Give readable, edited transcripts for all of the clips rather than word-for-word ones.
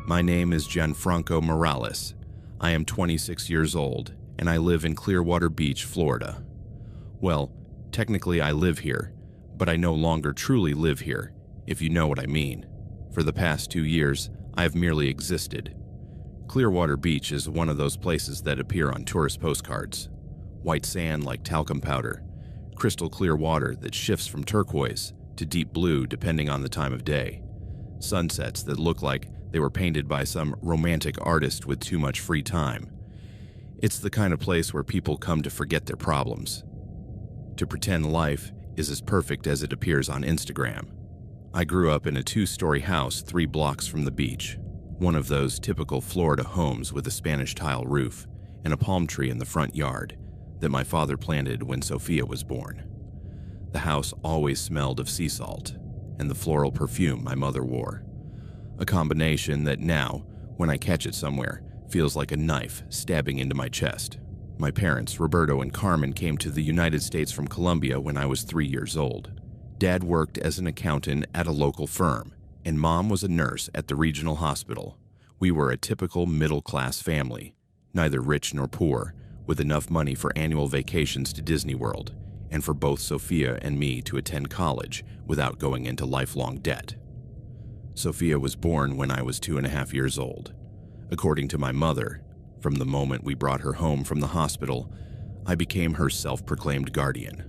My name is Gianfranco Morales. I am 26 years old, and I live in Clearwater Beach, Florida. Well, technically I live here, but I no longer truly live here, if you know what I mean. For the past 2 years, I have merely existed. Clearwater Beach is one of those places that appear on tourist postcards. White sand like talcum powder, crystal clear water that shifts from turquoise to deep blue depending on the time of day. Sunsets that look like they were painted by some romantic artist with too much free time. It's the kind of place where people come to forget their problems, to pretend life is as perfect as it appears on Instagram. I grew up in a 2-story house 3 blocks from the beach, one of those typical Florida homes with a Spanish tile roof and a palm tree in the front yard that my father planted when Sophia was born. The house always smelled of sea salt and the floral perfume my mother wore, a combination that now, when I catch it somewhere, feels like a knife stabbing into my chest. My parents, Roberto and Carmen, came to the United States from Colombia when I was 3 years old. Dad worked as an accountant at a local firm, and Mom was a nurse at the regional hospital. We were a typical middle-class family, neither rich nor poor, with enough money for annual vacations to Disney World, and for both Sophia and me to attend college without going into lifelong debt. Sophia was born when I was 2.5 years old. According to my mother, from the moment we brought her home from the hospital, I became her self-proclaimed guardian.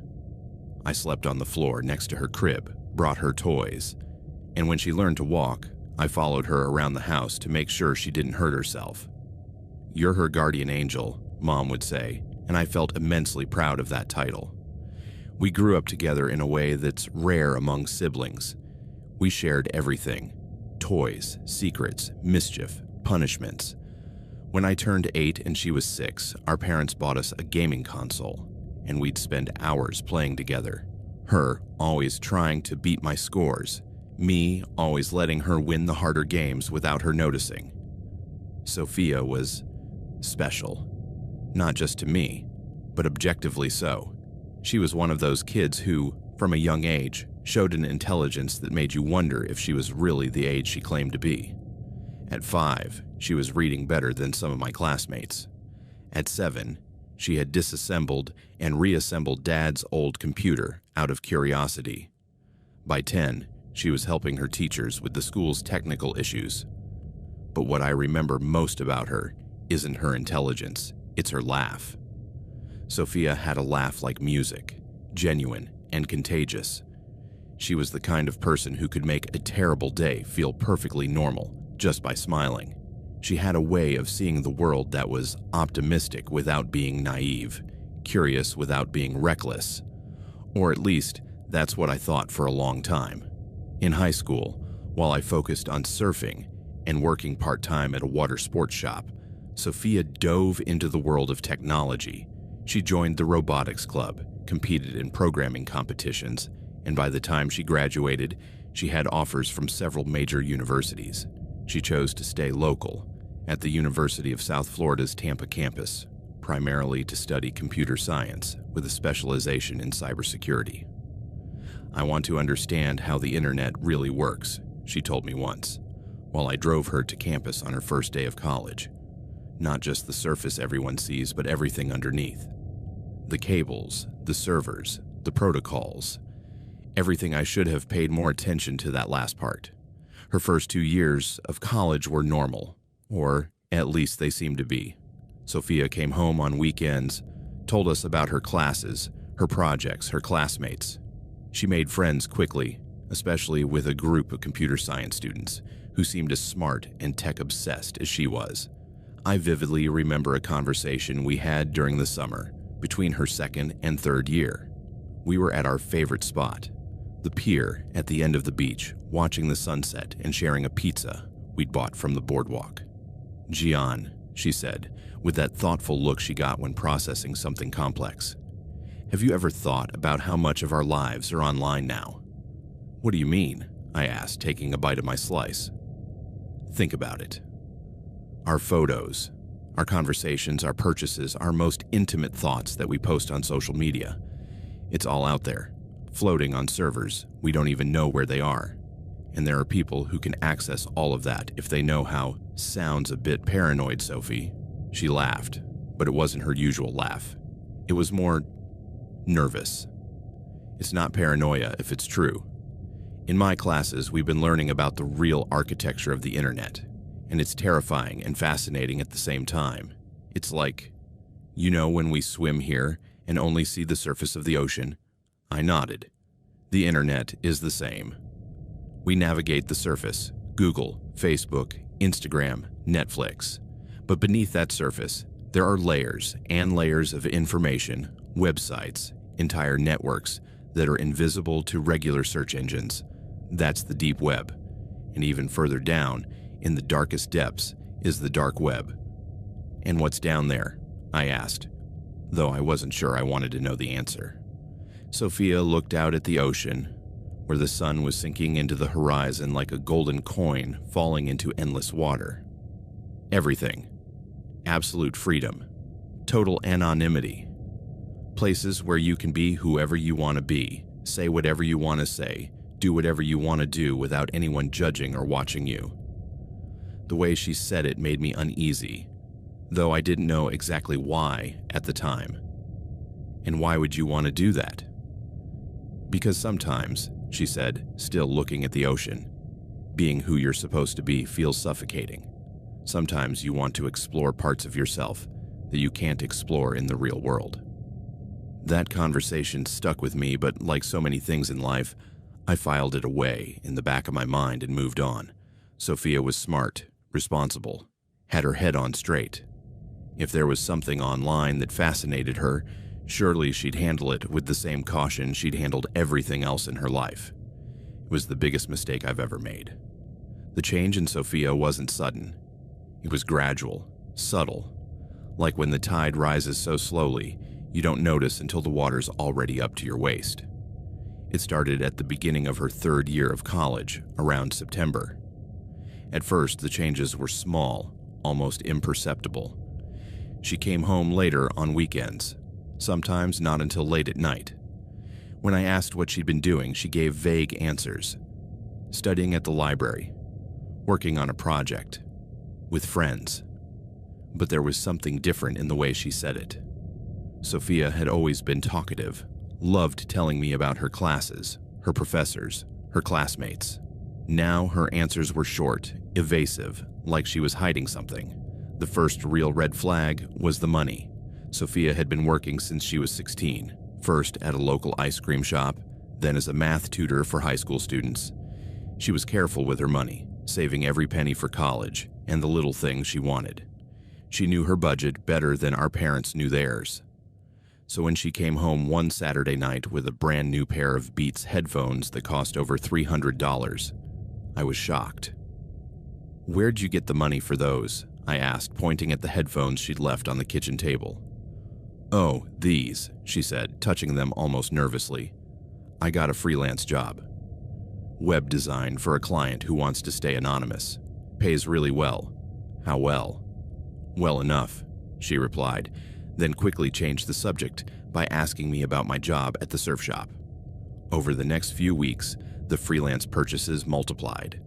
I slept on the floor next to her crib, brought her toys, and when she learned to walk, I followed her around the house to make sure she didn't hurt herself. "You're her guardian angel," Mom would say, and I felt immensely proud of that title. We grew up together in a way that's rare among siblings. We shared everything: toys, secrets, mischief, punishments. When I turned 8 and she was 6, our parents bought us a gaming console, and we'd spend hours playing together. Her always trying to beat my scores, me always letting her win the harder games without her noticing. Sophia was special, not just to me, but objectively so. She was one of those kids who, from a young age, showed an intelligence that made you wonder if she was really the age she claimed to be. At 5, she was reading better than some of my classmates. At 7, she had disassembled and reassembled Dad's old computer out of curiosity. By 10, she was helping her teachers with the school's technical issues. But what I remember most about her isn't her intelligence, it's her laugh. Sophia had a laugh like music, genuine and contagious. She was the kind of person who could make a terrible day feel perfectly normal just by smiling. She had a way of seeing the world that was optimistic without being naive, curious without being reckless. Or at least, that's what I thought for a long time. In high school, while I focused on surfing and working part-time at a water sports shop, Sophia dove into the world of technology. She joined the robotics club, competed in programming competitions, and by the time she graduated, she had offers from several major universities. She chose to stay local, at the University of South Florida's Tampa campus, primarily to study computer science with a specialization in cybersecurity. "I want to understand how the internet really works," she told me once, while I drove her to campus on her first day of college. Not just the surface everyone sees, but everything underneath. The cables, the servers, the protocols. Everything. I should have paid more attention to that last part. Her first 2 years of college were normal, or at least they seemed to be. Sophia came home on weekends, told us about her classes, her projects, her classmates. She made friends quickly, especially with a group of computer science students who seemed as smart and tech-obsessed as she was. I vividly remember a conversation we had during the summer between her 2nd and 3rd year. We were at our favorite spot, the pier at the end of the beach, watching the sunset and sharing a pizza we'd bought from the boardwalk. "Gian," she said, with that thoughtful look she got when processing something complex, "have you ever thought about how much of our lives are online now?" "What do you mean?" I asked, taking a bite of my slice. "Think about it. Our photos, our conversations, our purchases, our most intimate thoughts that we post on social media. It's all out there, floating on servers we don't even know where they are. And there are people who can access all of that if they know how. Sounds a bit paranoid, Sophie. She laughed, but it wasn't her usual laugh. It was more nervous. It's not paranoia if it's true. In my classes, we've been learning about the real architecture of the internet, and it's terrifying and fascinating at the same time. It's like, you know, when we swim here and only see the surface of the ocean? I nodded. The internet is the same. We navigate the surface: Google, Facebook, Instagram, Netflix. But beneath that surface, there are layers and layers of information, websites, entire networks that are invisible to regular search engines. That's the deep web. And even further down, in the darkest depths, is the dark web. And what's down there? I asked, though I wasn't sure I wanted to know the answer. Sophia looked out at the ocean, where the sun was sinking into the horizon like a golden coin falling into endless water. Everything. Absolute freedom. Total anonymity. Places where you can be whoever you want to be, say whatever you want to say, do whatever you want to do without anyone judging or watching you. The way she said it made me uneasy, though I didn't know exactly why at the time. And why would you want to do that? Because sometimes, she said, still looking at the ocean, being who you're supposed to be feels suffocating. Sometimes you want to explore parts of yourself that you can't explore in the real world. That conversation stuck with me, but like so many things in life, I filed it away in the back of my mind and moved on. Sophia was smart, responsible, had her head on straight. If there was something online that fascinated her, surely she'd handle it with the same caution she'd handled everything else in her life. It was the biggest mistake I've ever made. The change in Sophia wasn't sudden. It was gradual, subtle, like when the tide rises so slowly, you don't notice until the water's already up to your waist. It started at the beginning of her third year of college, around September. At first, the changes were small, almost imperceptible. She came home later on weekends, sometimes not until late at night. When I asked what she'd been doing, she gave vague answers. Studying at the library, working on a project, with friends. But there was something different in the way she said it. Sophia had always been talkative, loved telling me about her classes, her professors, her classmates. Now her answers were short, evasive, like she was hiding something. The first real red flag was the money. Sophia had been working since she was 16, first at a local ice cream shop, then as a math tutor for high school students. She was careful with her money, saving every penny for college and the little things she wanted. She knew her budget better than our parents knew theirs. So when she came home one Saturday night with a brand new pair of Beats headphones that cost over $300, I was shocked. "Where'd you get the money for those?" I asked, pointing at the headphones she'd left on the kitchen table. "Oh, these," she said, touching them almost nervously. "I got a freelance job. Web design for a client who wants to stay anonymous. Pays really well." "How well?" "Well enough," she replied, then quickly changed the subject by asking me about my job at the surf shop. Over the next few weeks, the freelance purchases multiplied.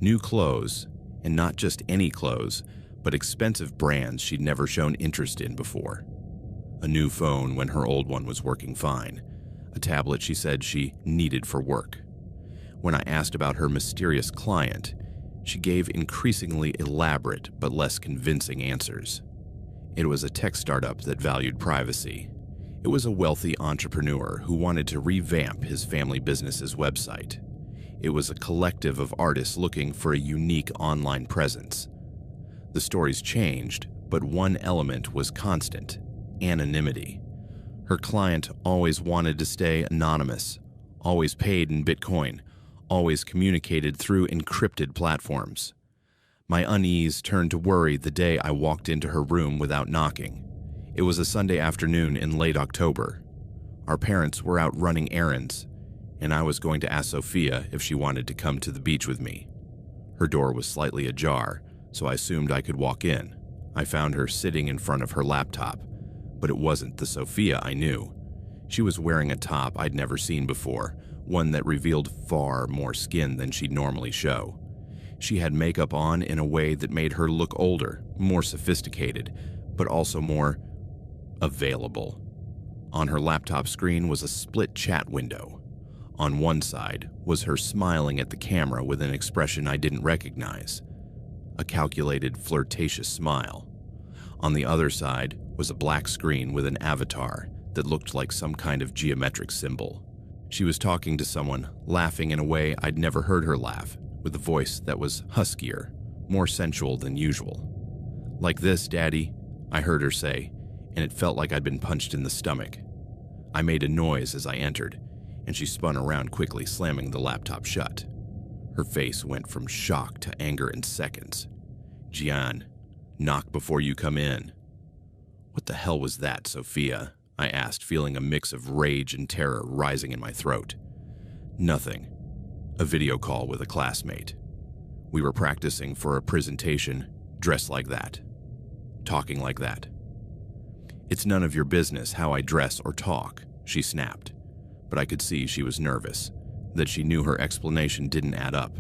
New clothes, and not just any clothes, but expensive brands she'd never shown interest in before. A new phone when her old one was working fine. A tablet she said she needed for work. When I asked about her mysterious client, she gave increasingly elaborate but less convincing answers. It was a tech startup that valued privacy. It was a wealthy entrepreneur who wanted to revamp his family business's website. It was a collective of artists looking for a unique online presence. The stories changed, but one element was constant: anonymity. Her client always wanted to stay anonymous, always paid in Bitcoin, always communicated through encrypted platforms. My unease turned to worry the day I walked into her room without knocking. It was a Sunday afternoon in late October. Our parents were out running errands, and I was going to ask Sophia if she wanted to come to the beach with me. Her door was slightly ajar, so I assumed I could walk in. I found her sitting in front of her laptop, but it wasn't the Sophia I knew. She was wearing a top I'd never seen before, one that revealed far more skin than she'd normally show. She had makeup on in a way that made her look older, more sophisticated, but also more available. On her laptop screen was a split chat window. On one side was her smiling at the camera with an expression I didn't recognize, a calculated, flirtatious smile. On the other side was a black screen with an avatar that looked like some kind of geometric symbol. She was talking to someone, laughing in a way I'd never heard her laugh, with a voice that was huskier, more sensual than usual. "Like this, Daddy," I heard her say, and it felt like I'd been punched in the stomach. I made a noise as I entered, and she spun around quickly, slamming the laptop shut. Her face went from shock to anger in seconds. "Gian, knock before you come in." "What the hell was that, Sophia?" I asked, feeling a mix of rage and terror rising in my throat. "Nothing. A video call with a classmate. We were practicing for a presentation, dressed like that. Talking like that." "It's none of your business how I dress or talk," she snapped. But I could see she was nervous, that she knew her explanation didn't add up.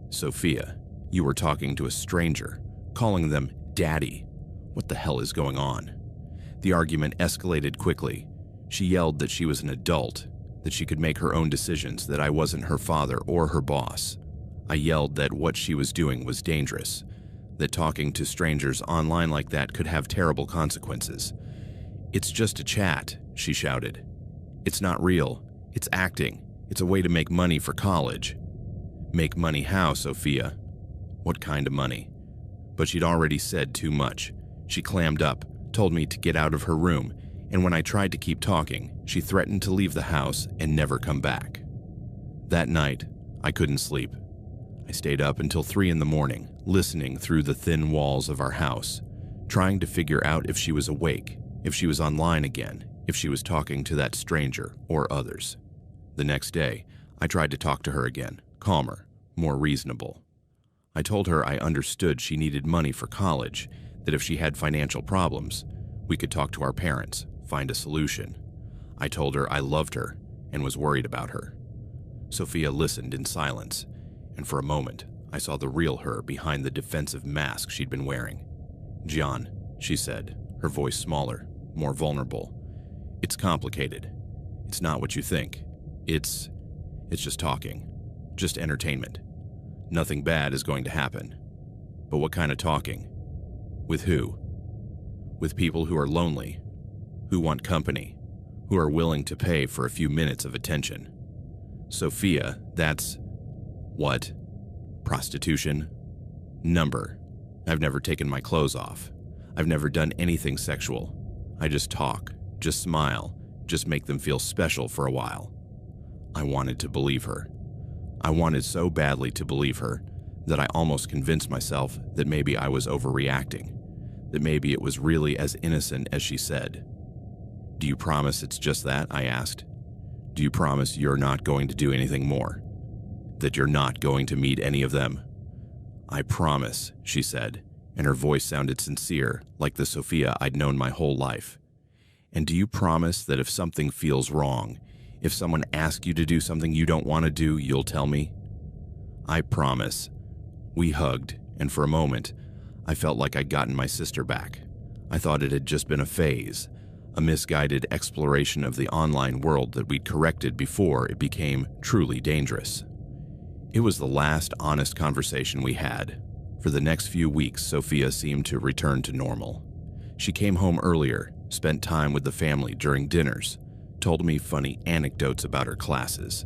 "Sophia, you were talking to a stranger, calling them Daddy. What the hell is going on?" The argument escalated quickly. She yelled that she was an adult, that she could make her own decisions, that I wasn't her father or her boss. I yelled that what she was doing was dangerous, that talking to strangers online like that could have terrible consequences. "It's just a chat," she shouted. "It's not real. It's acting. It's a way to make money for college." "Make money how, Sophia?" "What kind of money?" But she'd already said too much. She clammed up, told me to get out of her room, and when I tried to keep talking, she threatened to leave the house and never come back. That night, I couldn't sleep. I stayed up until 3 in the morning, listening through the thin walls of our house, trying to figure out if she was awake, if she was online again, if she was talking to that stranger or others. The next day, I tried to talk to her again, calmer, more reasonable. I told her I understood she needed money for college, that if she had financial problems, we could talk to our parents, find a solution. I told her I loved her and was worried about her. Sophia listened in silence, and for a moment, I saw the real her behind the defensive mask she'd been wearing. "Gian," she said, her voice smaller, more vulnerable. "It's complicated. It's not what you think. It's just talking. Just entertainment. Nothing bad is going to happen. But what kind of talking? With who? With people who are lonely, who want company, who are willing to pay for a few minutes of attention. Sophia, that's... what? Prostitution? Number. I've never taken my clothes off. I've never done anything sexual. I just talk, just smile, just make them feel special for a while." I wanted to believe her. I wanted so badly to believe her that I almost convinced myself that maybe I was overreacting, that maybe it was really as innocent as she said. "Do you promise it's just that?" I asked. "Do you promise you're not going to do anything more? That you're not going to meet any of them?" "I promise," she said, and her voice sounded sincere, like the Sophia I'd known my whole life. "And do you promise that if something feels wrong, if someone asks you to do something you don't want to do, you'll tell me?" "I promise." We hugged, and for a moment, I felt like I'd gotten my sister back. I thought it had just been a phase, a misguided exploration of the online world that we'd corrected before it became truly dangerous. It was the last honest conversation we had. For the next few weeks, Sophia seemed to return to normal. She came home earlier, spent time with the family during dinners, told me funny anecdotes about her classes.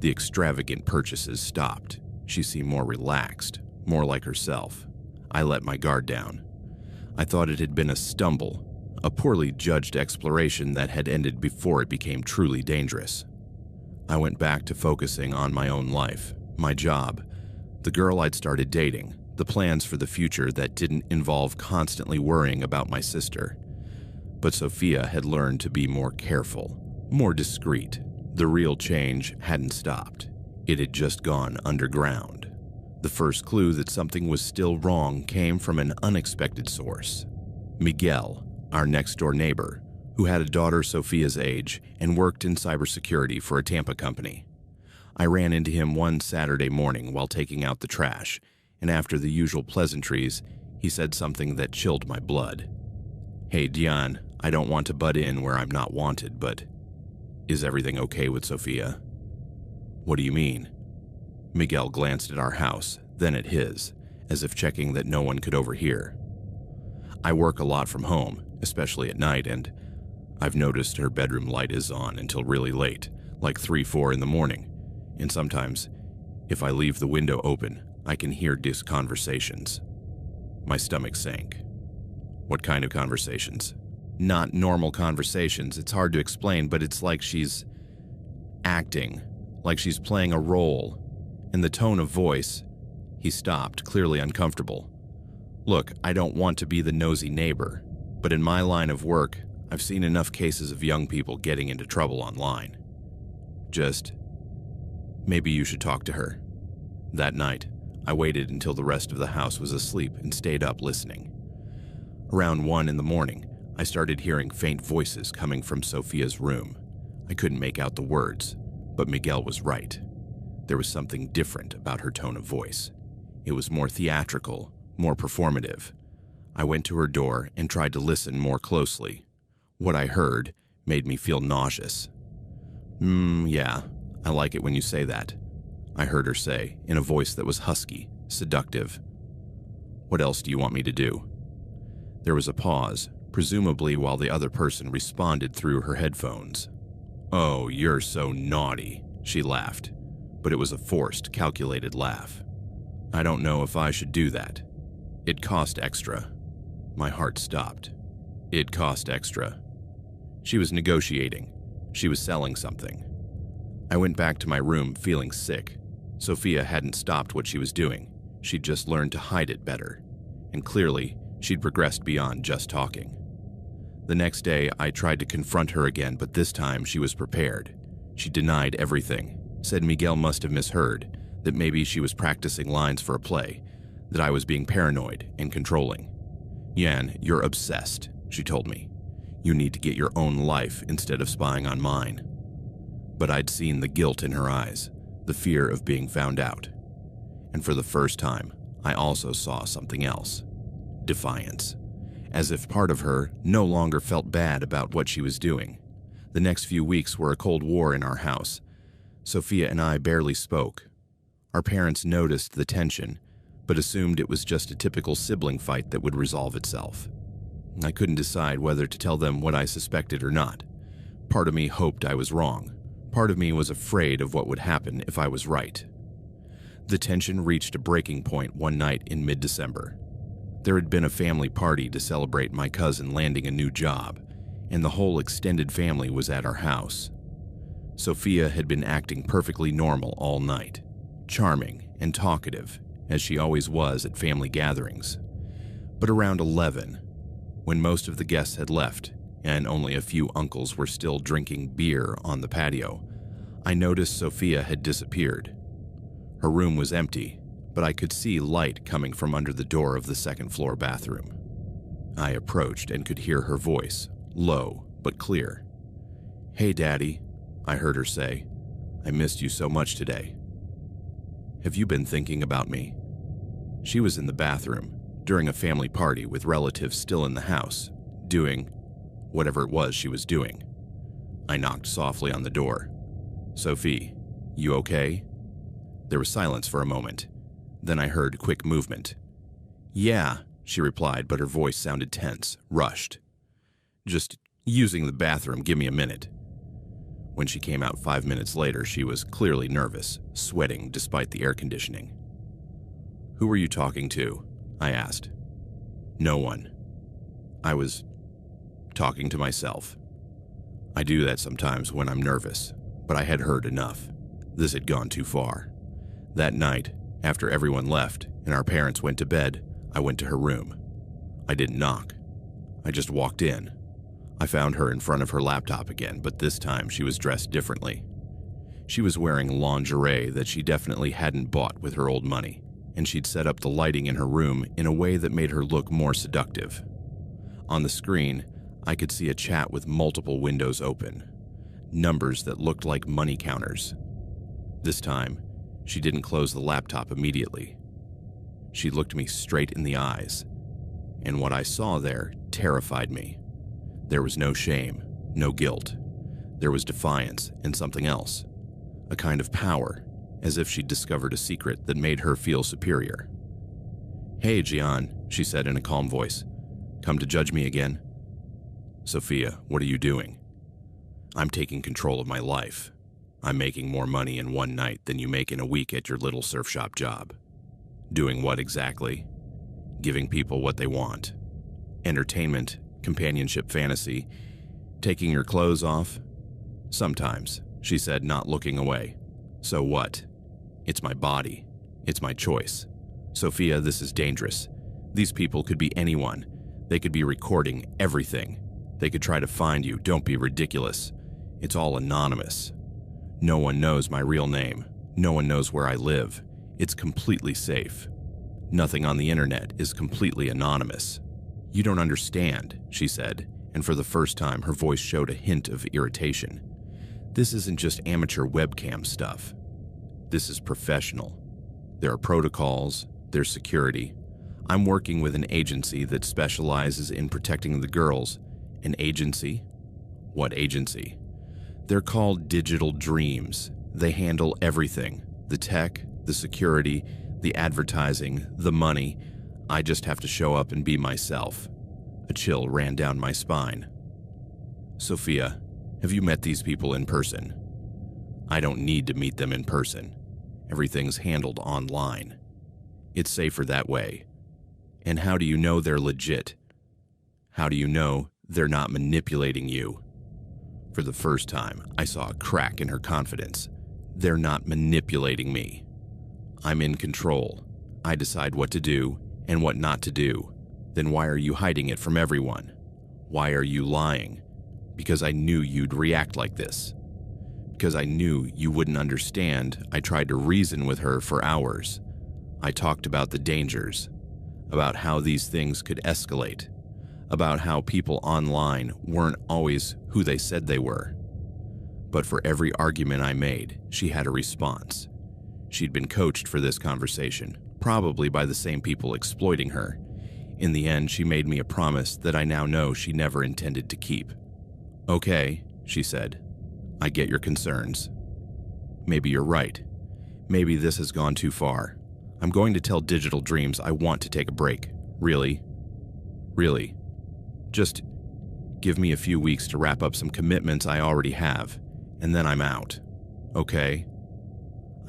The extravagant purchases stopped. She seemed more relaxed, more like herself. I let my guard down. I thought it had been a stumble, a poorly judged exploration that had ended before it became truly dangerous. I went back to focusing on my own life, my job, the girl I'd started dating, the plans for the future that didn't involve constantly worrying about my sister. But Sophia had learned to be more careful, more discreet. The real change hadn't stopped. It had just gone underground. The first clue that something was still wrong came from an unexpected source. Miguel, our next-door neighbor, who had a daughter Sophia's age and worked in cybersecurity for a Tampa company. I ran into him one Saturday morning while taking out the trash, and after the usual pleasantries, he said something that chilled my blood. "Hey, Dion, I don't want to butt in where I'm not wanted, but is everything okay with Sophia?" "What do you mean?" Miguel glanced at our house, then at his, as if checking that no one could overhear. "I work a lot from home, especially at night, and I've noticed her bedroom light is on until really late, like 3, 4 in the morning, and sometimes, if I leave the window open, I can hear conversations." My stomach sank. "What kind of conversations?" "Not normal conversations. It's hard to explain, but it's like she's acting, like she's playing a role. And the tone of voice..." He stopped, clearly uncomfortable. "Look, I don't want to be the nosy neighbor, but in my line of work, I've seen enough cases of young people getting into trouble online. Just, maybe you should talk to her." That night, I waited until the rest of the house was asleep and stayed up listening. Around 1 in the morning, I started hearing faint voices coming from Sophia's room. I couldn't make out the words, but Miguel was right. There was something different about her tone of voice. It was more theatrical, more performative. I went to her door and tried to listen more closely. What I heard made me feel nauseous. Yeah, I like it when you say that," I heard her say in a voice that was husky, seductive. "What else do you want me to do?" There was a pause, presumably while the other person responded through her headphones. "Oh, you're so naughty," she laughed, but it was a forced, calculated laugh. "I don't know if I should do that. It cost extra." My heart stopped. It cost extra. She was negotiating. She was selling something. I went back to my room feeling sick. Sophia hadn't stopped what she was doing. She'd just learned to hide it better. And clearly, she'd progressed beyond just talking. The next day, I tried to confront her again, but this time she was prepared. She denied everything, said Miguel must have misheard, that maybe she was practicing lines for a play, that I was being paranoid and controlling. "Yan, you're obsessed," she told me. "You need to get your own life instead of spying on mine." But I'd seen the guilt in her eyes, the fear of being found out. And for the first time, I also saw something else. Defiance. As if part of her no longer felt bad about what she was doing. The next few weeks were a cold war in our house. Sophia and I barely spoke. Our parents noticed the tension, but assumed it was just a typical sibling fight that would resolve itself. I couldn't decide whether to tell them what I suspected or not. Part of me hoped I was wrong. Part of me was afraid of what would happen if I was right. The tension reached a breaking point one night in mid-December. There had been a family party to celebrate my cousin landing a new job, and the whole extended family was at our house. Sophia had been acting perfectly normal all night, charming and talkative, as she always was at family gatherings. But around 11, when most of the guests had left, and only a few uncles were still drinking beer on the patio, I noticed Sophia had disappeared. Her room was empty, but I could see light coming from under the door of the second-floor bathroom. I approached and could hear her voice, low but clear. "Hey, Daddy," I heard her say. "I missed you so much today. Have you been thinking about me?" She was in the bathroom, during a family party with relatives still in the house, doing whatever it was she was doing. I knocked softly on the door. "Sophie, you okay?" There was silence for a moment. Then I heard quick movement. "Yeah," she replied, but her voice sounded tense, rushed. "Just using the bathroom, give me a minute." When she came out 5 minutes later, she was clearly nervous, sweating despite the air conditioning. "Who were you talking to?" I asked. "No one. I was talking to myself. I do that sometimes when I'm nervous, but I had heard enough. This had gone too far. That night, after everyone left and our parents went to bed, I went to her room. I didn't knock. I just walked in. I found her in front of her laptop again, but this time she was dressed differently. She was wearing lingerie that she definitely hadn't bought with her old money, and she'd set up the lighting in her room in a way that made her look more seductive. On the screen, I could see a chat with multiple windows open, numbers that looked like money counters. This time, she didn't close the laptop immediately. She looked me straight in the eyes, and what I saw there terrified me. There was no shame, no guilt. There was defiance and something else, a kind of power, as if she'd discovered a secret that made her feel superior. "Hey, Gian," she said in a calm voice. "Come to judge me again?" "Sophia, what are you doing?" "I'm taking control of my life. I'm making more money in one night than you make in a week at your little surf shop job." "Doing what exactly?" "Giving people what they want. Entertainment, companionship, fantasy. Taking your clothes off." "Sometimes," she said, not looking away. "So what? It's my body. It's my choice. Sophia, this is dangerous. These people could be anyone. They could be recording everything. They could try to find you. Don't be ridiculous. It's all anonymous. No one knows my real name. No one knows where I live. It's completely safe. Nothing on the internet is completely anonymous." "You don't understand," she said, and for the first time her voice showed a hint of irritation. "This isn't just amateur webcam stuff. This is professional. There are protocols, there's security. I'm working with an agency that specializes in protecting the girls." "An agency?" "What agency?" "They're called Digital Dreams. They handle everything. The tech, the security, the advertising, the money. I just have to show up and be myself." A chill ran down my spine. "Sophia, have you met these people in person?" "I don't need to meet them in person. Everything's handled online. It's safer that way." "And how do you know they're legit? How do you know they're not manipulating you?" For the first time, I saw a crack in her confidence. "They're not manipulating me. I'm in control. I decide what to do and what not to do." "Then why are you hiding it from everyone? Why are you lying?" "Because I knew you'd react like this. Because I knew you wouldn't understand. I tried to reason with her for hours. I talked about the dangers, about how these things could escalate, about how people online weren't always who they said they were. But for every argument I made, she had a response. She'd been coached for this conversation, probably by the same people exploiting her. In the end, she made me a promise that I now know she never intended to keep. "Okay," she said. "I get your concerns. Maybe you're right. Maybe this has gone too far. I'm going to tell Digital Dreams I want to take a break. Really. Really. Just give me a few weeks to wrap up some commitments I already have, and then I'm out. Okay?"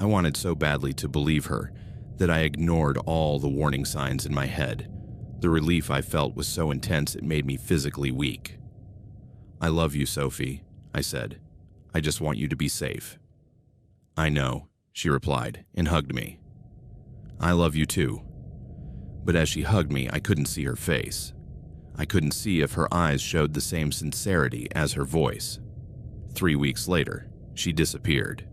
I wanted so badly to believe her that I ignored all the warning signs in my head. The relief I felt was so intense it made me physically weak. "I love you, Sophie," I said. "I just want you to be safe." "I know," she replied and hugged me. "I love you too." But as she hugged me, I couldn't see her face. I couldn't see if her eyes showed the same sincerity as her voice. 3 weeks later, she disappeared.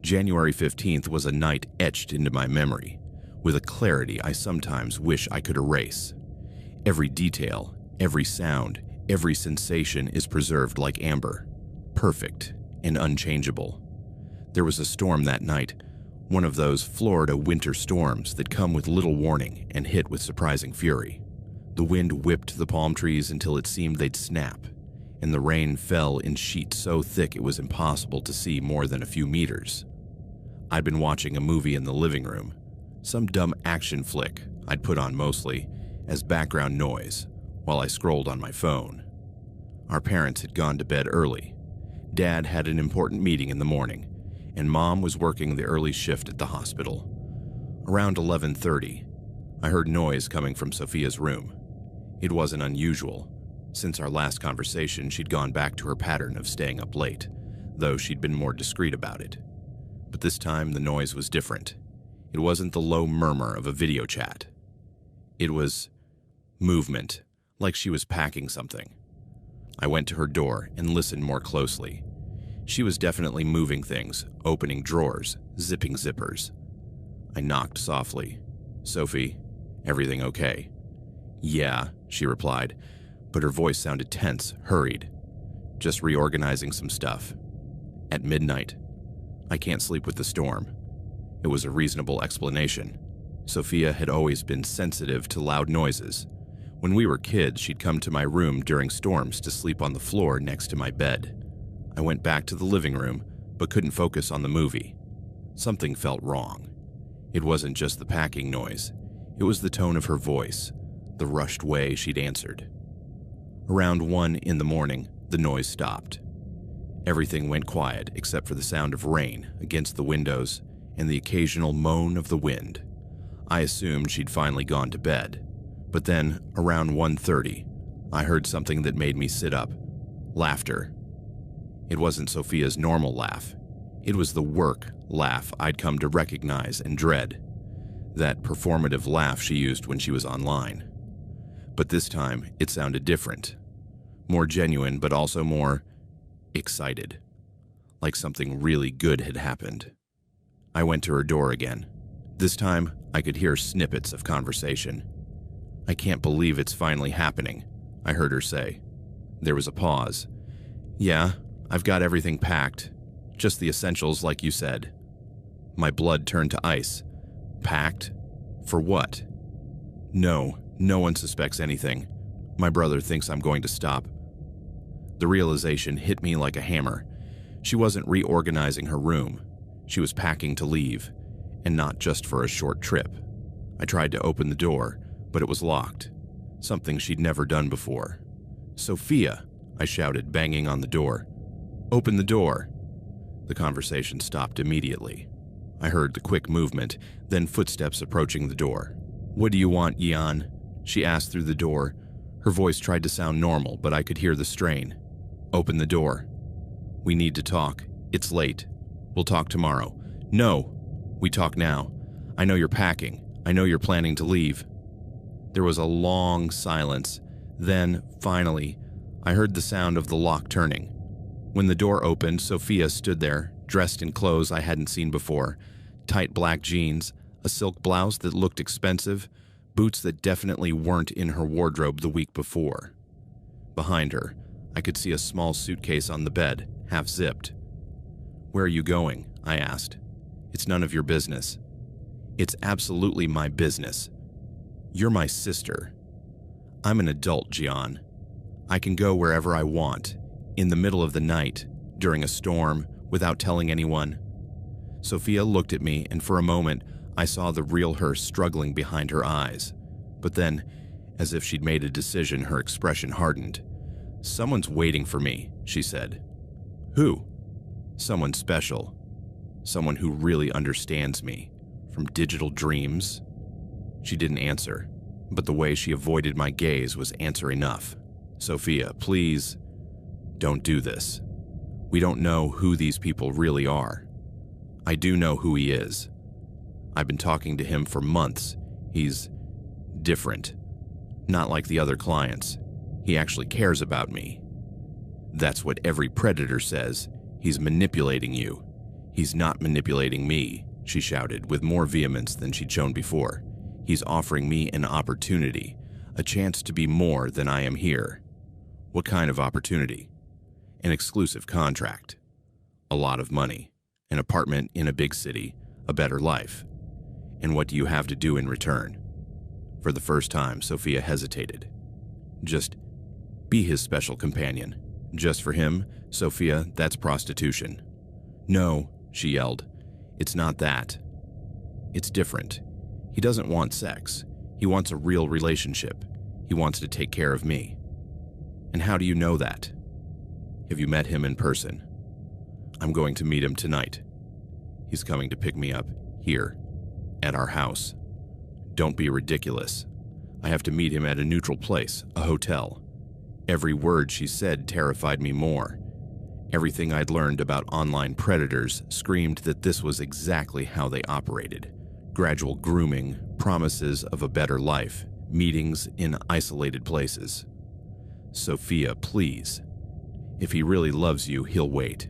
January 15th was a night etched into my memory, with a clarity I sometimes wish I could erase. Every detail, every sound, every sensation is preserved like amber, perfect and unchangeable. There was a storm that night, one of those Florida winter storms that come with little warning and hit with surprising fury. The wind whipped the palm trees until it seemed they'd snap, and the rain fell in sheets so thick it was impossible to see more than a few meters. I'd been watching a movie in the living room, some dumb action flick I'd put on mostly as background noise while I scrolled on my phone. Our parents had gone to bed early. Dad had an important meeting in the morning, and Mom was working the early shift at the hospital. Around 11:30, I heard noise coming from Sophia's room. It wasn't unusual. Since our last conversation, she'd gone back to her pattern of staying up late, though she'd been more discreet about it. But this time, the noise was different. It wasn't the low murmur of a video chat. It was movement, like she was packing something. I went to her door and listened more closely. She was definitely moving things, opening drawers, zipping zippers. I knocked softly. "Sophie, everything okay?" "Yeah," she replied, but her voice sounded tense, hurried. "Just reorganizing some stuff." "At midnight?" I can't sleep with the storm. It was a reasonable explanation. Sophia had always been sensitive to loud noises. When we were kids, she'd come to my room during storms to sleep on the floor next to my bed. I went back to the living room, but couldn't focus on the movie. Something felt wrong. It wasn't just the packing noise. It was the tone of her voice, the rushed way she'd answered. Around 1 in the morning, the noise stopped. Everything went quiet except for the sound of rain against the windows and the occasional moan of the wind. I assumed she'd finally gone to bed, but then, around 1:30, I heard something that made me sit up. Laughter. It wasn't Sophia's normal laugh. It was the work laugh I'd come to recognize and dread. That performative laugh she used when she was online. But this time, it sounded different. More genuine, but also more excited. Like something really good had happened. I went to her door again. This time, I could hear snippets of conversation. "I can't believe it's finally happening," I heard her say. There was a pause. "Yeah, I've got everything packed. Just the essentials like you said." My blood turned to ice. Packed? For what? No one suspects anything. My brother thinks I'm going to stop. The realization hit me like a hammer. She wasn't reorganizing her room. She was packing to leave, and not just for a short trip. I tried to open the door, but it was locked. Something she'd never done before. "Sophia!" I shouted, banging on the door. "Open the door!" The conversation stopped immediately. I heard the quick movement, then footsteps approaching the door. "What do you want, Jan?" she asked through the door. Her voice tried to sound normal, but I could hear the strain. "Open the door. We need to talk. It's late. We'll talk tomorrow." "No! We talk now. I know you're packing. I know you're planning to leave." There was a long silence. Then, finally, I heard the sound of the lock turning. When the door opened, Sophia stood there, dressed in clothes I hadn't seen before. Tight black jeans, a silk blouse that looked expensive, boots that definitely weren't in her wardrobe the week before. Behind her, I could see a small suitcase on the bed, half zipped. "Where are you going?" I asked. "It's none of your business." "It's absolutely my business. You're my sister. I'm an adult, Gian. I can go wherever I want, in the middle of the night, during a storm, without telling anyone." Sophia looked at me, and for a moment, I saw the real her struggling behind her eyes. But then, as if she'd made a decision, her expression hardened. "Someone's waiting for me," she said. "Who?" "Someone special. Someone who really understands me. From digital dreams." She didn't answer, but the way she avoided my gaze was answer enough. "Sophia, please, don't do this. We don't know who these people really are. I do know who he is. I've been talking to him for months. He's different. Not like the other clients. He actually cares about me. That's what every predator says. He's manipulating you. He's not manipulating me," she shouted with more vehemence than she'd shown before. "He's offering me an opportunity, a chance to be more than I am here." "What kind of opportunity?" "An exclusive contract. A lot of money. An apartment in a big city. A better life. And what do you have to do in return?" For the first time, Sophia hesitated. "Just be his special companion." "Just for him, Sophia, that's prostitution." "No," she yelled. "It's not that. It's different. He doesn't want sex. He wants a real relationship. He wants to take care of me." "And how do you know that?" "Have you met him in person?" "I'm going to meet him tonight. He's coming to pick me up, here, at our house." "Don't be ridiculous. I have to meet him at a neutral place, a hotel." Every word she said terrified me more. Everything I'd learned about online predators screamed that this was exactly how they operated. Gradual grooming, promises of a better life, meetings in isolated places. "Sophia, please. If he really loves you, he'll wait.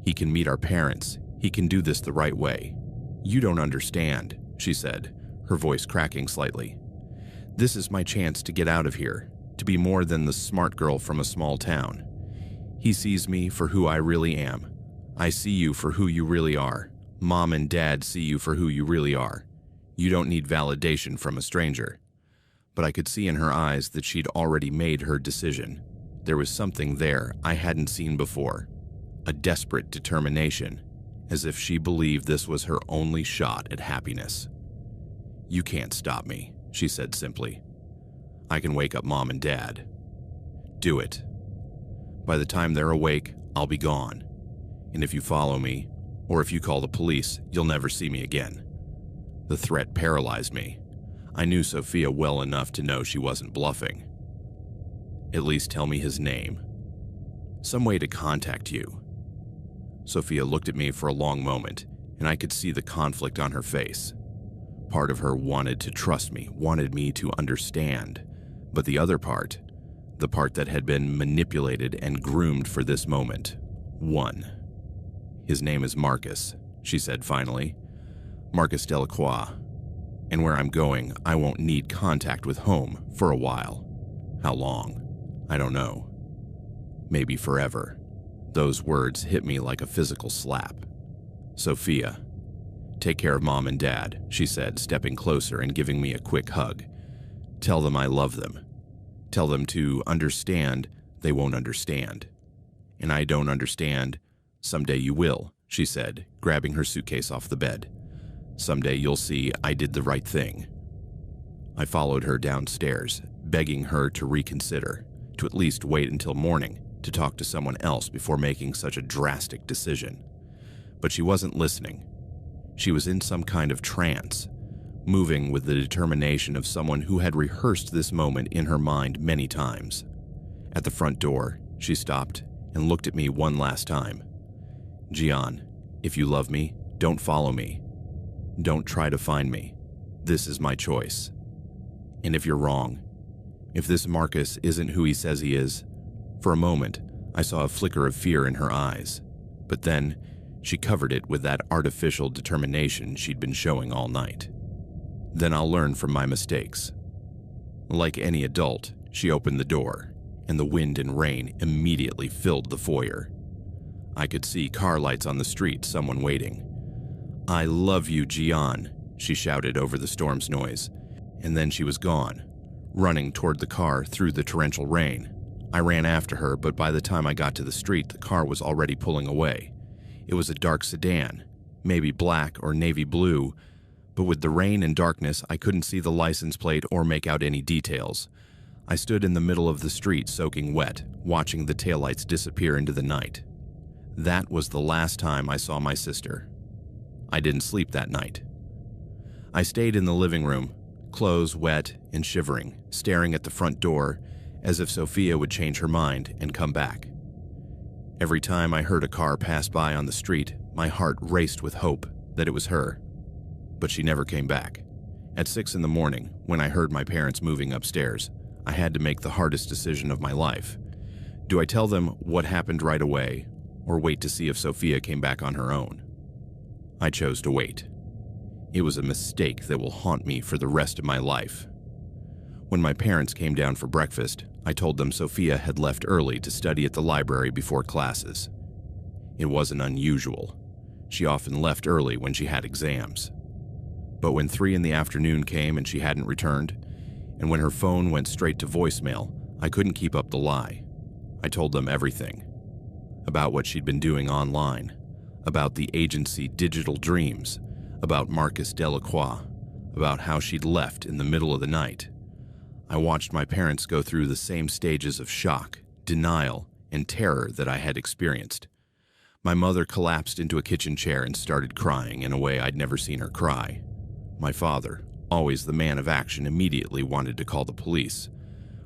He can meet our parents. He can do this the right way." "You don't understand," she said, her voice cracking slightly. "This is my chance to get out of here, to be more than the smart girl from a small town. He sees me for who I really am, I see you for who you really are. Mom and Dad see you for who you really are. You don't need validation from a stranger." But I could see in her eyes that she'd already made her decision. There was something there I hadn't seen before. A desperate determination, as if she believed this was her only shot at happiness. "You can't stop me," she said simply. "I can wake up Mom and Dad. Do it. By the time they're awake, I'll be gone. And if you follow me, or if you call the police, you'll never see me again." The threat paralyzed me. I knew Sophia well enough to know she wasn't bluffing. "At least tell me his name. Some way to contact you." Sophia looked at me for a long moment, and I could see the conflict on her face. Part of her wanted to trust me, wanted me to understand, but the other part, the part that had been manipulated and groomed for this moment, won. "His name is Marcus," she said finally. "Marcus Delacroix. And where I'm going, I won't need contact with home for a while. How long? I don't know. Maybe forever." Those words hit me like a physical slap. "Sophia, take care of Mom and Dad," she said, stepping closer and giving me a quick hug. "Tell them I love them. Tell them to understand they won't understand. And I don't understand. Someday you will," she said, grabbing her suitcase off the bed. "Someday you'll see I did the right thing." I followed her downstairs, begging her to reconsider, to at least wait until morning to talk to someone else before making such a drastic decision. But she wasn't listening. She was in some kind of trance, moving with the determination of someone who had rehearsed this moment in her mind many times. At the front door, she stopped and looked at me one last time. "Gian, if you love me, don't follow me. Don't try to find me. This is my choice. And if you're wrong, if this Marcus isn't who he says he is," for a moment, I saw a flicker of fear in her eyes, but then she covered it with that artificial determination she'd been showing all night. "Then I'll learn from my mistakes." Like any adult, she opened the door, and the wind and rain immediately filled the foyer. I could see car lights on the street, someone waiting. "I love you, Gian," she shouted over the storm's noise, and then she was gone, running toward the car through the torrential rain. I ran after her, but by the time I got to the street, the car was already pulling away. It was a dark sedan, maybe black or navy blue, but with the rain and darkness, I couldn't see the license plate or make out any details. I stood in the middle of the street soaking wet, watching the taillights disappear into the night. That was the last time I saw my sister. I didn't sleep that night. I stayed in the living room, clothes wet and shivering, staring at the front door as if Sophia would change her mind and come back. Every time I heard a car pass by on the street, my heart raced with hope that it was her. But she never came back. At 6 in the morning, when I heard my parents moving upstairs, I had to make the hardest decision of my life. Do I tell them what happened right away, or wait to see if Sophia came back on her own? I chose to wait. It was a mistake that will haunt me for the rest of my life. When my parents came down for breakfast, I told them Sophia had left early to study at the library before classes. It wasn't unusual. She often left early when she had exams. But when 3 in the afternoon came and she hadn't returned, and when her phone went straight to voicemail, I couldn't keep up the lie. I told them everything. About what she'd been doing online, about the agency Digital Dreams, about Marcus Delacroix, about how she'd left in the middle of the night. I watched my parents go through the same stages of shock, denial, and terror that I had experienced. My mother collapsed into a kitchen chair and started crying in a way I'd never seen her cry. My father, always the man of action, immediately wanted to call the police.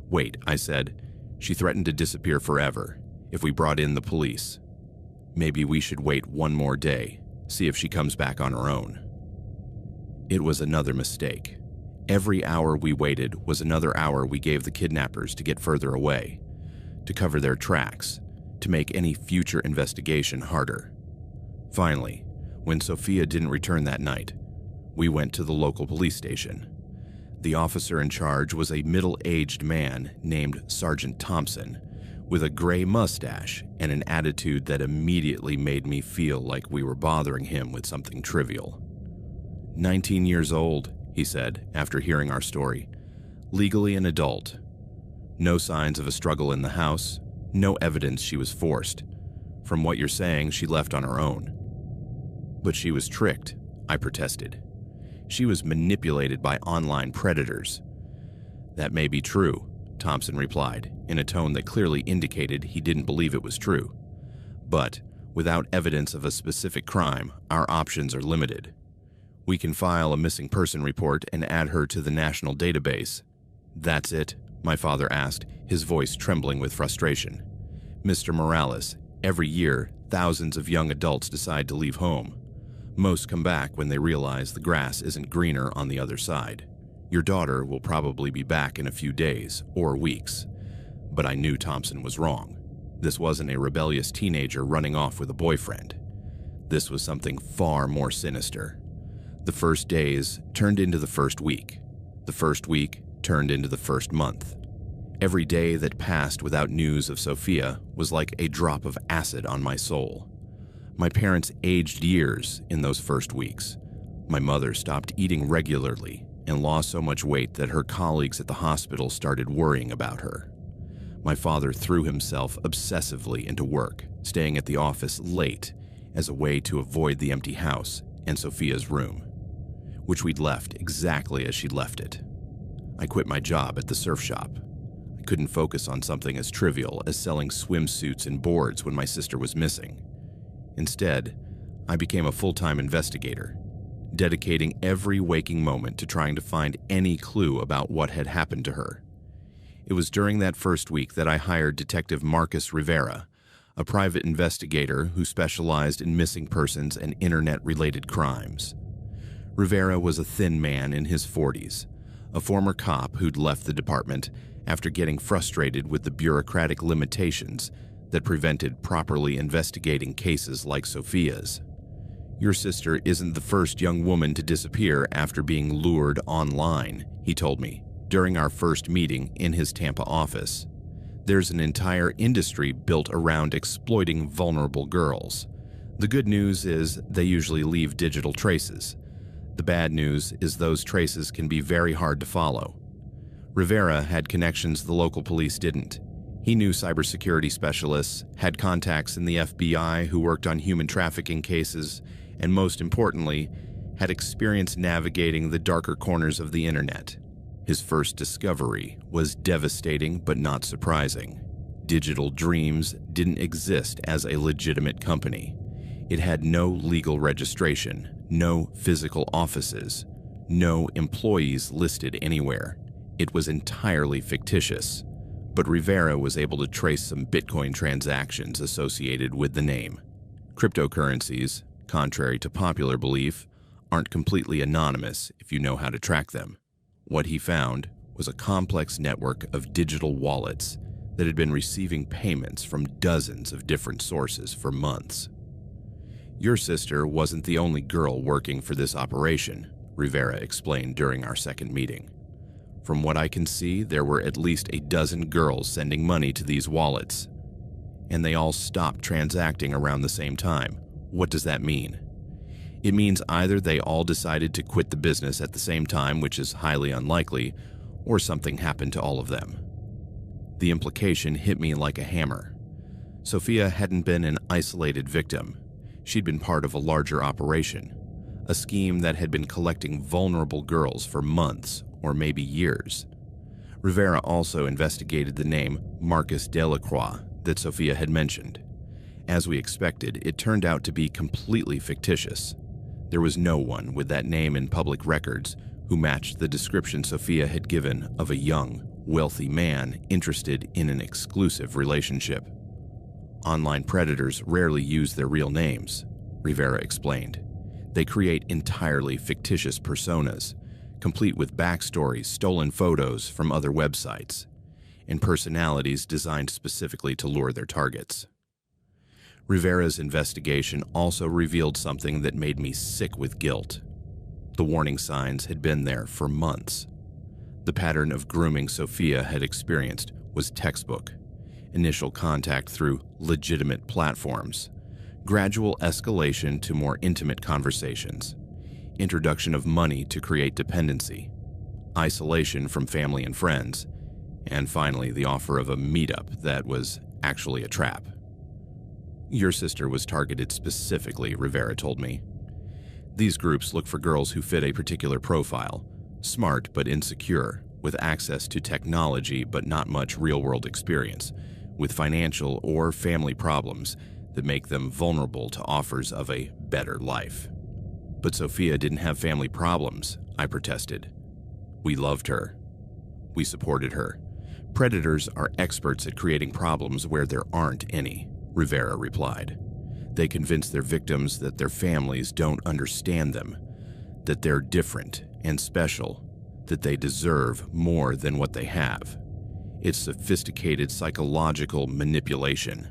"Wait," I said. "She threatened to disappear forever if we brought in the police. Maybe we should wait one more day, see if she comes back on her own." It was another mistake. Every hour we waited was another hour we gave the kidnappers to get further away, to cover their tracks, to make any future investigation harder. Finally, when Sophia didn't return that night, we went to the local police station. The officer in charge was a middle-aged man named Sergeant Thompson, with a gray mustache and an attitude that immediately made me feel like we were bothering him with something trivial. 19 years old, he said after hearing our story. Legally an adult. No signs of a struggle in the house, no evidence she was forced. From what you're saying, she left on her own. But she was tricked, I protested. She was manipulated by online predators. That may be true, Thompson replied, in a tone that clearly indicated he didn't believe it was true. But without evidence of a specific crime, our options are limited. We can file a missing person report and add her to the national database. That's it? My father asked, his voice trembling with frustration. Mr. Morales, every year, thousands of young adults decide to leave home. Most come back when they realize the grass isn't greener on the other side. Your daughter will probably be back in a few days or weeks. But I knew Thompson was wrong. This wasn't a rebellious teenager running off with a boyfriend. This was something far more sinister. The first days turned into the first week. The first week turned into the first month. Every day that passed without news of Sophia was like a drop of acid on my soul. My parents aged years in those first weeks. My mother stopped eating regularly and lost so much weight that her colleagues at the hospital started worrying about her. My father threw himself obsessively into work, staying at the office late as a way to avoid the empty house and Sophia's room, which we'd left exactly as she'd left it. I quit my job at the surf shop. I couldn't focus on something as trivial as selling swimsuits and boards when my sister was missing. Instead, I became a full-time investigator, dedicating every waking moment to trying to find any clue about what had happened to her. It was during that first week that I hired Detective Marcus Rivera, a private investigator who specialized in missing persons and internet-related crimes. Rivera was a thin man in his 40s, a former cop who'd left the department after getting frustrated with the bureaucratic limitations that prevented properly investigating cases like Sophia's. Your sister isn't the first young woman to disappear after being lured online, he told me during our first meeting in his Tampa office. There's an entire industry built around exploiting vulnerable girls. The good news is they usually leave digital traces. The bad news is those traces can be very hard to follow. Rivera had connections the local police didn't. He knew cybersecurity specialists, had contacts in the FBI who worked on human trafficking cases, and most importantly, had experience navigating the darker corners of the internet. His first discovery was devastating but not surprising. Digital Dreams didn't exist as a legitimate company. It had no legal registration, no physical offices, no employees listed anywhere. It was entirely fictitious. But Rivera was able to trace some Bitcoin transactions associated with the name. Cryptocurrencies, contrary to popular belief, aren't completely anonymous if you know how to track them. What he found was a complex network of digital wallets that had been receiving payments from dozens of different sources for months. Your sister wasn't the only girl working for this operation, Rivera explained during our second meeting. From what I can see, there were at least a dozen girls sending money to these wallets, and they all stopped transacting around the same time. What does that mean? It means either they all decided to quit the business at the same time, which is highly unlikely, or something happened to all of them. The implication hit me like a hammer. Sophia hadn't been an isolated victim. She'd been part of a larger operation, a scheme that had been collecting vulnerable girls for months or maybe years. Rivera also investigated the name Marcus Delacroix that Sophia had mentioned. As we expected, it turned out to be completely fictitious. There was no one with that name in public records who matched the description Sophia had given of a young, wealthy man interested in an exclusive relationship. Online predators rarely use their real names, Rivera explained. They create entirely fictitious personas, complete with backstories, stolen photos from other websites, and personalities designed specifically to lure their targets. Rivera's investigation also revealed something that made me sick with guilt. The warning signs had been there for months. The pattern of grooming Sophia had experienced was textbook, initial contact through legitimate platforms, gradual escalation to more intimate conversations, introduction of money to create dependency, isolation from family and friends, and finally the offer of a meetup that was actually a trap. Your sister was targeted specifically, Rivera told me. These groups look for girls who fit a particular profile, smart but insecure, with access to technology but not much real-world experience, with financial or family problems that make them vulnerable to offers of a better life. But Sophia didn't have family problems, I protested. We loved her. We supported her. Predators are experts at creating problems where there aren't any, Rivera replied. They convince their victims that their families don't understand them, that they're different and special, that they deserve more than what they have. It's sophisticated psychological manipulation.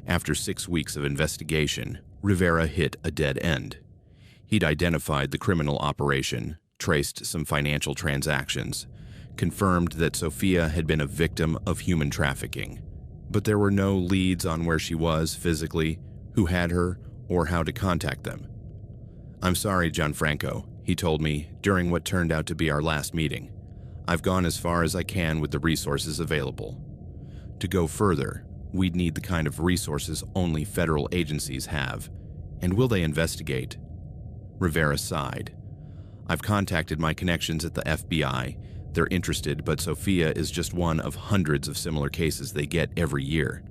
After 6 weeks of investigation, Rivera hit a dead end. He'd identified the criminal operation, traced some financial transactions, confirmed that Sophia had been a victim of human trafficking. But there were no leads on where she was physically, who had her, or how to contact them. "I'm sorry, Gianfranco," he told me during what turned out to be our last meeting. "I've gone as far as I can with the resources available. To go further, we'd need the kind of resources only federal agencies have. And will they investigate?" Rivera sighed. "I've contacted my connections at the FBI. They're interested, but Sophia is just one of hundreds of similar cases they get every year.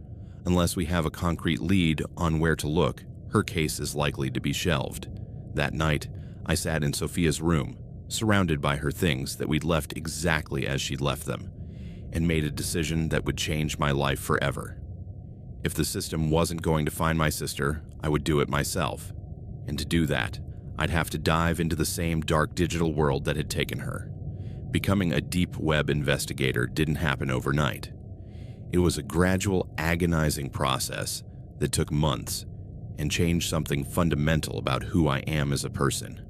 Unless we have a concrete lead on where to look, her case is likely to be shelved." That night, I sat in Sophia's room, surrounded by her things that we'd left exactly as she'd left them, and made a decision that would change my life forever. If the system wasn't going to find my sister, I would do it myself. And to do that, I'd have to dive into the same dark digital world that had taken her. Becoming a deep web investigator didn't happen overnight. It was a gradual, agonizing process that took months and changed something fundamental about who I am as a person.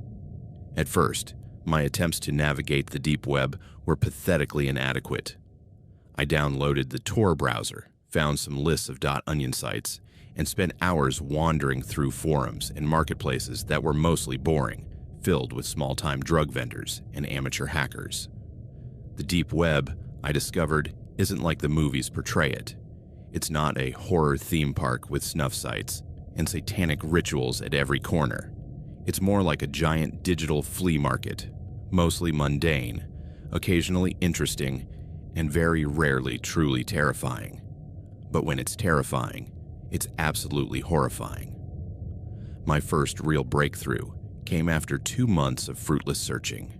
At first, my attempts to navigate the deep web were pathetically inadequate. I downloaded the Tor browser, found some lists of .onion sites, and spent hours wandering through forums and marketplaces that were mostly boring, filled with small-time drug vendors and amateur hackers. The deep web, I discovered, isn't like the movies portray it. It's not a horror theme park with snuff sites and satanic rituals at every corner. It's more like a giant digital flea market, mostly mundane, occasionally interesting, and very rarely truly terrifying. But when it's terrifying, it's absolutely horrifying. My first real breakthrough came after 2 months of fruitless searching.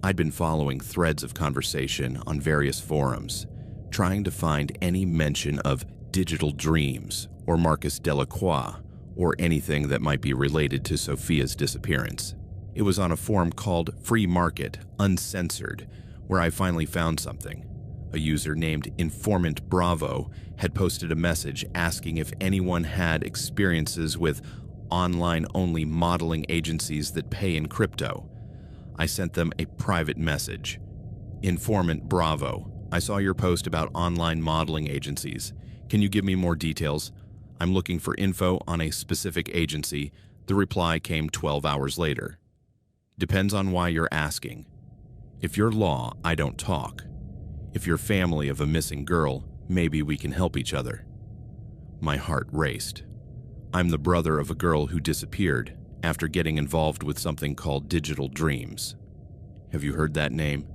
I'd been following threads of conversation on various forums, trying to find any mention of digital dreams or Marcus Delacroix or anything that might be related to Sophia's disappearance. It was on a forum called Free Market Uncensored where I finally found something. A user named Informant Bravo had posted a message asking if anyone had experiences with online-only modeling agencies that pay in crypto. I sent them a private message. "Informant Bravo, I saw your post about online modeling agencies. Can you give me more details? I'm looking for info on a specific agency." The reply came 12 hours later. "Depends on why you're asking. If you're law, I don't talk. If you're family of a missing girl, maybe we can help each other." My heart raced. I'm the brother of a girl who disappeared after getting involved with something called Digital Dreams. Have you heard that name?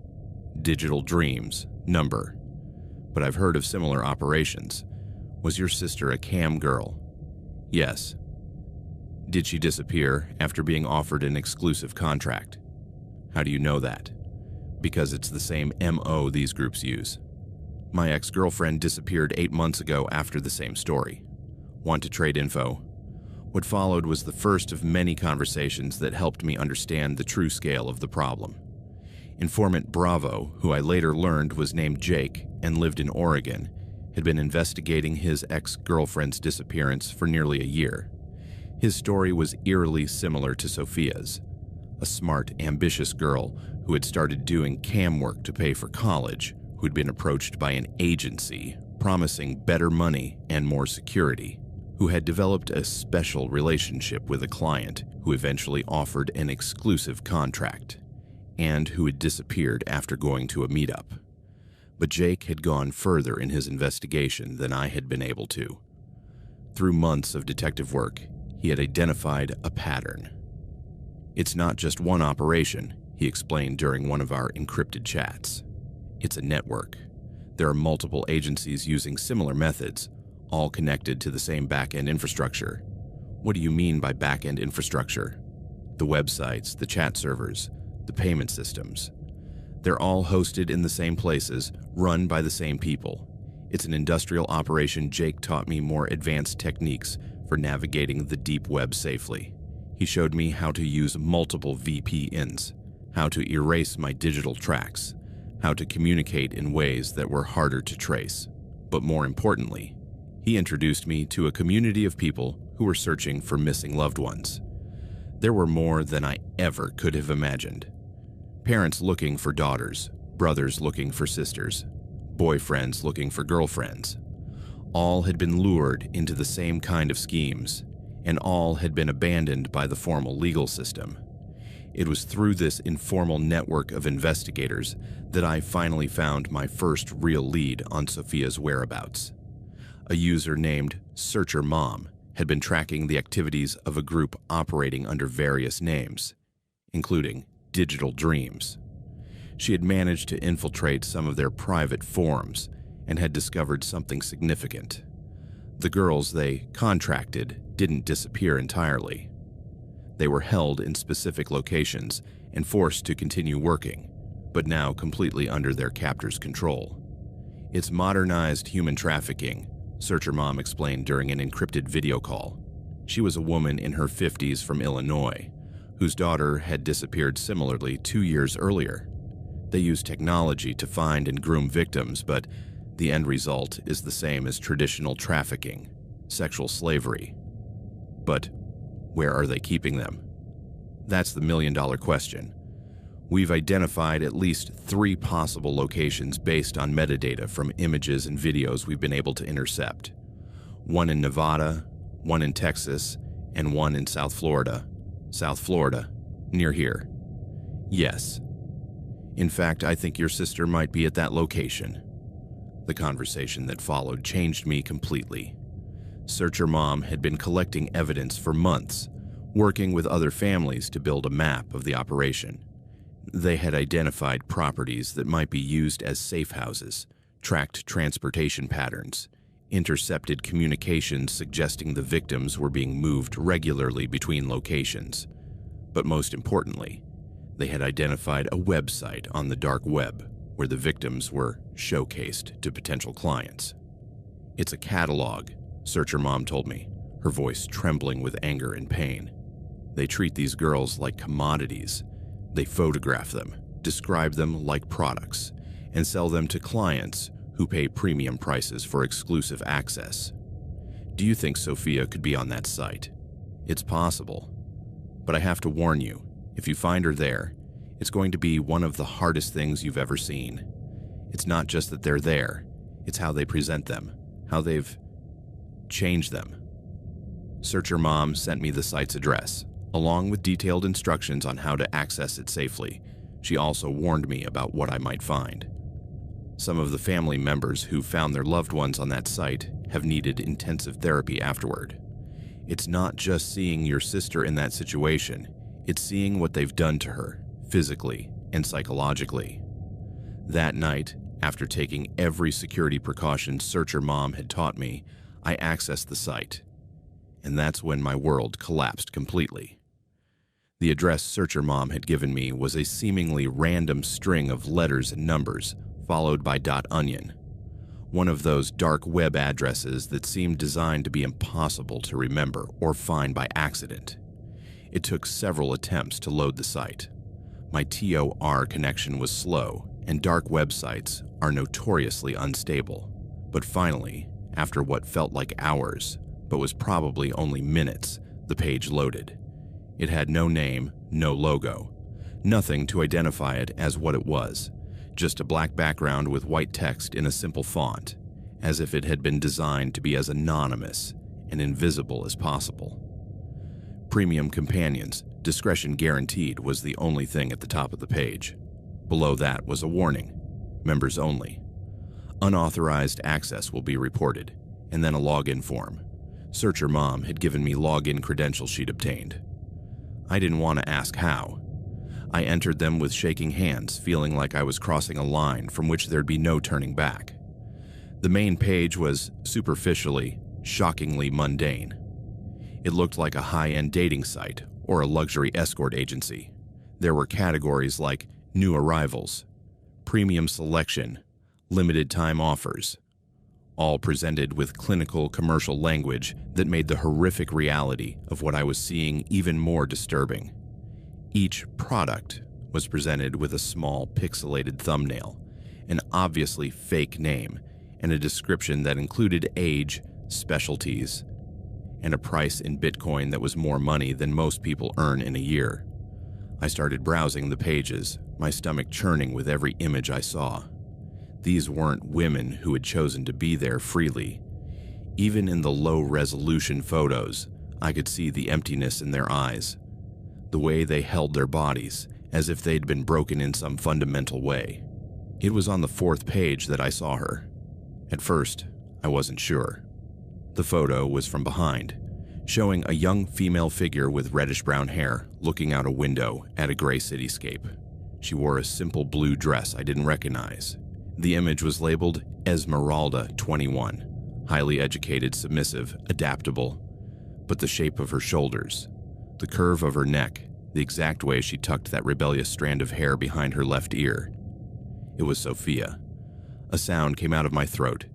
Digital Dreams, number. But I've heard of similar operations. Was your sister a cam girl? Yes. Did she disappear after being offered an exclusive contract? How do you know that? Because it's the same MO these groups use. My ex-girlfriend disappeared 8 months ago after the same story. Want to trade info? What followed was the first of many conversations that helped me understand the true scale of the problem. Informant Bravo, who I later learned was named Jake and lived in Oregon, had been investigating his ex-girlfriend's disappearance for nearly a year. His story was eerily similar to Sophia's. A smart, ambitious girl who had started doing cam work to pay for college, who'd been approached by an agency, promising better money and more security, who had developed a special relationship with a client who eventually offered an exclusive contract, and who had disappeared after going to a meetup. But Jake had gone further in his investigation than I had been able to. Through months of detective work, he had identified a pattern. "It's not just one operation," he explained during one of our encrypted chats. "It's a network. There are multiple agencies using similar methods, all connected to the same back-end infrastructure." "What do you mean by back-end infrastructure?" "The websites, the chat servers, the payment systems. They're all hosted in the same places, run by the same people. It's an industrial operation. Jake taught me more advanced techniques for navigating the deep web safely. He showed me how to use multiple VPNs, how to erase my digital tracks, how to communicate in ways that were harder to trace. But more importantly, he introduced me to a community of people who were searching for missing loved ones. There were more than I ever could have imagined. Parents looking for daughters, brothers looking for sisters, boyfriends looking for girlfriends. All had been lured into the same kind of schemes, and all had been abandoned by the formal legal system. It was through this informal network of investigators that I finally found my first real lead on Sophia's whereabouts. A user named Searcher Mom had been tracking the activities of a group operating under various names, including Digital Dreams. She had managed to infiltrate some of their private forums and had discovered something significant. The girls they contracted didn't disappear entirely. They were held in specific locations and forced to continue working, but now completely under their captors' control. "It's modernized human trafficking," Searcher Mom explained during an encrypted video call. She was a woman in her 50s from Illinois, whose daughter had disappeared similarly 2 years earlier. They use technology to find and groom victims, but the end result is the same as traditional trafficking, sexual slavery. But where are they keeping them? That's the million-dollar question. We've identified at least 3 possible locations based on metadata from images and videos we've been able to intercept. One in Nevada, one in Texas, and one in South Florida. South Florida, near here. Yes. In fact, I think your sister might be at that location. The conversation that followed changed me completely. Searcher Mom had been collecting evidence for months, working with other families to build a map of the operation. They had identified properties that might be used as safe houses, tracked transportation patterns, intercepted communications suggesting the victims were being moved regularly between locations. But most importantly, they had identified a website on the dark web where the victims were showcased to potential clients. "It's a catalog," Searcher Mom told me, her voice trembling with anger and pain. "They treat these girls like commodities. They photograph them, describe them like products, and sell them to clients who pay premium prices for exclusive access. Do you think Sophia could be on that site? It's possible. But I have to warn you, if you find her there, it's going to be one of the hardest things you've ever seen. It's not just that they're there, it's how they present them, how they've changed them." Searcher Mom sent me the site's address, along with detailed instructions on how to access it safely. She also warned me about what I might find. Some of the family members who found their loved ones on that site have needed intensive therapy afterward. It's not just seeing your sister in that situation, it's seeing what they've done to her, physically and psychologically. That night, after taking every security precaution Searcher Mom had taught me, I accessed the site. And that's when my world collapsed completely. The address Searcher Mom had given me was a seemingly random string of letters and numbers, followed by .onion, one of those dark web addresses that seemed designed to be impossible to remember or find by accident. It took several attempts to load the site. My TOR connection was slow, and dark websites are notoriously unstable. But finally, after what felt like hours, but was probably only minutes, the page loaded. It had no name, no logo, nothing to identify it as what it was, just a black background with white text in a simple font, as if it had been designed to be as anonymous and invisible as possible. Premium companions, discretion guaranteed, was the only thing at the top of the page. Below that was a warning: members only. Unauthorized access will be reported, and then a login form. Searcher Mom had given me login credentials she'd obtained. I didn't want to ask how. I entered them with shaking hands, feeling like I was crossing a line from which there'd be no turning back. The main page was superficially, shockingly mundane. It looked like a high-end dating site or a luxury escort agency. There were categories like new arrivals, premium selection, limited time offers, all presented with clinical commercial language that made the horrific reality of what I was seeing even more disturbing. Each product was presented with a small pixelated thumbnail, an obviously fake name, and a description that included age, specialties, and a price in Bitcoin that was more money than most people earn in a year. I started browsing the pages, my stomach churning with every image I saw. These weren't women who had chosen to be there freely. Even in the low-resolution photos, I could see the emptiness in their eyes, the way they held their bodies, as if they'd been broken in some fundamental way. It was on the 4th page that I saw her. At first, I wasn't sure. The photo was from behind, showing a young female figure with reddish-brown hair looking out a window at a gray cityscape. She wore a simple blue dress I didn't recognize. The image was labeled Esmeralda 21, highly educated, submissive, adaptable, but the shape of her shoulders, the curve of her neck, the exact way she tucked that rebellious strand of hair behind her left ear. It was Sophia. A sound came out of my throat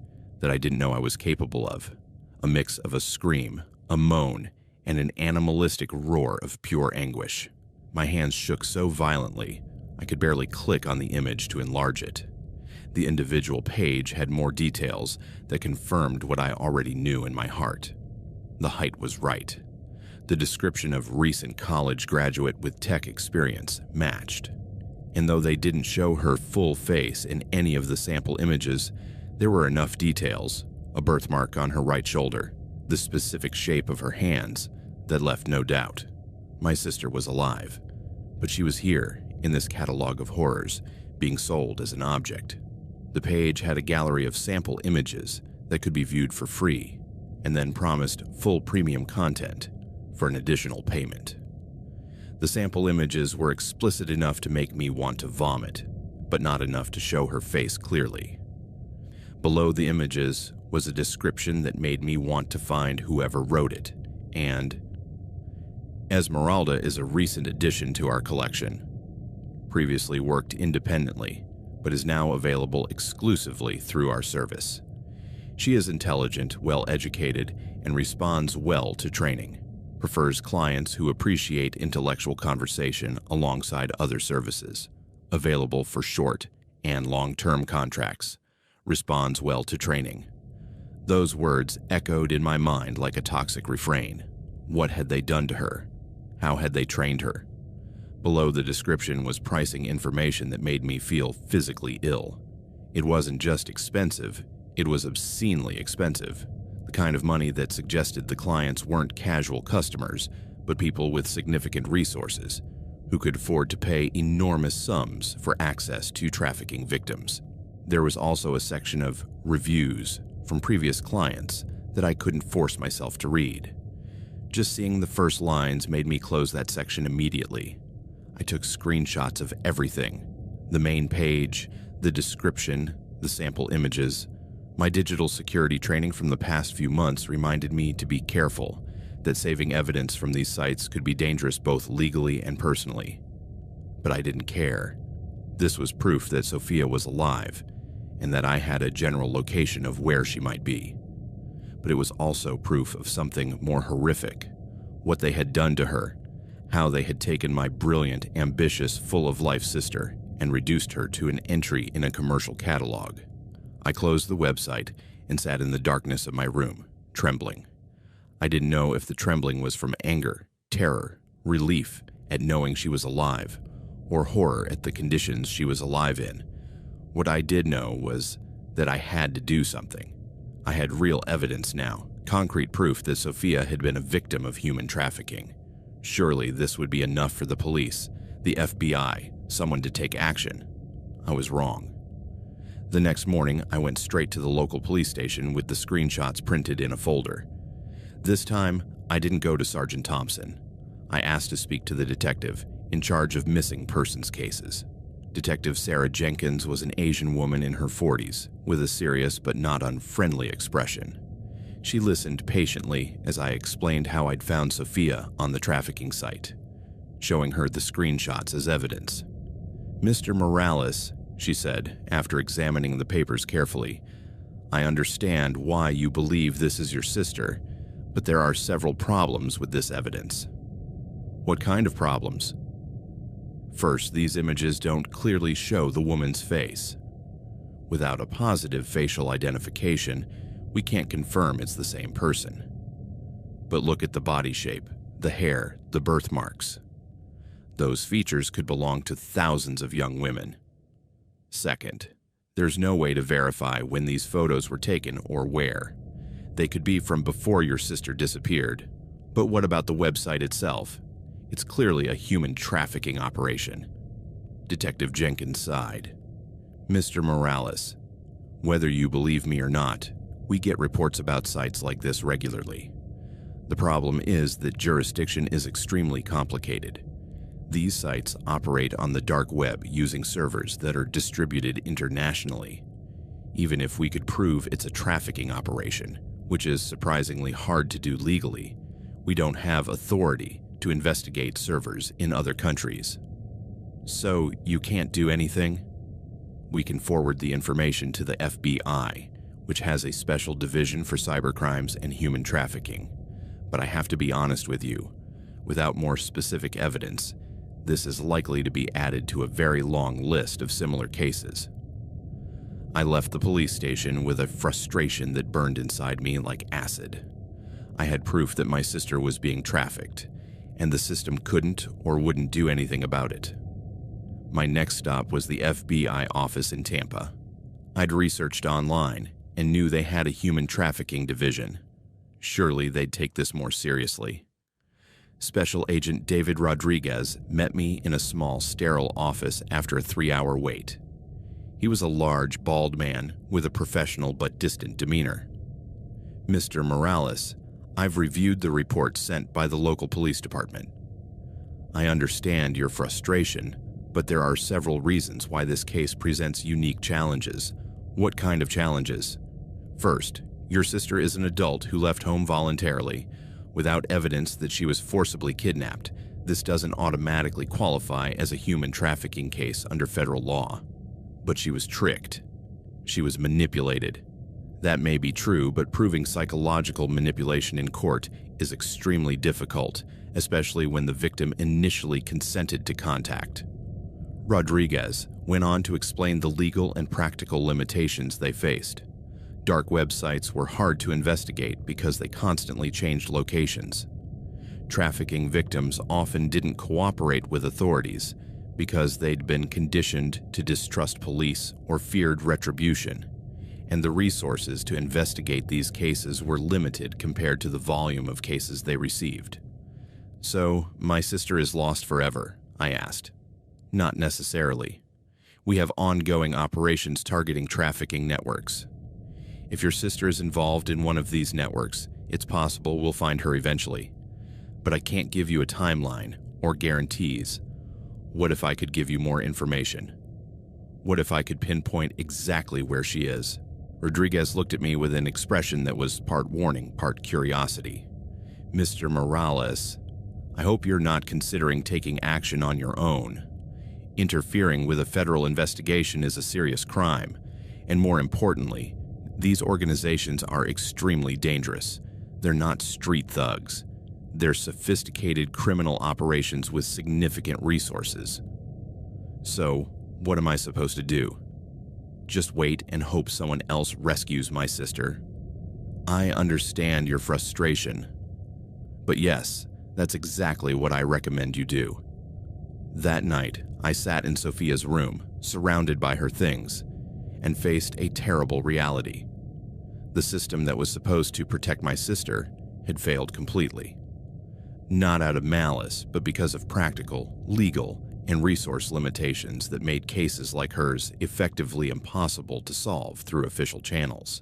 that I didn't know I was capable of. A mix of a scream, a moan, and an animalistic roar of pure anguish. My hands shook so violently, I could barely click on the image to enlarge it. The individual page had more details that confirmed what I already knew in my heart. The height was right. The description of recent college graduate with tech experience matched. And though they didn't show her full face in any of the sample images, there were enough details: a birthmark on her right shoulder, the specific shape of her hands, that left no doubt. My sister was alive, but she was here, in this catalog of horrors, being sold as an object. The page had a gallery of sample images that could be viewed for free, and then promised full premium content for an additional payment. The sample images were explicit enough to make me want to vomit, but not enough to show her face clearly. Below the images was a description that made me want to find whoever wrote it, and Esmeralda is a recent addition to our collection. Previously worked independently, but is now available exclusively through our service. She is intelligent, well-educated, and responds well to training. Prefers clients who appreciate intellectual conversation alongside other services. Available for short and long-term contracts. Responds well to training. Those words echoed in my mind like a toxic refrain. What had they done to her? How had they trained her? Below the description was pricing information that made me feel physically ill. It wasn't just expensive, it was obscenely expensive. The kind of money that suggested the clients weren't casual customers, but people with significant resources, who could afford to pay enormous sums for access to trafficking victims. There was also a section of reviews from previous clients that I couldn't force myself to read. Just seeing the first lines made me close that section immediately. I took screenshots of everything: the main page, the description, the sample images. My digital security training from the past few months reminded me to be careful, that saving evidence from these sites could be dangerous both legally and personally. But I didn't care. This was proof that Sophia was alive, and that I had a general location of where she might be. But it was also proof of something more horrific: what they had done to her, how they had taken my brilliant, ambitious, full-of-life sister and reduced her to an entry in a commercial catalog. I closed the website and sat in the darkness of my room, trembling. I didn't know if the trembling was from anger, terror, relief at knowing she was alive, or horror at the conditions she was alive in. What I did know was that I had to do something. I had real evidence now, concrete proof that Sophia had been a victim of human trafficking. Surely this would be enough for the police, the FBI, someone to take action. I was wrong. The next morning, I went straight to the local police station with the screenshots printed in a folder. This time, I didn't go to Sergeant Thompson. I asked to speak to the detective in charge of missing persons cases. Detective Sarah Jenkins was an Asian woman in her 40s, with a serious but not unfriendly expression. She listened patiently as I explained how I'd found Sophia on the trafficking site, showing her the screenshots as evidence. "Mr. Morales," she said, after examining the papers carefully, "I understand why you believe this is your sister, but there are several problems with this evidence." "What kind of problems?" "First, these images don't clearly show the woman's face. Without a positive facial identification, we can't confirm it's the same person. But look at the body shape, the hair, the birthmarks. Those features could belong to thousands of young women. Second, there's no way to verify when these photos were taken or where. They could be from before your sister disappeared. But what about the website itself? It's clearly a human trafficking operation." Detective Jenkins sighed. "Mr. Morales, whether you believe me or not, we get reports about sites like this regularly. The problem is that jurisdiction is extremely complicated. These sites operate on the dark web using servers that are distributed internationally. Even if we could prove it's a trafficking operation, which is surprisingly hard to do legally, we don't have authority to investigate servers in other countries." "So you can't do anything?" "We can forward the information to the FBI, which has a special division for cybercrimes and human trafficking. But I have to be honest with you. Without more specific evidence, this is likely to be added to a very long list of similar cases." I left the police station with a frustration that burned inside me like acid. I had proof that my sister was being trafficked, and the system couldn't or wouldn't do anything about it. My next stop was the FBI office in Tampa. I'd researched online and knew they had a human trafficking division. Surely they'd take this more seriously. Special Agent David Rodriguez met me in a small, sterile office after a 3-hour wait. He was a large, bald man with a professional but distant demeanor. "Mr. Morales, I've reviewed the reports sent by the local police department. I understand your frustration, but there are several reasons why this case presents unique challenges." "What kind of challenges?" "First, your sister is an adult who left home voluntarily, without evidence that she was forcibly kidnapped. This doesn't automatically qualify as a human trafficking case under federal law. But she was tricked. She was manipulated. That may be true, but proving psychological manipulation in court is extremely difficult, especially when the victim initially consented to contact." Rodriguez went on to explain the legal and practical limitations they faced. Dark websites were hard to investigate because they constantly changed locations. Trafficking victims often didn't cooperate with authorities because they'd been conditioned to distrust police or feared retribution, and the resources to investigate these cases were limited compared to the volume of cases they received. "So, my sister is lost forever?" I asked. "Not necessarily. We have ongoing operations targeting trafficking networks. If your sister is involved in one of these networks, it's possible we'll find her eventually. But I can't give you a timeline or guarantees. What if I could give you more information? What if I could pinpoint exactly where she is?" Rodriguez looked at me with an expression that was part warning, part curiosity. "Mr. Morales, I hope you're not considering taking action on your own. Interfering with a federal investigation is a serious crime, and more importantly, these organizations are extremely dangerous. They're not street thugs. They're sophisticated criminal operations with significant resources. So, what am I supposed to do? Just wait and hope someone else rescues my sister?" "I understand your frustration. But yes, that's exactly what I recommend you do." That night, I sat in Sophia's room, surrounded by her things, and faced a terrible reality. The system that was supposed to protect my sister had failed completely. Not out of malice, but because of practical, legal, and resource limitations that made cases like hers effectively impossible to solve through official channels.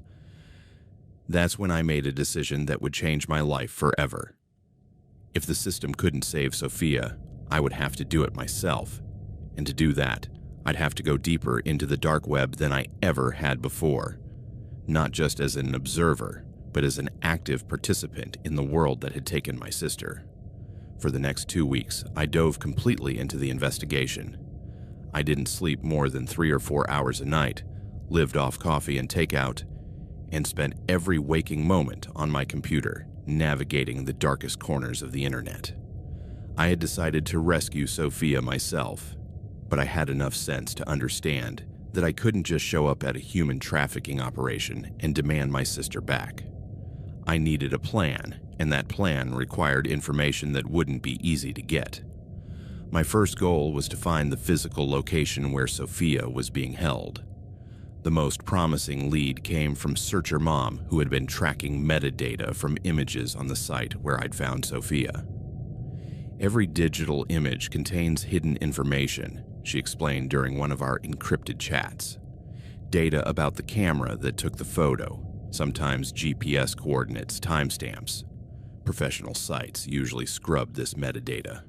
That's when I made a decision that would change my life forever. If the system couldn't save Sophia, I would have to do it myself. And to do that, I'd have to go deeper into the dark web than I ever had before. Not just as an observer, but as an active participant in the world that had taken my sister. For the next 2 weeks, I dove completely into the investigation. I didn't sleep more than 3 or 4 hours a night, lived off coffee and takeout, and spent every waking moment on my computer, navigating the darkest corners of the internet. I had decided to rescue Sophia myself, but I had enough sense to understand that I couldn't just show up at a human trafficking operation and demand my sister back. I needed a plan, and that plan required information that wouldn't be easy to get. My first goal was to find the physical location where Sophia was being held. The most promising lead came from Searcher Mom, who had been tracking metadata from images on the site where I'd found Sophia. Every digital image contains hidden information, she explained during one of our encrypted chats. Data about the camera that took the photo, sometimes GPS coordinates, timestamps. Professional sites usually scrub this metadata,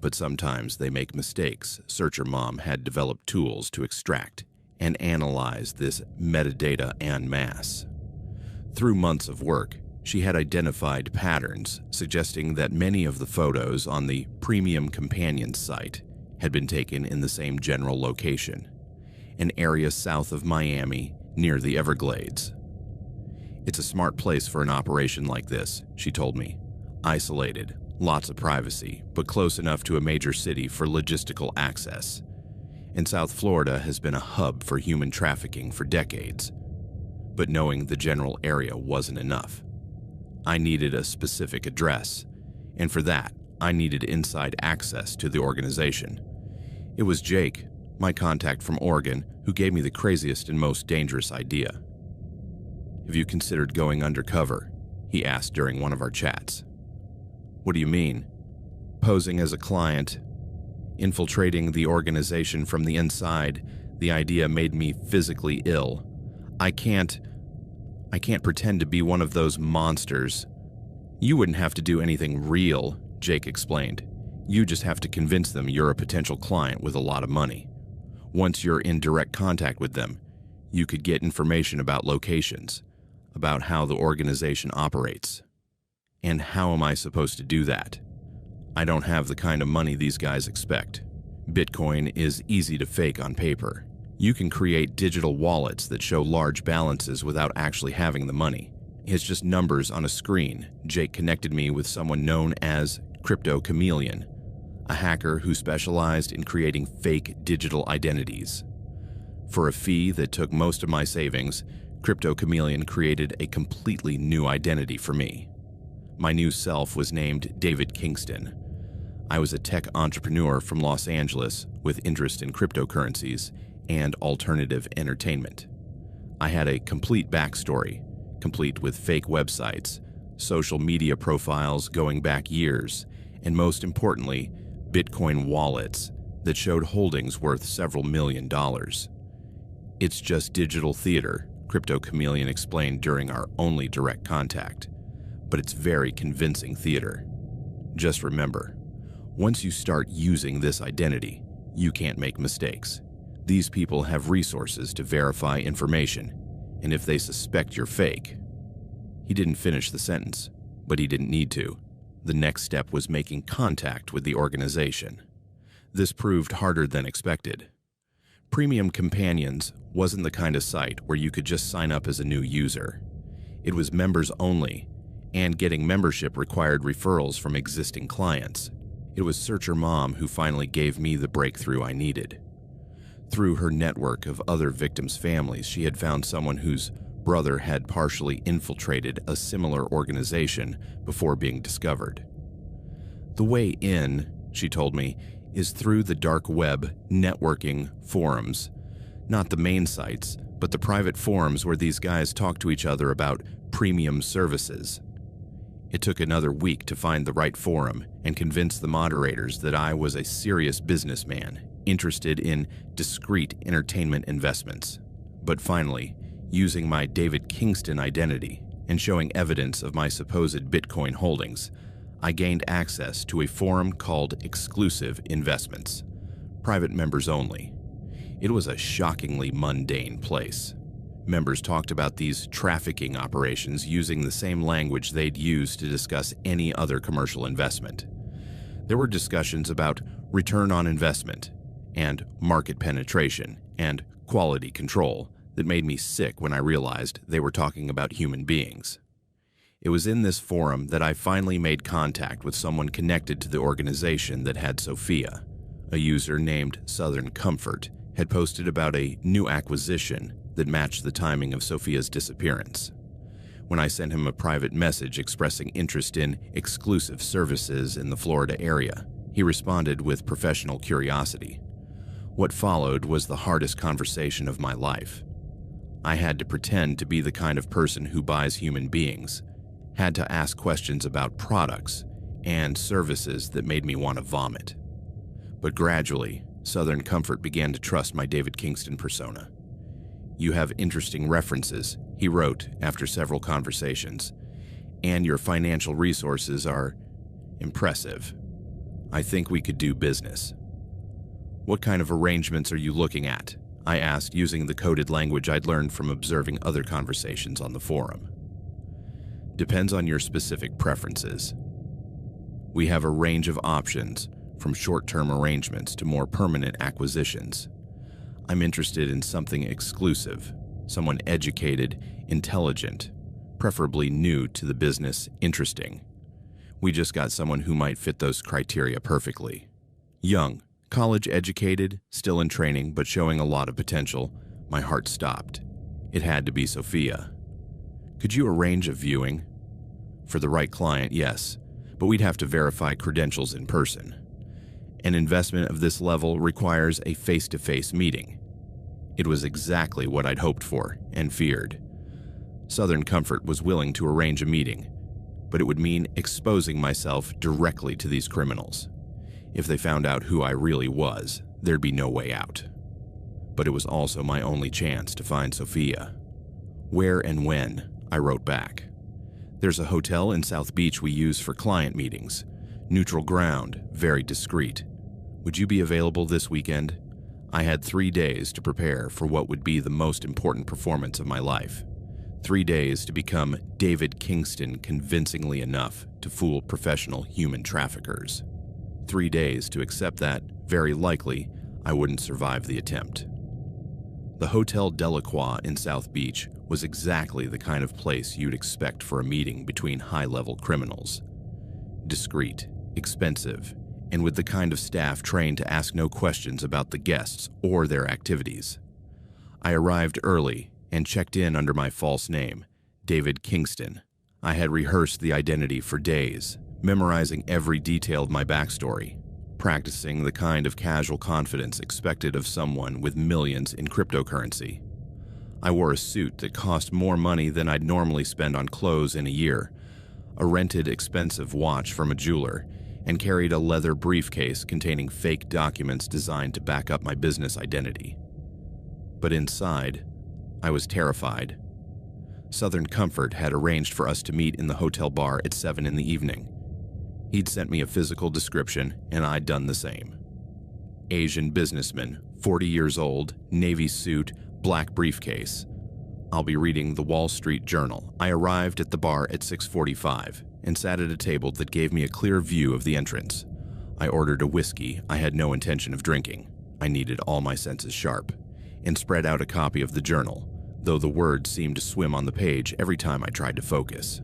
but sometimes they make mistakes. Searcher Mom had developed tools to extract and analyze this metadata en masse. Through months of work, she had identified patterns suggesting that many of the photos on the Premium Companion site had been taken in the same general location, an area south of Miami near the Everglades. It's a smart place for an operation like this, she told me. Isolated, lots of privacy, but close enough to a major city for logistical access. And South Florida has been a hub for human trafficking for decades. But knowing the general area wasn't enough. I needed a specific address, and for that, I needed inside access to the organization. It was Jake, my contact from Oregon, who gave me the craziest and most dangerous idea. "Have you considered going undercover?" he asked during one of our chats. "What do you mean?" "Posing as a client, infiltrating the organization from the inside. The idea made me physically ill. I can't pretend to be one of those monsters." "You wouldn't have to do anything real," Jake explained. "You just have to convince them you're a potential client with a lot of money. Once you're in direct contact with them, you could get information about locations, about how the organization operates." "And how am I supposed to do that?" "I don't have the kind of money these guys expect. Bitcoin is easy to fake on paper. You can create digital wallets that show large balances without actually having the money. It's just numbers on a screen." Jake connected me with someone known as Crypto Chameleon, a hacker who specialized in creating fake digital identities. For a fee that took most of my savings, Crypto Chameleon created a completely new identity for me. My new self was named David Kingston. I was a tech entrepreneur from Los Angeles with interest in cryptocurrencies and alternative entertainment. I had a complete backstory, complete with fake websites, social media profiles going back years, and most importantly, Bitcoin wallets that showed holdings worth several $1,000,000. "It's just digital theater," Crypto Chameleon explained during our only direct contact, "but it's very convincing theater. Just remember, once you start using this identity, you can't make mistakes. These people have resources to verify information, and if they suspect you're fake..." He didn't finish the sentence, but he didn't need to. The next step was making contact with the organization. This proved harder than expected. Premium Companions wasn't the kind of site where you could just sign up as a new user. It was members only, and getting membership required referrals from existing clients. It was Searcher Mom who finally gave me the breakthrough I needed. Through her network of other victims' families, she had found someone whose brother had partially infiltrated a similar organization before being discovered. "The way in," she told me, "is through the dark web networking forums. Not the main sites, but the private forums where these guys talk to each other about premium services. It took another week to find the right forum and convince the moderators that I was a serious businessman interested in discreet entertainment investments. But finally, using my David Kingston identity and showing evidence of my supposed Bitcoin holdings, I gained access to a forum called Exclusive Investments, private members only. It was a shockingly mundane place. Members talked about these trafficking operations using the same language they'd use to discuss any other commercial investment. There were discussions about return on investment and market penetration and quality control that made me sick when I realized they were talking about human beings. It was in this forum that I finally made contact with someone connected to the organization that had Sophia. A user named Southern Comfort had posted about a new acquisition that matched the timing of Sophia's disappearance. When I sent him a private message expressing interest in exclusive services in the Florida area, he responded with professional curiosity. What followed was the hardest conversation of my life. I had to pretend to be the kind of person who buys human beings, had to ask questions about products and services that made me want to vomit. But gradually, Southern Comfort began to trust my David Kingston persona. "You have interesting references," he wrote after several conversations, "and your financial resources are impressive. I think we could do business." "What kind of arrangements are you looking at?" I asked, using the coded language I'd learned from observing other conversations on the forum. "Depends on your specific preferences. We have a range of options, from short-term arrangements to more permanent acquisitions. I'm interested in something exclusive, someone educated, intelligent, preferably new to the business, interesting. We just got someone who might fit those criteria perfectly. Young, college-educated, still in training but showing a lot of potential." My heart stopped. It had to be Sophia. "Could you arrange a viewing?" "For the right client, yes, but we'd have to verify credentials in person. An investment of this level requires a face-to-face meeting." It was exactly what I'd hoped for and feared. Southern Comfort was willing to arrange a meeting, but it would mean exposing myself directly to these criminals. If they found out who I really was, there'd be no way out. But it was also my only chance to find Sophia. "Where and when?" I wrote back. "There's a hotel in South Beach we use for client meetings. Neutral ground, very discreet. Would you be available this weekend?" I had 3 days to prepare for what would be the most important performance of my life. 3 days to become David Kingston convincingly enough to fool professional human traffickers. 3 days to accept that, very likely, I wouldn't survive the attempt. The Hotel Delacroix in South Beach was exactly the kind of place you'd expect for a meeting between high-level criminals. Discreet, expensive, and with the kind of staff trained to ask no questions about the guests or their activities. I arrived early and checked in under my false name, David Kingston. I had rehearsed the identity for days, memorizing every detail of my backstory, practicing the kind of casual confidence expected of someone with millions in cryptocurrency. I wore a suit that cost more money than I'd normally spend on clothes in a year, a rented expensive watch from a jeweler, and carried a leather briefcase containing fake documents designed to back up my business identity. But inside, I was terrified. Southern Comfort had arranged for us to meet in the hotel bar at 7 in the evening. He'd sent me a physical description, and I'd done the same. Asian businessman, 40 years old, navy suit, black briefcase. I'll be reading the Wall Street Journal. I arrived at the bar at 6:45 and sat at a table that gave me a clear view of the entrance. I ordered a whiskey I had no intention of drinking. I needed all my senses sharp, and spread out a copy of the journal, though the words seemed to swim on the page every time I tried to focus.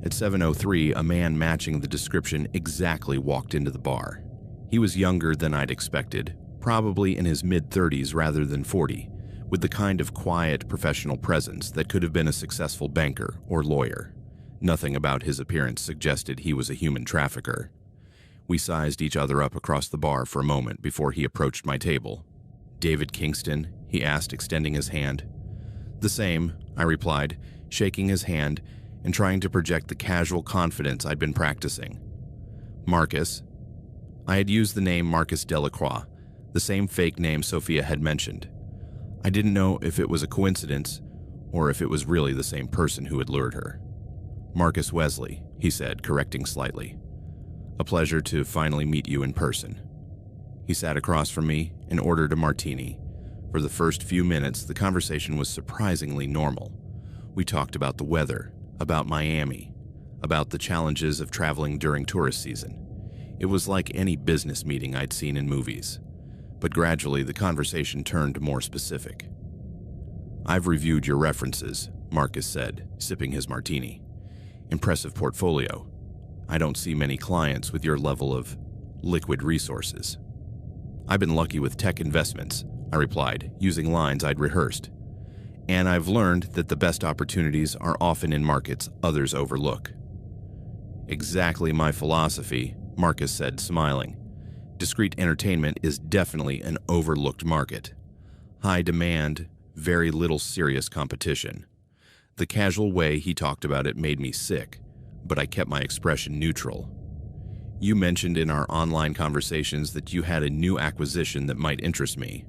At 7:03, a man matching the description exactly walked into the bar. He was younger than I'd expected, probably in his mid-30s rather than 40, with the kind of quiet, professional presence that could have been a successful banker or lawyer. Nothing about his appearance suggested he was a human trafficker. We sized each other up across the bar for a moment before he approached my table. "David Kingston?" he asked, extending his hand. "The same," I replied, shaking his hand and trying to project the casual confidence I'd been practicing. "Marcus." I had used the name Marcus Delacroix, the same fake name Sophia had mentioned. I didn't know if it was a coincidence or if it was really the same person who had lured her. "Marcus Wesley," he said, correcting slightly. "A pleasure to finally meet you in person." He sat across from me and ordered a martini. For the first few minutes, the conversation was surprisingly normal. We talked about the weather, about Miami, about the challenges of traveling during tourist season. It was like any business meeting I'd seen in movies. But gradually, the conversation turned more specific. "I've reviewed your references," Marcus said, sipping his martini. "Impressive portfolio. I don't see many clients with your level of liquid resources." "I've been lucky with tech investments," I replied, using lines I'd rehearsed. "And I've learned that the best opportunities are often in markets others overlook." "Exactly my philosophy," Marcus said, smiling. "Discrete entertainment is definitely an overlooked market. High demand, very little serious competition." The casual way he talked about it made me sick, but I kept my expression neutral. "You mentioned in our online conversations that you had a new acquisition that might interest me."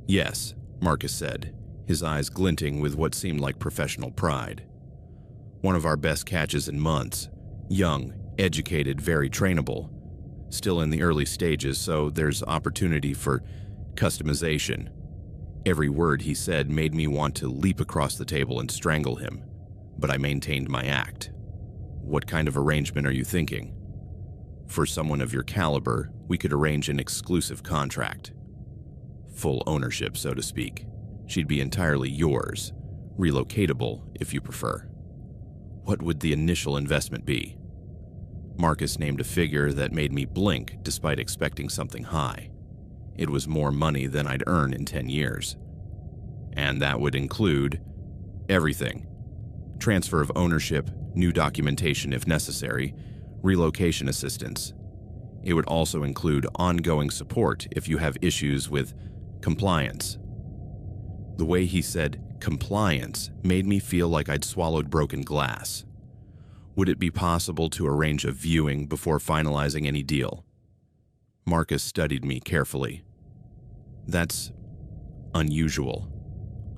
"Yes," Marcus said, his eyes glinting with what seemed like professional pride. "One of our best catches in months. Young, educated, very trainable. Still in the early stages, so there's opportunity for customization." Every word he said made me want to leap across the table and strangle him, but I maintained my act. "What kind of arrangement are you thinking?" "For someone of your caliber, we could arrange an exclusive contract. Full ownership, so to speak. She'd be entirely yours, relocatable if you prefer." "What would the initial investment be?" Marcus named a figure that made me blink despite expecting something high. It was more money than I'd earn in 10 years. "And that would include everything. Transfer of ownership, new documentation if necessary, relocation assistance. It would also include ongoing support if you have issues with compliance." The way he said compliance made me feel like I'd swallowed broken glass. "Would it be possible to arrange a viewing before finalizing any deal?" Marcus studied me carefully. "That's unusual.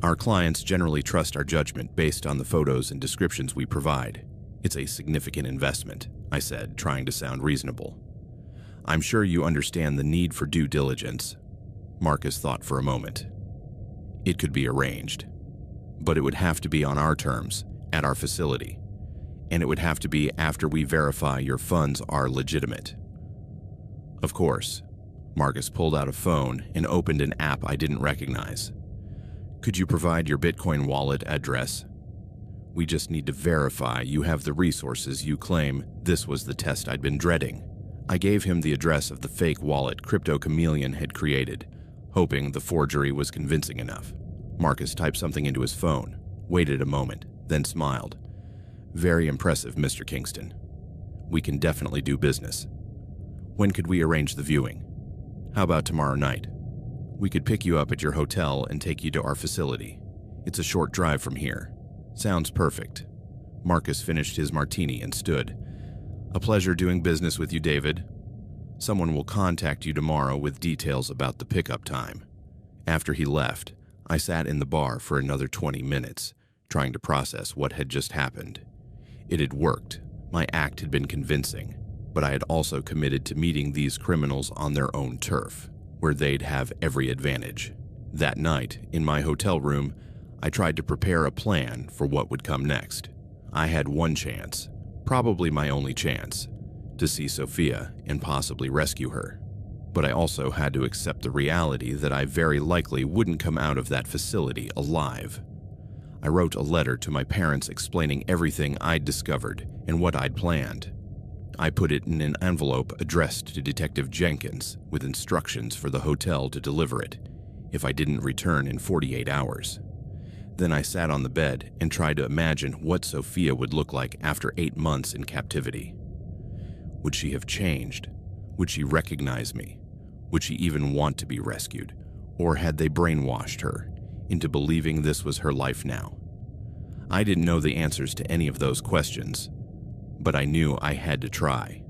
Our clients generally trust our judgment based on the photos and descriptions we provide. It's a significant investment," I said, trying to sound reasonable. "I'm sure you understand the need for due diligence." Marcus thought for a moment. "It could be arranged, but it would have to be on our terms, at our facility, and it would have to be after we verify your funds are legitimate." "Of course." Marcus pulled out a phone and opened an app I didn't recognize. "Could you provide your Bitcoin wallet address? We just need to verify you have the resources you claim." This was the test I'd been dreading. I gave him the address of the fake wallet Crypto Chameleon had created, hoping the forgery was convincing enough. Marcus typed something into his phone, waited a moment, then smiled. "Very impressive, Mr. Kingston. We can definitely do business. When could we arrange the viewing? How about tomorrow night? We could pick you up at your hotel and take you to our facility. It's a short drive from here." "Sounds perfect." Marcus finished his martini and stood. "A pleasure doing business with you, David. Someone will contact you tomorrow with details about the pickup time." After he left, I sat in the bar for another 20 minutes, trying to process what had just happened. It had worked. My act had been convincing, but I had also committed to meeting these criminals on their own turf, where they'd have every advantage. That night, in my hotel room, I tried to prepare a plan for what would come next. I had one chance, probably my only chance, to see Sophia and possibly rescue her. But I also had to accept the reality that I very likely wouldn't come out of that facility alive. I wrote a letter to my parents explaining everything I'd discovered and what I'd planned. I put it in an envelope addressed to Detective Jenkins with instructions for the hotel to deliver it if I didn't return in 48 hours. Then I sat on the bed and tried to imagine what Sophia would look like after 8 months in captivity. Would she have changed? Would she recognize me? Would she even want to be rescued? Or had they brainwashed her? into believing this was her life now. I didn't know the answers to any of those questions, but I knew I had to try.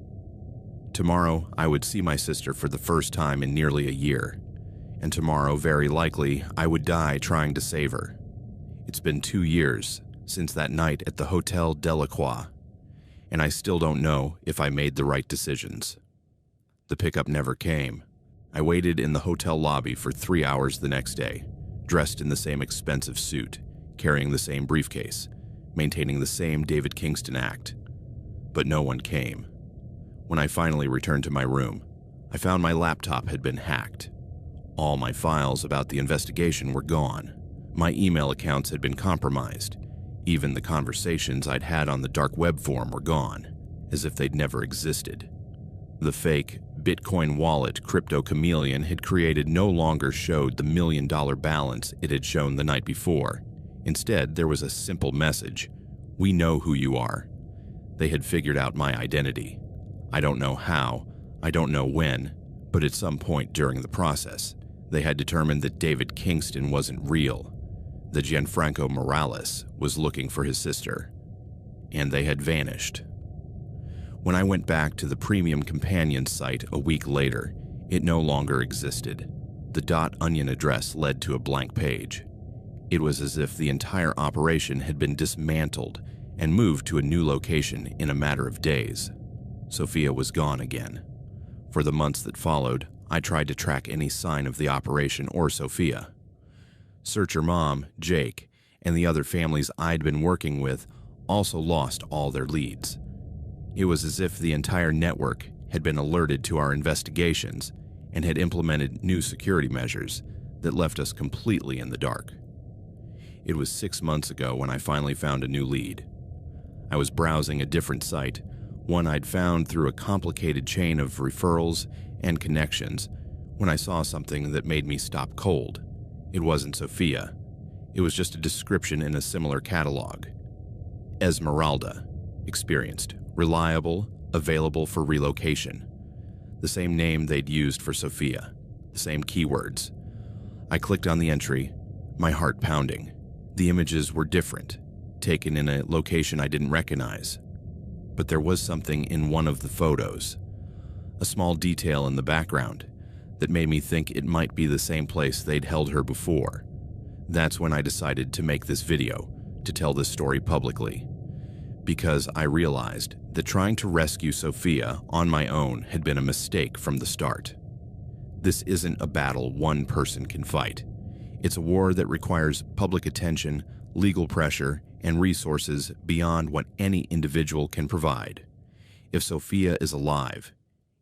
Tomorrow, I would see my sister for the first time in nearly a year, and tomorrow, very likely, I would die trying to save her. It's been 2 years since that night at the Hotel Delacroix, and I still don't know if I made the right decisions. The pickup never came. I waited in the hotel lobby for 3 hours the next day, dressed in the same expensive suit, carrying the same briefcase, maintaining the same David Kingston act. But no one came. When I finally returned to my room, I found my laptop had been hacked. All my files about the investigation were gone. My email accounts had been compromised. Even the conversations I'd had on the dark web forum were gone, as if they'd never existed. The fake Bitcoin wallet Crypto Chameleon had created no longer showed the $1 million balance it had shown the night before. Instead, there was a simple message: "We know who you are." They had figured out my identity. I don't know how, I don't know when, but at some point during the process, they had determined that David Kingston wasn't real, that Gianfranco Morales was looking for his sister, and they had vanished. When I went back to the Premium Companion site a week later, it no longer existed. The .onion address led to a blank page. It was as if the entire operation had been dismantled and moved to a new location in a matter of days. Sophia was gone again. For the months that followed, I tried to track any sign of the operation or Sophia. Searcher Mom, Jake, and the other families I'd been working with also lost all their leads. It was as if the entire network had been alerted to our investigations and had implemented new security measures that left us completely in the dark. It was 6 months ago when I finally found a new lead. I was browsing a different site, one I'd found through a complicated chain of referrals and connections, when I saw something that made me stop cold. It wasn't Sophia. It was just a description in a similar catalog. Esmeralda, experienced, reliable, available for relocation. The same name they'd used for Sophia, the same keywords. I clicked on the entry, my heart pounding. The images were different, taken in a location I didn't recognize. But there was something in one of the photos, a small detail in the background, that made me think it might be the same place they'd held her before. That's when I decided to make this video, to tell this story publicly. Because I realized that trying to rescue Sophia on my own had been a mistake from the start. This isn't a battle one person can fight. It's a war that requires public attention, legal pressure, and resources beyond what any individual can provide. If Sophia is alive,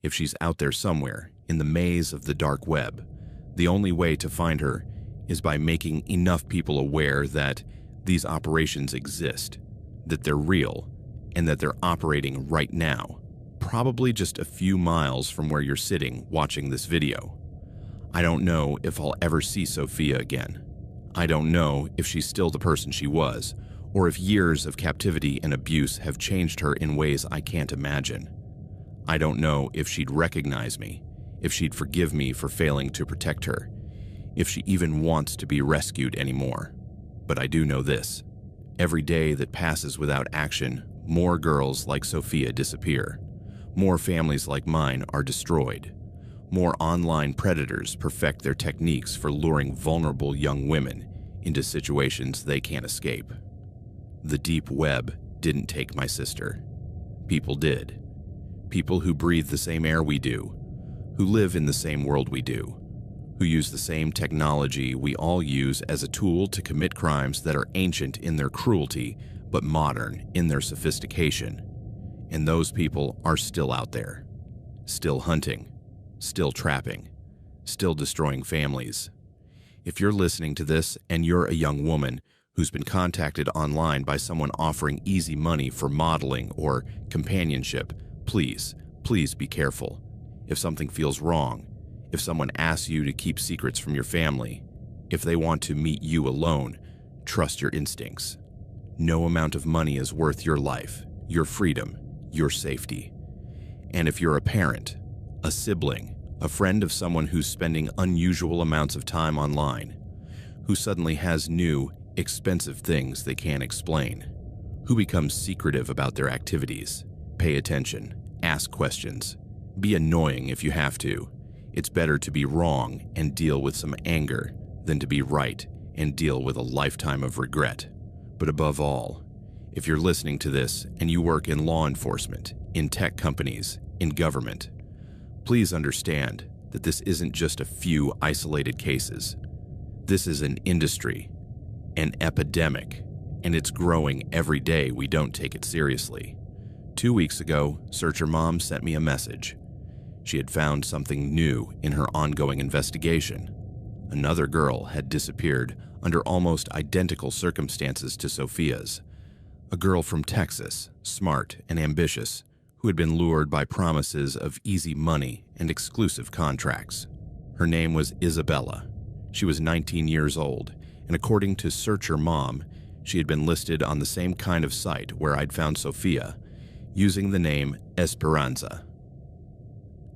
if she's out there somewhere in the maze of the dark web, the only way to find her is by making enough people aware that these operations exist, that they're real, and that they're operating right now, probably just a few miles from where you're sitting watching this video. I don't know if I'll ever see Sophia again. I don't know if she's still the person she was, or if years of captivity and abuse have changed her in ways I can't imagine. I don't know if she'd recognize me, if she'd forgive me for failing to protect her, if she even wants to be rescued anymore. But I do know this: every day that passes without action, more girls like Sophia disappear. More families like mine are destroyed. More online predators perfect their techniques for luring vulnerable young women into situations they can't escape. The deep web didn't take my sister. People did. People who breathe the same air we do, who live in the same world we do, who use the same technology we all use as a tool to commit crimes that are ancient in their cruelty but modern in their sophistication. And those people are still out there, still hunting, still trapping, still destroying families. If you're listening to this and you're a young woman who's been contacted online by someone offering easy money for modeling or companionship, please be careful. If something feels wrong, if someone asks you to keep secrets from your family, if they want to meet you alone, trust your instincts. No amount of money is worth your life, your freedom, your safety. And if you're a parent, a sibling, a friend of someone who's spending unusual amounts of time online, who suddenly has new, expensive things they can't explain, who becomes secretive about their activities. Pay attention, ask questions, be annoying if you have to. It's better to be wrong and deal with some anger than to be right and deal with a lifetime of regret. But above all, if you're listening to this and you work in law enforcement, in tech companies, in government, please understand that this isn't just a few isolated cases. This is an industry, an epidemic, and it's growing every day we don't take it seriously. 2 weeks ago, Searcher Mom sent me a message. She had found something new in her ongoing investigation. Another girl had disappeared under almost identical circumstances to Sophia's. A girl from Texas, smart and ambitious, who had been lured by promises of easy money and exclusive contracts. Her name was Isabella. She was 19 years old, and according to Searcher Mom, she had been listed on the same kind of site where I'd found Sophia, using the name Esperanza.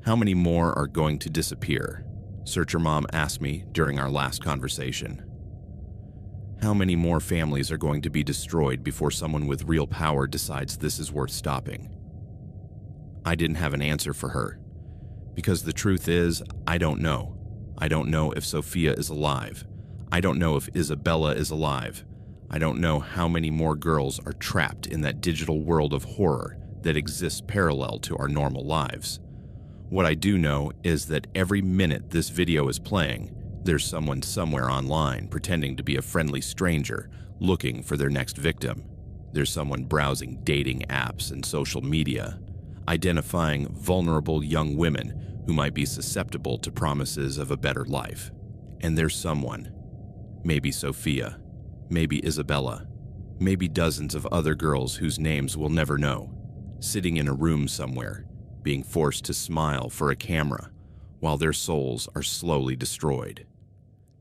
How many more are going to disappear? Searcher Mom asked me during our last conversation. How many more families are going to be destroyed before someone with real power decides this is worth stopping? I didn't have an answer for her, because the truth is, I don't know. I don't know if Sophia is alive. I don't know if Isabella is alive. I don't know how many more girls are trapped in that digital world of horror that exists parallel to our normal lives. What I do know is that every minute this video is playing, there's someone somewhere online pretending to be a friendly stranger looking for their next victim. There's someone browsing dating apps and social media, identifying vulnerable young women who might be susceptible to promises of a better life. And there's someone, maybe Sophia, maybe Isabella, maybe dozens of other girls whose names we'll never know, sitting in a room somewhere, being forced to smile for a camera while their souls are slowly destroyed.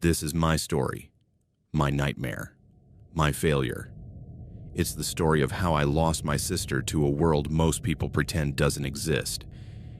This is my story, my nightmare, my failure. It's the story of how I lost my sister to a world most people pretend doesn't exist,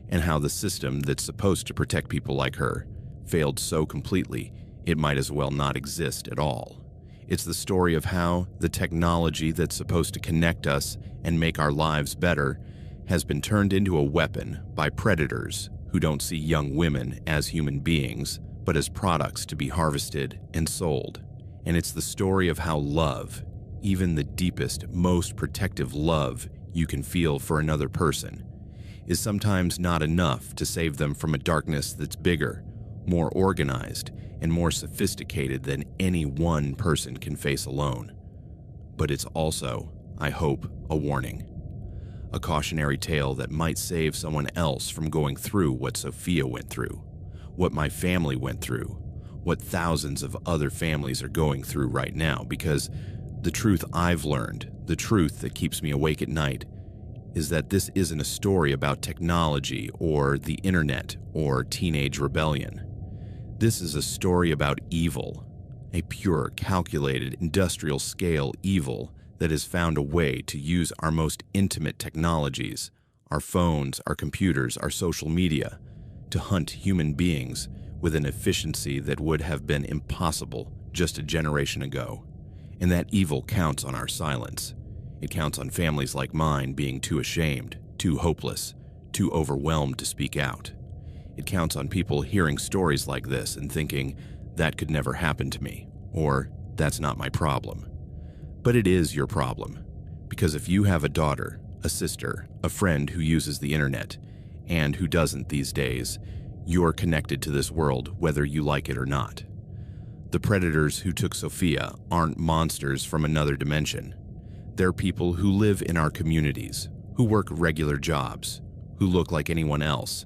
and how the system that's supposed to protect people like her failed so completely it might as well not exist at all. It's the story of how the technology that's supposed to connect us and make our lives better has been turned into a weapon by predators who don't see young women as human beings, but as products to be harvested and sold. And it's the story of how love, even the deepest, most protective love you can feel for another person, is sometimes not enough to save them from a darkness that's bigger, more organized, and more sophisticated than any one person can face alone. But it's also, I hope, a warning. A cautionary tale that might save someone else from going through what Sophia went through, what my family went through, what thousands of other families are going through right now, because the truth I've learned, the truth that keeps me awake at night, is that this isn't a story about technology or the internet or teenage rebellion. This is a story about evil, a pure, calculated, industrial-scale evil that has found a way to use our most intimate technologies, our phones, our computers, our social media, to hunt human beings with an efficiency that would have been impossible just a generation ago. And that evil counts on our silence. It counts on families like mine being too ashamed, too hopeless, too overwhelmed to speak out. It counts on people hearing stories like this and thinking, that could never happen to me, or that's not my problem. But it is your problem, because if you have a daughter, a sister, a friend who uses the internet, and who doesn't these days, you're connected to this world whether you like it or not. The predators who took Sophia aren't monsters from another dimension. They're people who live in our communities, who work regular jobs, who look like anyone else,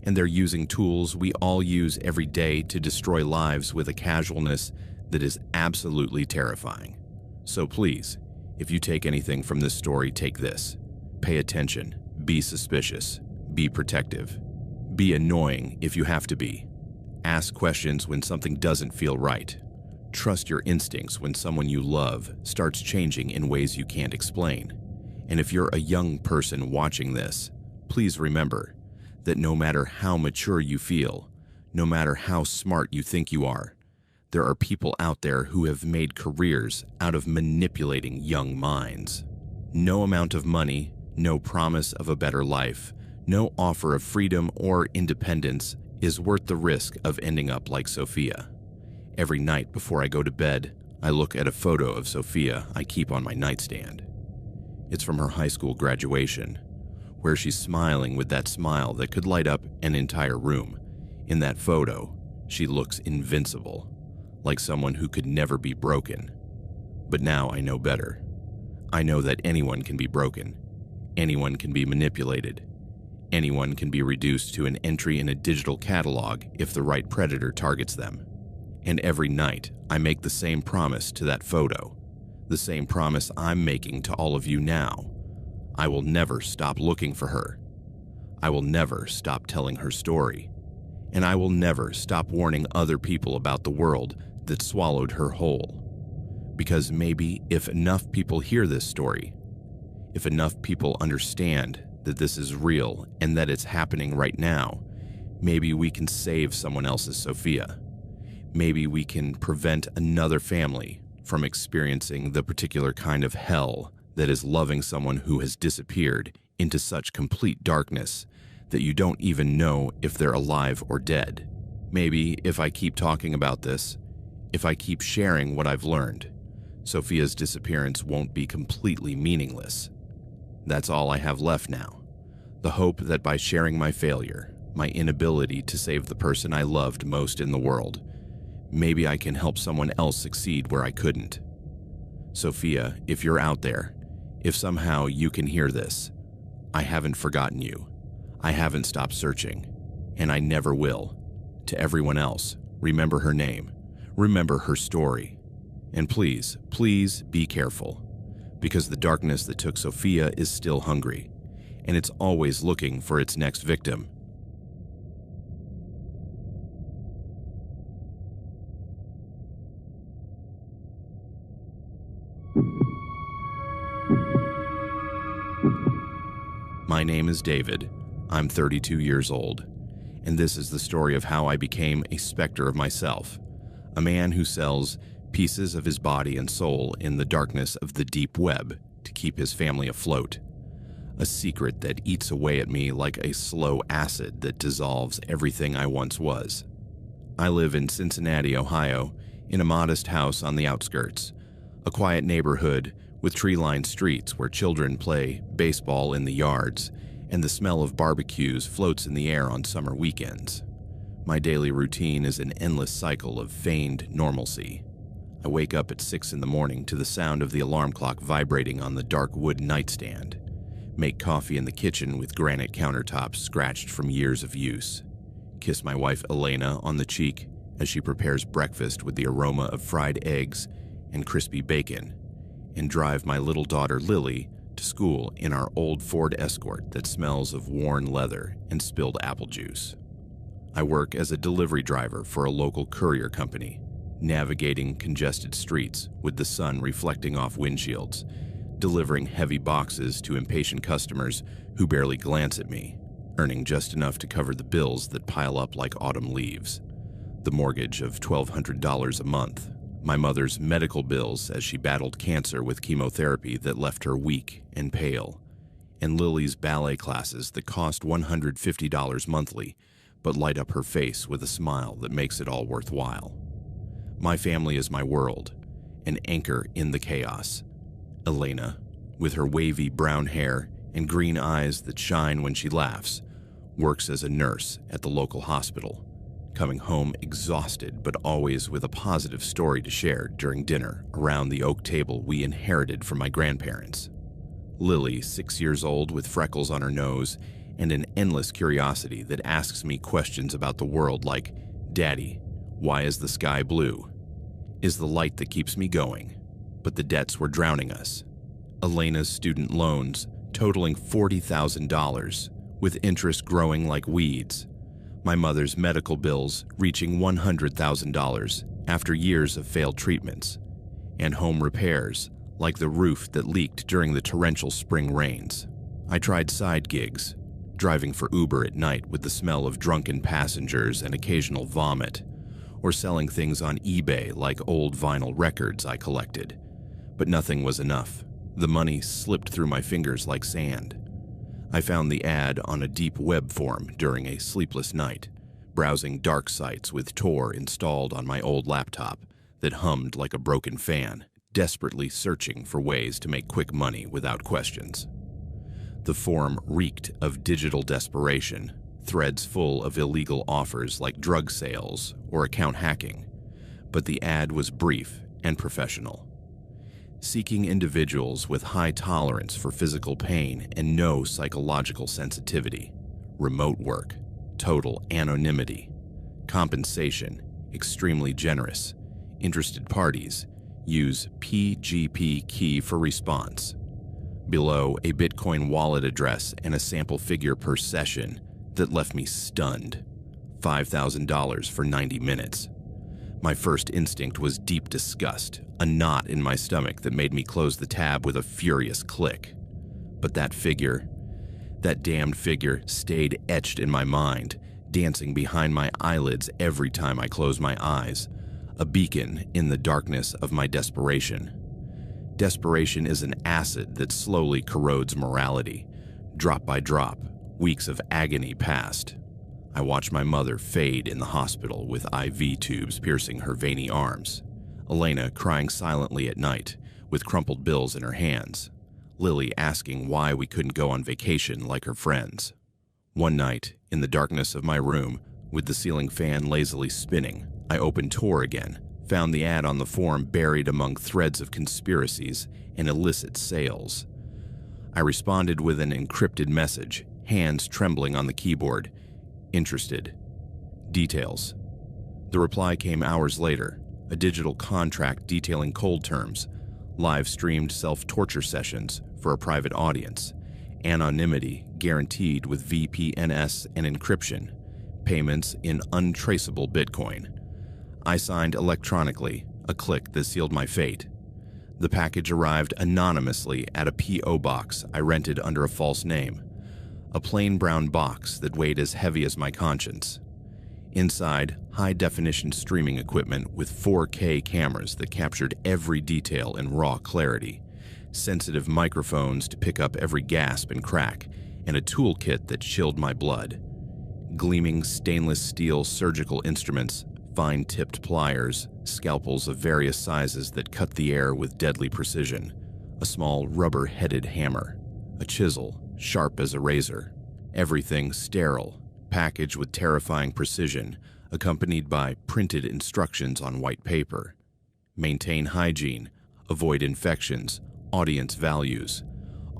and they're using tools we all use every day to destroy lives with a casualness that is absolutely terrifying. So please, if you take anything from this story, take this. Pay attention, be suspicious, be protective, be annoying if you have to be. Ask questions when something doesn't feel right. Trust your instincts when someone you love starts changing in ways you can't explain. And if you're a young person watching this, please remember that no matter how mature you feel, no matter how smart you think you are, There are people out there who have made careers out of manipulating young minds. No amount of money, no promise of a better life, no offer of freedom or independence is worth the risk of ending up like Sophia. Every night before I go to bed, I look at a photo of Sophia I keep on my nightstand. It's from her high school graduation, where she's smiling with that smile that could light up an entire room. In that photo, she looks invincible, like someone who could never be broken. But now I know better. I know that anyone can be broken. Anyone can be manipulated. Anyone can be reduced to an entry in a digital catalog if the right predator targets them. And every night, I make the same promise to that photo, the same promise I'm making to all of you now. I will never stop looking for her. I will never stop telling her story. And I will never stop warning other people about the world that swallowed her whole. Because maybe if enough people hear this story, if enough people understand that this is real and that it's happening right now, maybe we can save someone else's Sophia. Maybe we can prevent another family from experiencing the particular kind of hell that is loving someone who has disappeared into such complete darkness that you don't even know if they're alive or dead. Maybe if I keep talking about this, if I keep sharing what I've learned, Sophia's disappearance won't be completely meaningless. That's all I have left now. The hope that by sharing my failure, my inability to save the person I loved most in the world, maybe I can help someone else succeed where I couldn't. Sophia, if you're out there, if somehow you can hear this, I haven't forgotten you. I haven't stopped searching, and I never will. To everyone else, remember her name, remember her story. And please, please be careful, because the darkness that took Sophia is still hungry, and it's always looking for its next victim. My name is David. I'm 32 years old, and this is the story of how I became a specter of myself, a man who sells pieces of his body and soul in the darkness of the deep web to keep his family afloat. A secret that eats away at me like a slow acid that dissolves everything I once was. I live in Cincinnati, Ohio, in a modest house on the outskirts, a quiet neighborhood with tree-lined streets where children play baseball in the yards, and the smell of barbecues floats in the air on summer weekends. My daily routine is an endless cycle of feigned normalcy. I wake up at 6 in the morning to the sound of the alarm clock vibrating on the dark wood nightstand, make coffee in the kitchen with granite countertops scratched from years of use, kiss my wife Elena on the cheek as she prepares breakfast with the aroma of fried eggs and crispy bacon, and drive my little daughter Lily to school in our old Ford Escort that smells of worn leather and spilled apple juice. I work as a delivery driver for a local courier company, navigating congested streets with the sun reflecting off windshields, delivering heavy boxes to impatient customers who barely glance at me, earning just enough to cover the bills that pile up like autumn leaves. The mortgage of $1,200 a month, my mother's medical bills as she battled cancer with chemotherapy that left her weak and pale, and Lily's ballet classes that cost $150 monthly but light up her face with a smile that makes it all worthwhile. My family is my world, an anchor in the chaos. Elena, with her wavy brown hair and green eyes that shine when she laughs, works as a nurse at the local hospital, coming home exhausted but always with a positive story to share during dinner around the oak table we inherited from my grandparents. Lily, 6 years old with freckles on her nose and an endless curiosity that asks me questions about the world like, "Daddy, why is the sky blue?" Is the light that keeps me going, but the debts were drowning us. Elena's student loans totaling $40,000, with interest growing like weeds. My mother's medical bills reaching $100,000 after years of failed treatments, and home repairs like the roof that leaked during the torrential spring rains. I tried side gigs, driving for Uber at night with the smell of drunken passengers and occasional vomit, or selling things on eBay like old vinyl records I collected. But nothing was enough. The money slipped through my fingers like sand. I found the ad on a deep web form during a sleepless night, browsing dark sites with Tor installed on my old laptop that hummed like a broken fan, desperately searching for ways to make quick money without questions. The forum reeked of digital desperation, threads full of illegal offers like drug sales or account hacking, but the ad was brief and professional. Seeking individuals with high tolerance for physical pain and no psychological sensitivity, remote work, total anonymity, compensation, extremely generous, interested parties, use PGP key for response. Below, a Bitcoin wallet address and a sample figure per session that left me stunned. $5,000 for 90 minutes. My first instinct was deep disgust, a knot in my stomach that made me close the tab with a furious click. But that figure, that damned figure, stayed etched in my mind, dancing behind my eyelids every time I closed my eyes, a beacon in the darkness of my desperation. Desperation is an acid that slowly corrodes morality. Drop by drop, weeks of agony passed. I watched my mother fade in the hospital with IV tubes piercing her veiny arms. Elena crying silently at night, with crumpled bills in her hands. Lily asking why we couldn't go on vacation like her friends. One night, in the darkness of my room, with the ceiling fan lazily spinning, I opened Tor again, found the ad on the forum buried among threads of conspiracies and illicit sales. I responded with an encrypted message, hands trembling on the keyboard. Interested. Details. The reply came hours later, a digital contract detailing cold terms, live-streamed self-torture sessions for a private audience, anonymity guaranteed with VPNs and encryption, payments in untraceable Bitcoin. I signed electronically, a click that sealed my fate. The package arrived anonymously at a P.O. box I rented under a false name, a plain brown box that weighed as heavy as my conscience. Inside, high-definition streaming equipment with 4K cameras that captured every detail in raw clarity, sensitive microphones to pick up every gasp and crack, and a toolkit that chilled my blood. Gleaming stainless steel surgical instruments, fine-tipped pliers, scalpels of various sizes that cut the air with deadly precision, a small rubber-headed hammer, a chisel, sharp as a razor, everything sterile, packaged with terrifying precision, accompanied by printed instructions on white paper. Maintain hygiene, avoid infections, audience values,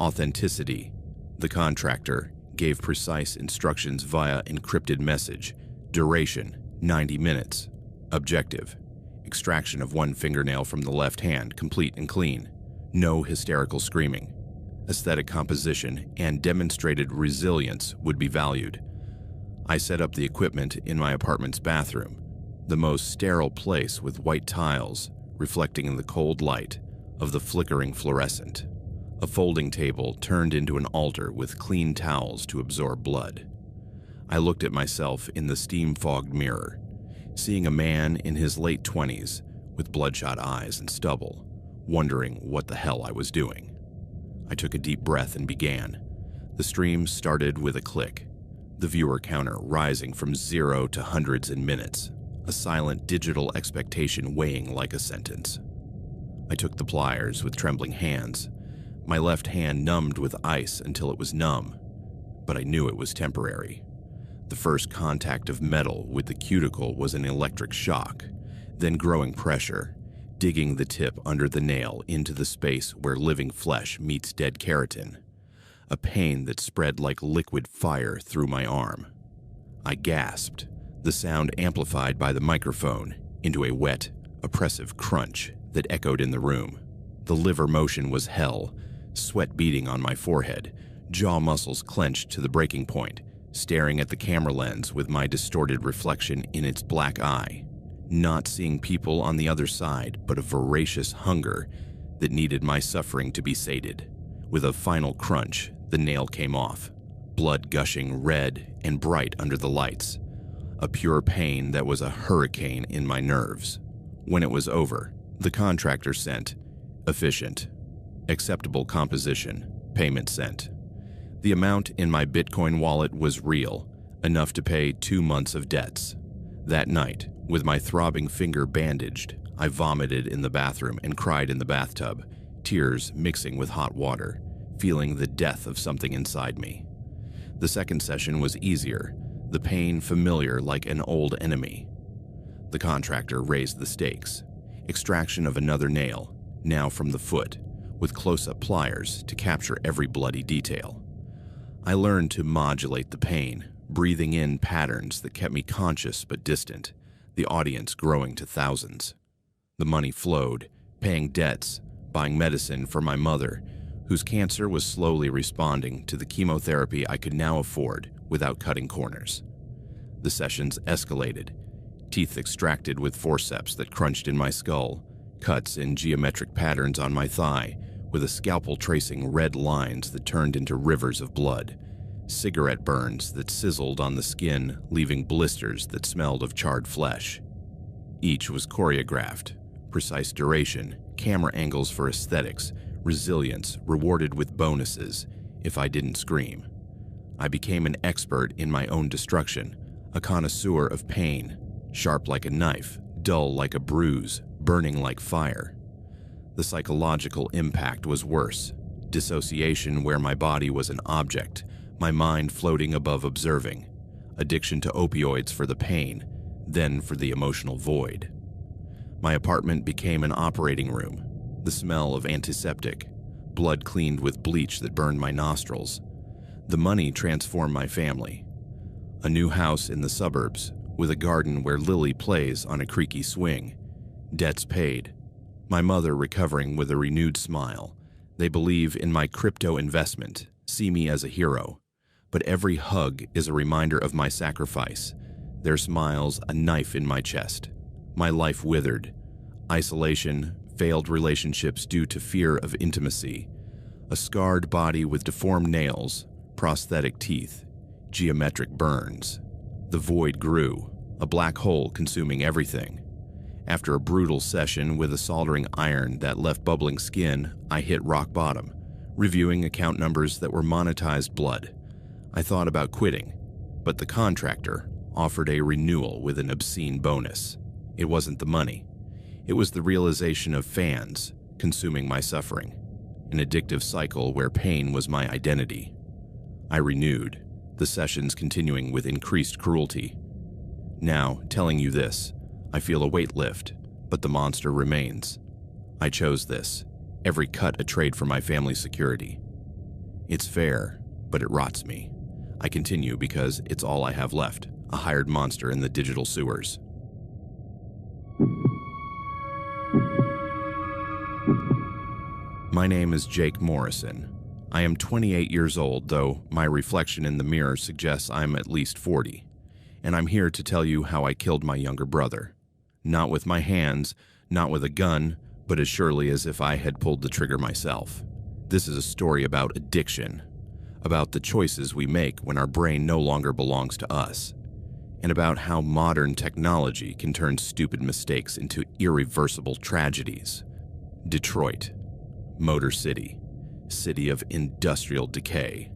authenticity. The contractor gave precise instructions via encrypted message. Duration, 90 minutes. Objective, extraction of one fingernail from the left hand, complete and clean. No hysterical screaming. Aesthetic composition and demonstrated resilience would be valued. I set up the equipment in my apartment's bathroom, the most sterile place with white tiles reflecting the cold light of the flickering fluorescent. A folding table turned into an altar with clean towels to absorb blood. I looked at myself in the steam-fogged mirror, seeing a man in his late 20s with bloodshot eyes and stubble, wondering what the hell I was doing. I took a deep breath and began. The stream started with a click, the viewer counter rising from 0 to hundreds in minutes, a silent digital expectation weighing like a sentence. I took the pliers with trembling hands, my left hand numbed with ice until it was numb, but I knew it was temporary. The first contact of metal with the cuticle was an electric shock, then growing pressure, digging the tip under the nail into the space where living flesh meets dead keratin, a pain that spread like liquid fire through my arm. I gasped, the sound amplified by the microphone into a wet, oppressive crunch that echoed in the room. The liver motion was hell, sweat beading on my forehead, jaw muscles clenched to the breaking point, staring at the camera lens with my distorted reflection in its black eye, not seeing people on the other side, but a voracious hunger that needed my suffering to be sated. With a final crunch, the nail came off, blood gushing red and bright under the lights. a pure pain that was a hurricane in my nerves. When it was over, the contractor sent, efficient, acceptable composition, payment sent. The amount in my Bitcoin wallet was real, enough to pay 2 months of debts. That night, with my throbbing finger bandaged, I vomited in the bathroom and cried in the bathtub, tears mixing with hot water, feeling the death of something inside me. The second session was easier, the pain familiar like an old enemy. The contractor raised the stakes. Extraction of another nail, now from the foot, with close-up pliers to capture every bloody detail. I learned to modulate the pain, breathing in patterns that kept me conscious but distant, the audience growing to thousands. The money flowed, paying debts, buying medicine for my mother, whose cancer was slowly responding to the chemotherapy I could now afford without cutting corners. The sessions escalated, teeth extracted with forceps that crunched in my skull, cuts in geometric patterns on my thigh, with a scalpel tracing red lines that turned into rivers of blood, cigarette burns that sizzled on the skin, leaving blisters that smelled of charred flesh. Each was choreographed, precise duration, camera angles for aesthetics, resilience rewarded with bonuses if I didn't scream. I became an expert in my own destruction, a connoisseur of pain, sharp like a knife, dull like a bruise, burning like fire. The psychological impact was worse, dissociation where my body was an object, my mind floating above observing, addiction to opioids for the pain, then for the emotional void. My apartment became an operating room, the smell of antiseptic, blood cleaned with bleach that burned my nostrils. The money transformed my family. A new house in the suburbs, with a garden where Lily plays on a creaky swing. Debts paid. My mother recovering with a renewed smile. They believe in my crypto investment, see me as a hero. But every hug is a reminder of my sacrifice. Their smiles a knife in my chest. My life withered. Isolation, failed relationships due to fear of intimacy. A scarred body with deformed nails, prosthetic teeth, geometric burns. The void grew, a black hole consuming everything. After a brutal session with a soldering iron that left bubbling skin, I hit rock bottom, reviewing account numbers that were monetized blood. I thought about quitting, but the contractor offered a renewal with an obscene bonus. It wasn't the money. It was the realization of fans consuming my suffering, an addictive cycle where pain was my identity. I renewed, the sessions continuing with increased cruelty. Now, telling you this, I feel a weight lift, but the monster remains. I chose this, every cut a trade for my family's security. It's fair, but it rots me. I continue because it's all I have left, a hired monster in the digital sewers. My name is Jake Morrison. I am 28 years old, though my reflection in the mirror suggests I'm at least 40. And I'm here to tell you how I killed my younger brother. Not with my hands, not with a gun, but as surely as if I had pulled the trigger myself. This is a story about addiction, about the choices we make when our brain no longer belongs to us, and about how modern technology can turn stupid mistakes into irreversible tragedies. Detroit, Motor City, city of industrial decay.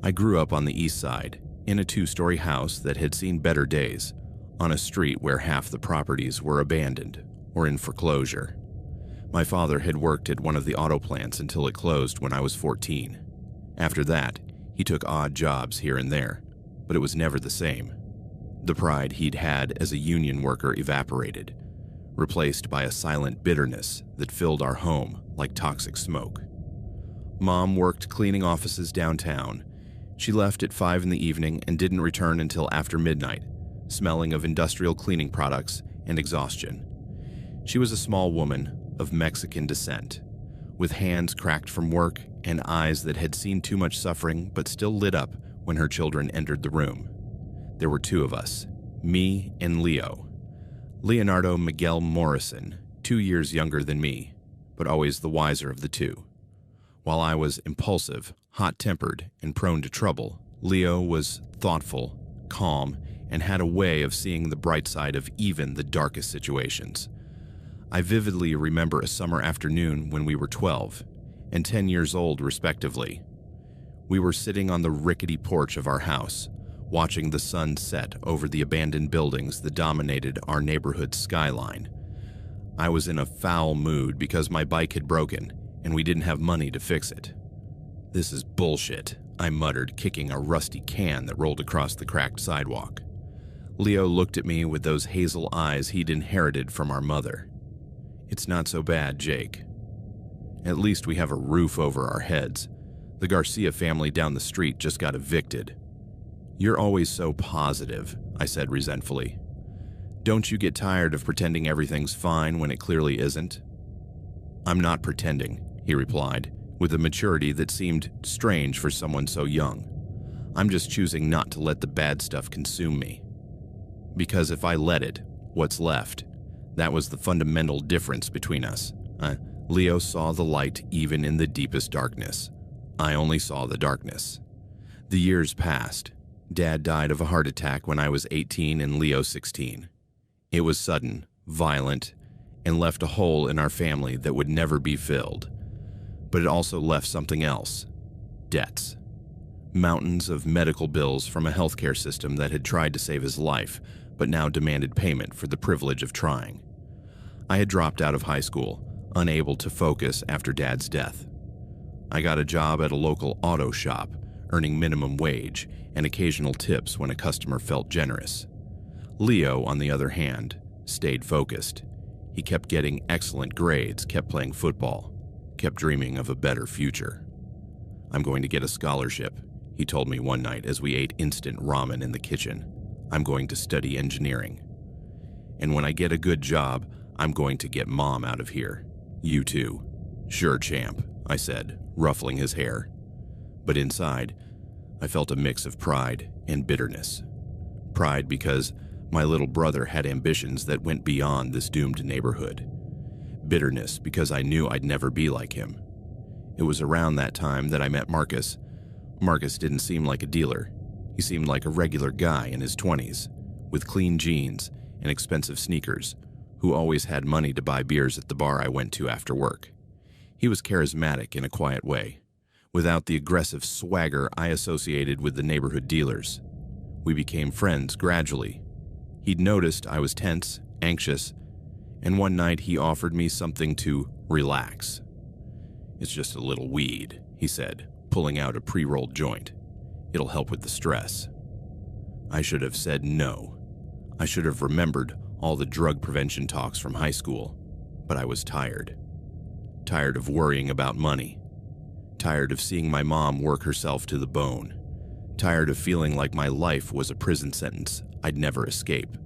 I grew up on the east side, in a 2-story house that had seen better days, on a street where half the properties were abandoned or in foreclosure. My father had worked at one of the auto plants until it closed when I was 14. After that, he took odd jobs here and there, but it was never the same. The pride he'd had as a union worker evaporated, replaced by a silent bitterness that filled our home like toxic smoke. Mom worked cleaning offices downtown. She left at 5 in the evening and didn't return until after midnight, smelling of industrial cleaning products and exhaustion. She was a small woman of Mexican descent, with hands cracked from work and eyes that had seen too much suffering but still lit up when her children entered the room. There were 2 of us, me and Leo. Leonardo Miguel Morrison, 2 years younger than me, but always the wiser of the 2. While I was impulsive, hot-tempered, and prone to trouble, Leo was thoughtful, calm, and had a way of seeing the bright side of even the darkest situations. I vividly remember a summer afternoon when we were 12 and 10 years old, respectively. We were sitting on the rickety porch of our house, watching the sun set over the abandoned buildings that dominated our neighborhood's skyline. I was in a foul mood because my bike had broken and we didn't have money to fix it. "This is bullshit," I muttered, kicking a rusty can that rolled across the cracked sidewalk. Leo looked at me with those hazel eyes he'd inherited from our mother. "It's not so bad, Jake. At least we have a roof over our heads. The Garcia family down the street just got evicted." "You're always so positive," I said resentfully. "Don't you get tired of pretending everything's fine when it clearly isn't?" "I'm not pretending," he replied, with a maturity that seemed strange for someone so young. "I'm just choosing not to let the bad stuff consume me. Because if I let it, what's left? That was the fundamental difference between us. Leo saw the light even in the deepest darkness. I only saw the darkness. The years passed. Dad died of a heart attack when I was 18 and Leo 16. It was sudden, violent, and left a hole in our family that would never be filled. But it also left something else: debts. Mountains of medical bills from a healthcare system that had tried to save his life, but now demanded payment for the privilege of trying. I had dropped out of high school, unable to focus after Dad's death. I got a job at a local auto shop, earning minimum wage and occasional tips when a customer felt generous. Leo, on the other hand, stayed focused. He kept getting excellent grades, kept playing football, kept dreaming of a better future. "I'm going to get a scholarship," he told me one night as we ate instant ramen in the kitchen. "I'm going to study engineering. And when I get a good job, I'm going to get Mom out of here. You too." "Sure, champ," I said, ruffling his hair. But inside, I felt a mix of pride and bitterness. Pride because my little brother had ambitions that went beyond this doomed neighborhood. Bitterness because I knew I'd never be like him. It was around that time that I met Marcus. Marcus didn't seem like a dealer. He seemed like a regular guy in his 20s, with clean jeans and expensive sneakers, who always had money to buy beers at the bar I went to after work. He was charismatic in a quiet way, without the aggressive swagger I associated with the neighborhood dealers. We became friends gradually. He'd noticed I was tense, anxious, and one night he offered me something to relax. "It's just a little weed," he said, pulling out a pre-rolled joint. "It'll help with the stress." I should have said no. I should have remembered all the drug prevention talks from high school, but I was tired. Tired of worrying about money. Tired of seeing my mom work herself to the bone. Tired of feeling like my life was a prison sentence I'd never escape.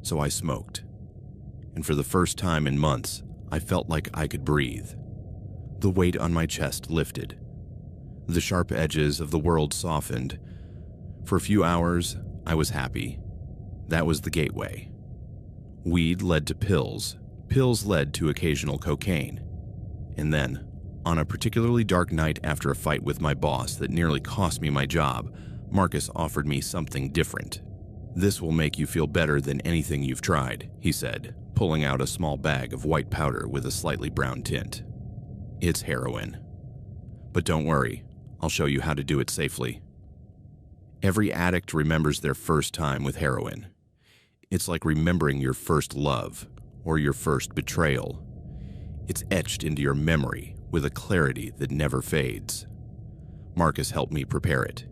So I smoked. And for the first time in months, I felt like I could breathe. The weight on my chest lifted. The sharp edges of the world softened. For a few hours, I was happy. That was the gateway. Weed led to pills. Pills led to occasional cocaine. And then, on a particularly dark night after a fight with my boss that nearly cost me my job, Marcus offered me something different. "This will make you feel better than anything you've tried," he said, pulling out a small bag of white powder with a slightly brown tint. "It's heroin. But don't worry, I'll show you how to do it safely." Every addict remembers their first time with heroin. It's like remembering your first love or your first betrayal. It's etched into your memory with a clarity that never fades. Marcus helped me prepare it.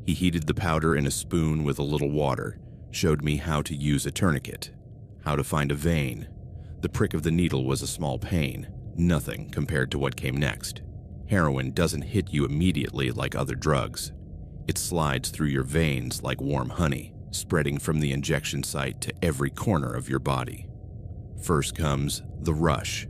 He heated the powder in a spoon with a little water, showed me how to use a tourniquet, how to find a vein. The prick of the needle was a small pain, nothing compared to what came next. Heroin doesn't hit you immediately like other drugs. It slides through your veins like warm honey, spreading from the injection site to every corner of your body. First comes the rush,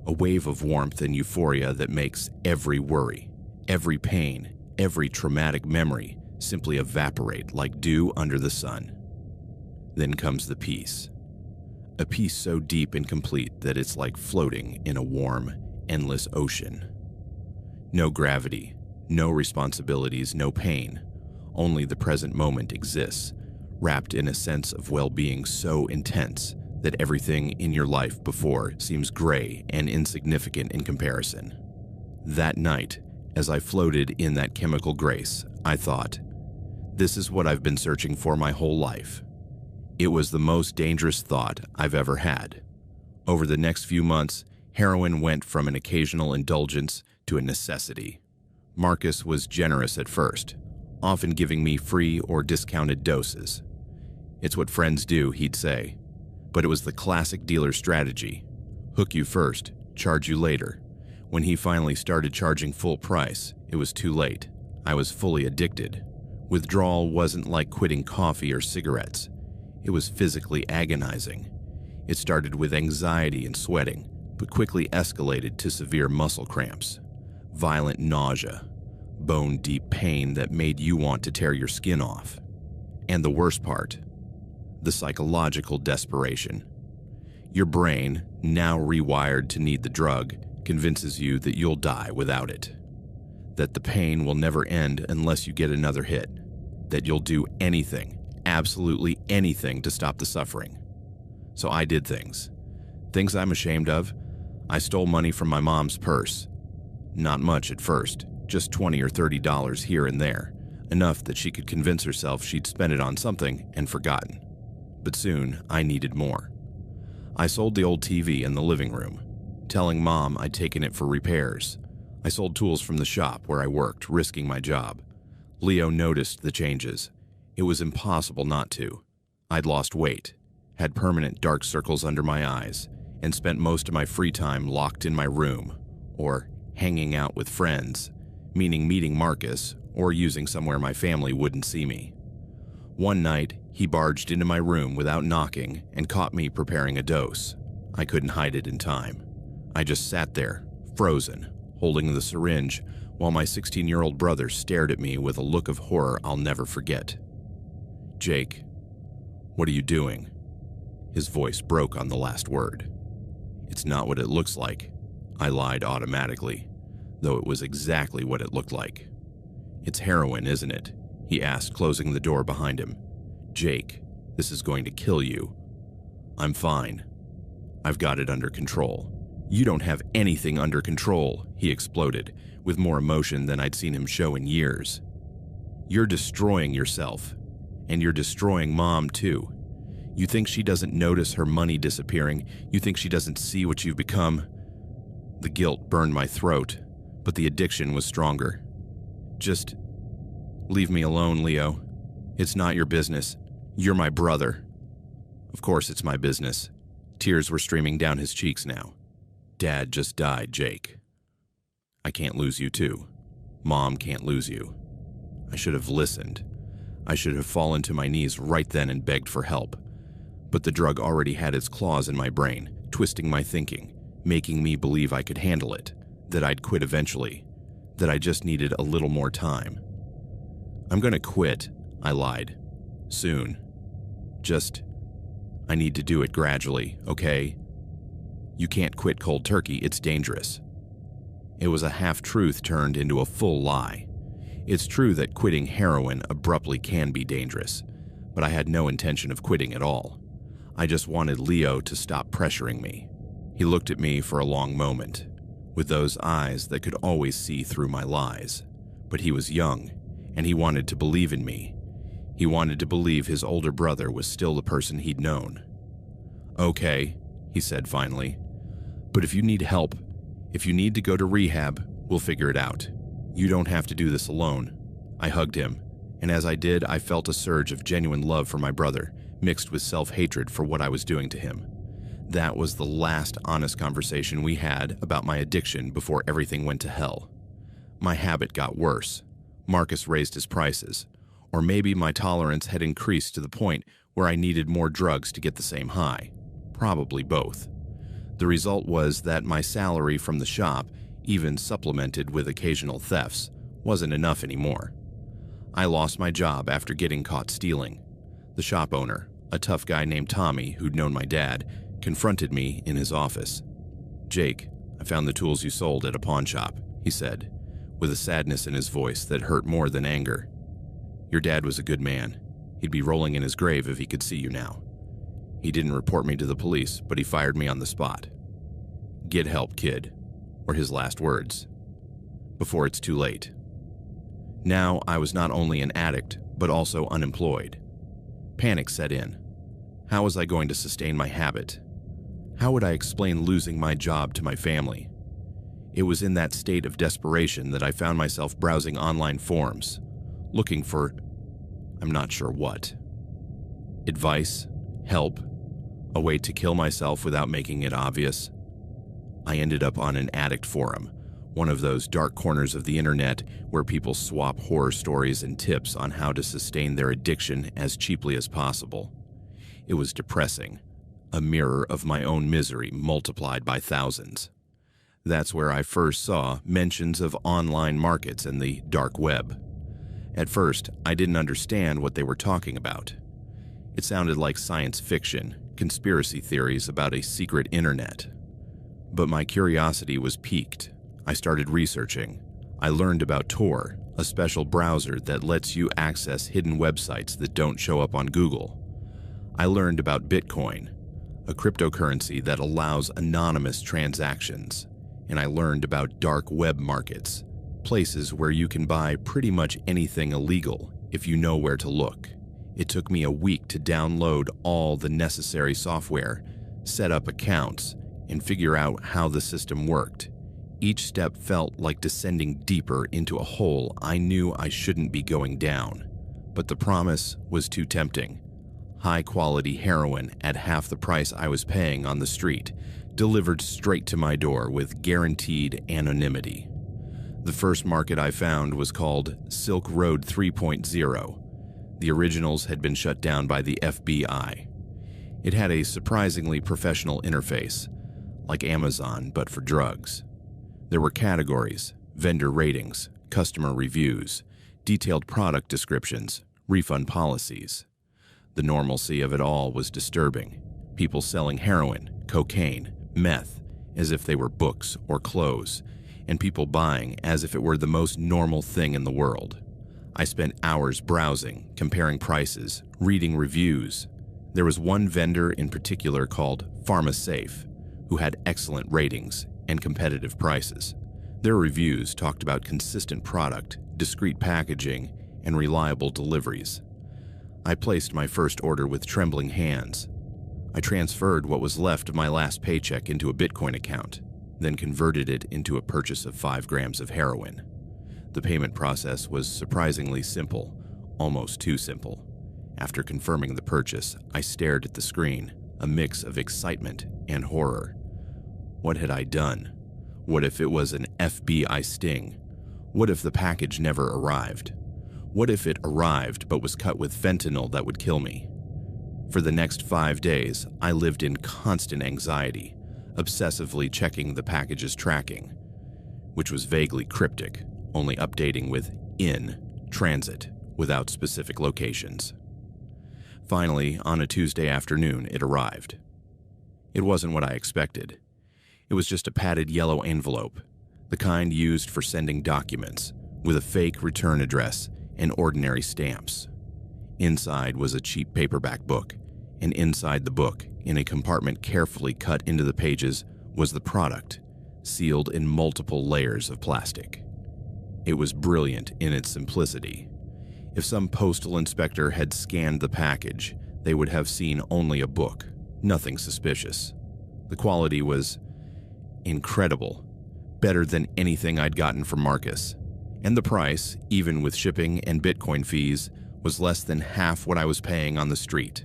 a wave of warmth and euphoria that makes every worry, every pain, every traumatic memory simply evaporate like dew under the sun. Then comes the peace, a peace so deep and complete that it's like floating in a warm, endless ocean. No gravity, no responsibilities, no pain. Only the present moment exists, wrapped in a sense of well-being so intense that everything in your life before seems gray and insignificant in comparison. That night, as I floated in that chemical grace, I thought, this is what I've been searching for my whole life. It was the most dangerous thought I've ever had. Over the next few months, heroin went from an occasional indulgence to a necessity. Marcus was generous at first, often giving me free or discounted doses. It's what friends do, he'd say. But it was the classic dealer strategy. Hook you first, charge you later. When he finally started charging full price, it was too late. I was fully addicted. Withdrawal wasn't like quitting coffee or cigarettes. It was physically agonizing. It started with anxiety and sweating, but quickly escalated to severe muscle cramps, violent nausea, bone-deep pain that made you want to tear your skin off. And the worst part, the psychological desperation. Your brain, now rewired to need the drug, convinces you that you'll die without it, that the pain will never end unless you get another hit, that you'll do anything, absolutely anything to stop the suffering. So I did things I'm ashamed of. I stole money from my mom's purse. Not much at first, just $20 or $30 here and there, enough that she could convince herself she'd spent it on something and forgotten. But soon, I needed more. I sold the old TV in the living room, telling Mom I'd taken it for repairs. I sold tools from the shop where I worked, risking my job. Leo noticed the changes. It was impossible not to. I'd lost weight, had permanent dark circles under my eyes, and spent most of my free time locked in my room, or hanging out with friends, meaning meeting Marcus or using somewhere my family wouldn't see me. One night, he barged into my room without knocking and caught me preparing a dose. I couldn't hide it in time. I just sat there, frozen, holding the syringe, while my 16-year-old brother stared at me with a look of horror I'll never forget. "Jake, what are you doing?" His voice broke on the last word. "It's not what it looks like," I lied automatically, though it was exactly what it looked like. "It's heroin, isn't it?" he asked, closing the door behind him. "Jake, this is going to kill you." "I'm fine. I've got it under control." "You don't have anything under control," he exploded, with more emotion than I'd seen him show in years. "You're destroying yourself, and you're destroying Mom too. You think she doesn't notice her money disappearing? You think she doesn't see what you've become?" The guilt burned my throat, but the addiction was stronger. "Just leave me alone, Leo. It's not your business. You're my brother." Of course it's my business. Tears were streaming down his cheeks now. "Dad just died, Jake. I can't lose you too. Mom can't lose you." I should have listened. I should have fallen to my knees right then and begged for help. But the drug already had its claws in my brain, twisting my thinking, making me believe I could handle it, that I'd quit eventually, that I just needed a little more time. "I'm gonna quit," I lied. "Soon. I need to do it gradually, okay? You can't quit cold turkey, it's dangerous." It was a half-truth turned into a full lie. It's true that quitting heroin abruptly can be dangerous, but I had no intention of quitting at all. I just wanted Leo to stop pressuring me. He looked at me for a long moment, with those eyes that could always see through my lies. But he was young, and he wanted to believe in me. He wanted to believe his older brother was still the person he'd known. "Okay," he said finally. "But if you need help, if you need to go to rehab, we'll figure it out. You don't have to do this alone." I hugged him, and as I did, I felt a surge of genuine love for my brother, mixed with self-hatred for what I was doing to him. That was the last honest conversation we had about my addiction before everything went to hell. My habit got worse. Marcus raised his prices. Or maybe my tolerance had increased to the point where I needed more drugs to get the same high. Probably both. The result was that my salary from the shop, even supplemented with occasional thefts, wasn't enough anymore. I lost my job after getting caught stealing. The shop owner, a tough guy named Tommy who'd known my dad, confronted me in his office. "Jake, I found the tools you sold at a pawn shop," he said, with a sadness in his voice that hurt more than anger. "Your dad was a good man. He'd be rolling in his grave if he could see you now. He didn't report me to the police, but he fired me on the spot. Get help, kid, were his last words. Before it's too late. Now I was not only an addict, but also unemployed. Panic set in. How was I going to sustain my habit? How would I explain losing my job to my family? It was in that state of desperation that I found myself browsing online forums, looking for, I'm not sure what. Advice, help, a way to kill myself without making it obvious. I ended up on an addict forum, one of those dark corners of the internet where people swap horror stories and tips on how to sustain their addiction as cheaply as possible. It was depressing, a mirror of my own misery multiplied by thousands. That's where I first saw mentions of online markets and the dark web. At first, I didn't understand what they were talking about. It sounded like science fiction, conspiracy theories about a secret internet. But my curiosity was piqued. I started researching. I learned about Tor, a special browser that lets you access hidden websites that don't show up on Google. I learned about Bitcoin, a cryptocurrency that allows anonymous transactions. And I learned about dark web markets, places where you can buy pretty much anything illegal if you know where to look. It took me a week to download all the necessary software, set up accounts, and figure out how the system worked. Each step felt like descending deeper into a hole I knew I shouldn't be going down. But the promise was too tempting. High-quality heroin at half the price I was paying on the street, delivered straight to my door with guaranteed anonymity. The first market I found was called Silk Road 3.0. The originals had been shut down by the FBI. It had a surprisingly professional interface, like Amazon but for drugs. There were categories, vendor ratings, customer reviews, detailed product descriptions, refund policies. The normalcy of it all was disturbing. People selling heroin, cocaine, meth, as if they were books or clothes, and people buying as if it were the most normal thing in the world. I spent hours browsing, comparing prices, reading reviews. There was one vendor in particular called PharmaSafe, who had excellent ratings and competitive prices. Their reviews talked about consistent product, discreet packaging, and reliable deliveries. I placed my first order with trembling hands. I transferred what was left of my last paycheck into a Bitcoin account, then converted it into a purchase of 5 grams of heroin. The payment process was surprisingly simple, almost too simple. After confirming the purchase, I stared at the screen, a mix of excitement and horror. What had I done? What if it was an FBI sting? What if the package never arrived? What if it arrived but was cut with fentanyl that would kill me? For the next 5 days, I lived in constant anxiety, obsessively checking the package's tracking, which was vaguely cryptic, only updating with "in transit" without specific locations. Finally, on a Tuesday afternoon, it arrived. It wasn't what I expected. It was just a padded yellow envelope, the kind used for sending documents, with a fake return address and ordinary stamps. Inside was a cheap paperback book, and inside the book, in a compartment carefully cut into the pages, was the product, sealed in multiple layers of plastic. It was brilliant in its simplicity. If some postal inspector had scanned the package, they would have seen only a book, nothing suspicious. The quality was incredible, better than anything I'd gotten from Marcus. And the price, even with shipping and Bitcoin fees, was less than half what I was paying on the street.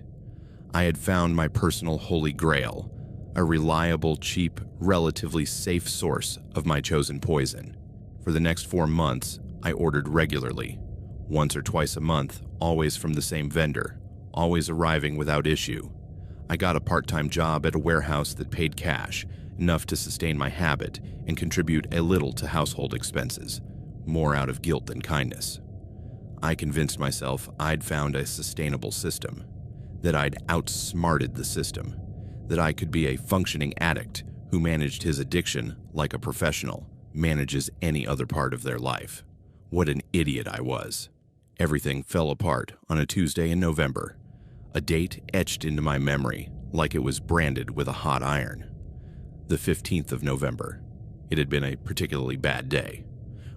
I had found my personal holy grail, a reliable, cheap, relatively safe source of my chosen poison. For the next 4 months, I ordered regularly, once or twice a month, always from the same vendor, always arriving without issue. I got a part-time job at a warehouse that paid cash, enough to sustain my habit and contribute a little to household expenses, more out of guilt than kindness. I convinced myself I'd found a sustainable system, that I'd outsmarted the system, that I could be a functioning addict who managed his addiction like a professional manages any other part of their life. What an idiot I was. Everything fell apart on a Tuesday in November, a date etched into my memory like it was branded with a hot iron. The 15th of November. It had been a particularly bad day.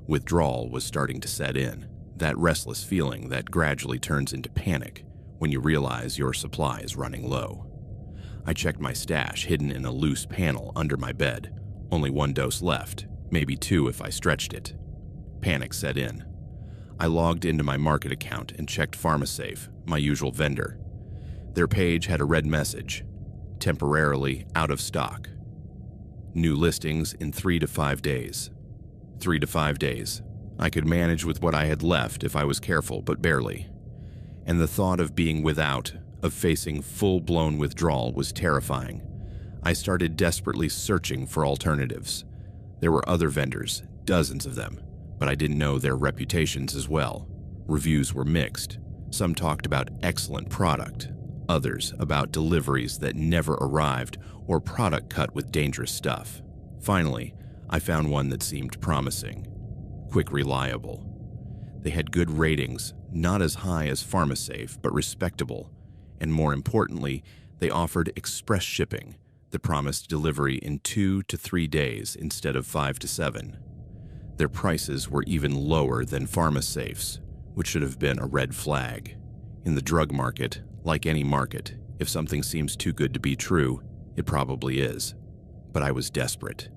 Withdrawal was starting to set in, that restless feeling that gradually turns into panic when you realize your supply is running low. I checked my stash hidden in a loose panel under my bed. Only one dose left, maybe two if I stretched it. Panic set in. I logged into my market account and checked PharmaSafe, my usual vendor. Their page had a red message: temporarily out of stock. New listings in 3 to 5 days. 3 to 5 days. I could manage with what I had left if I was careful, but barely. And the thought of being without, of facing full-blown withdrawal, was terrifying. I started desperately searching for alternatives. There were other vendors, dozens of them, but I didn't know their reputations as well. Reviews were mixed. Some talked about excellent product, others about deliveries that never arrived or product cut with dangerous stuff. Finally, I found one that seemed promising. Quick Reliable. They had good ratings, not as high as PharmaSafe, but respectable. And more importantly, they offered express shipping that promised delivery in 2 to 3 days instead of 5 to 7. Their prices were even lower than PharmaSafe's, which should have been a red flag. In the drug market, like any market, if something seems too good to be true, it probably is. But I was desperate,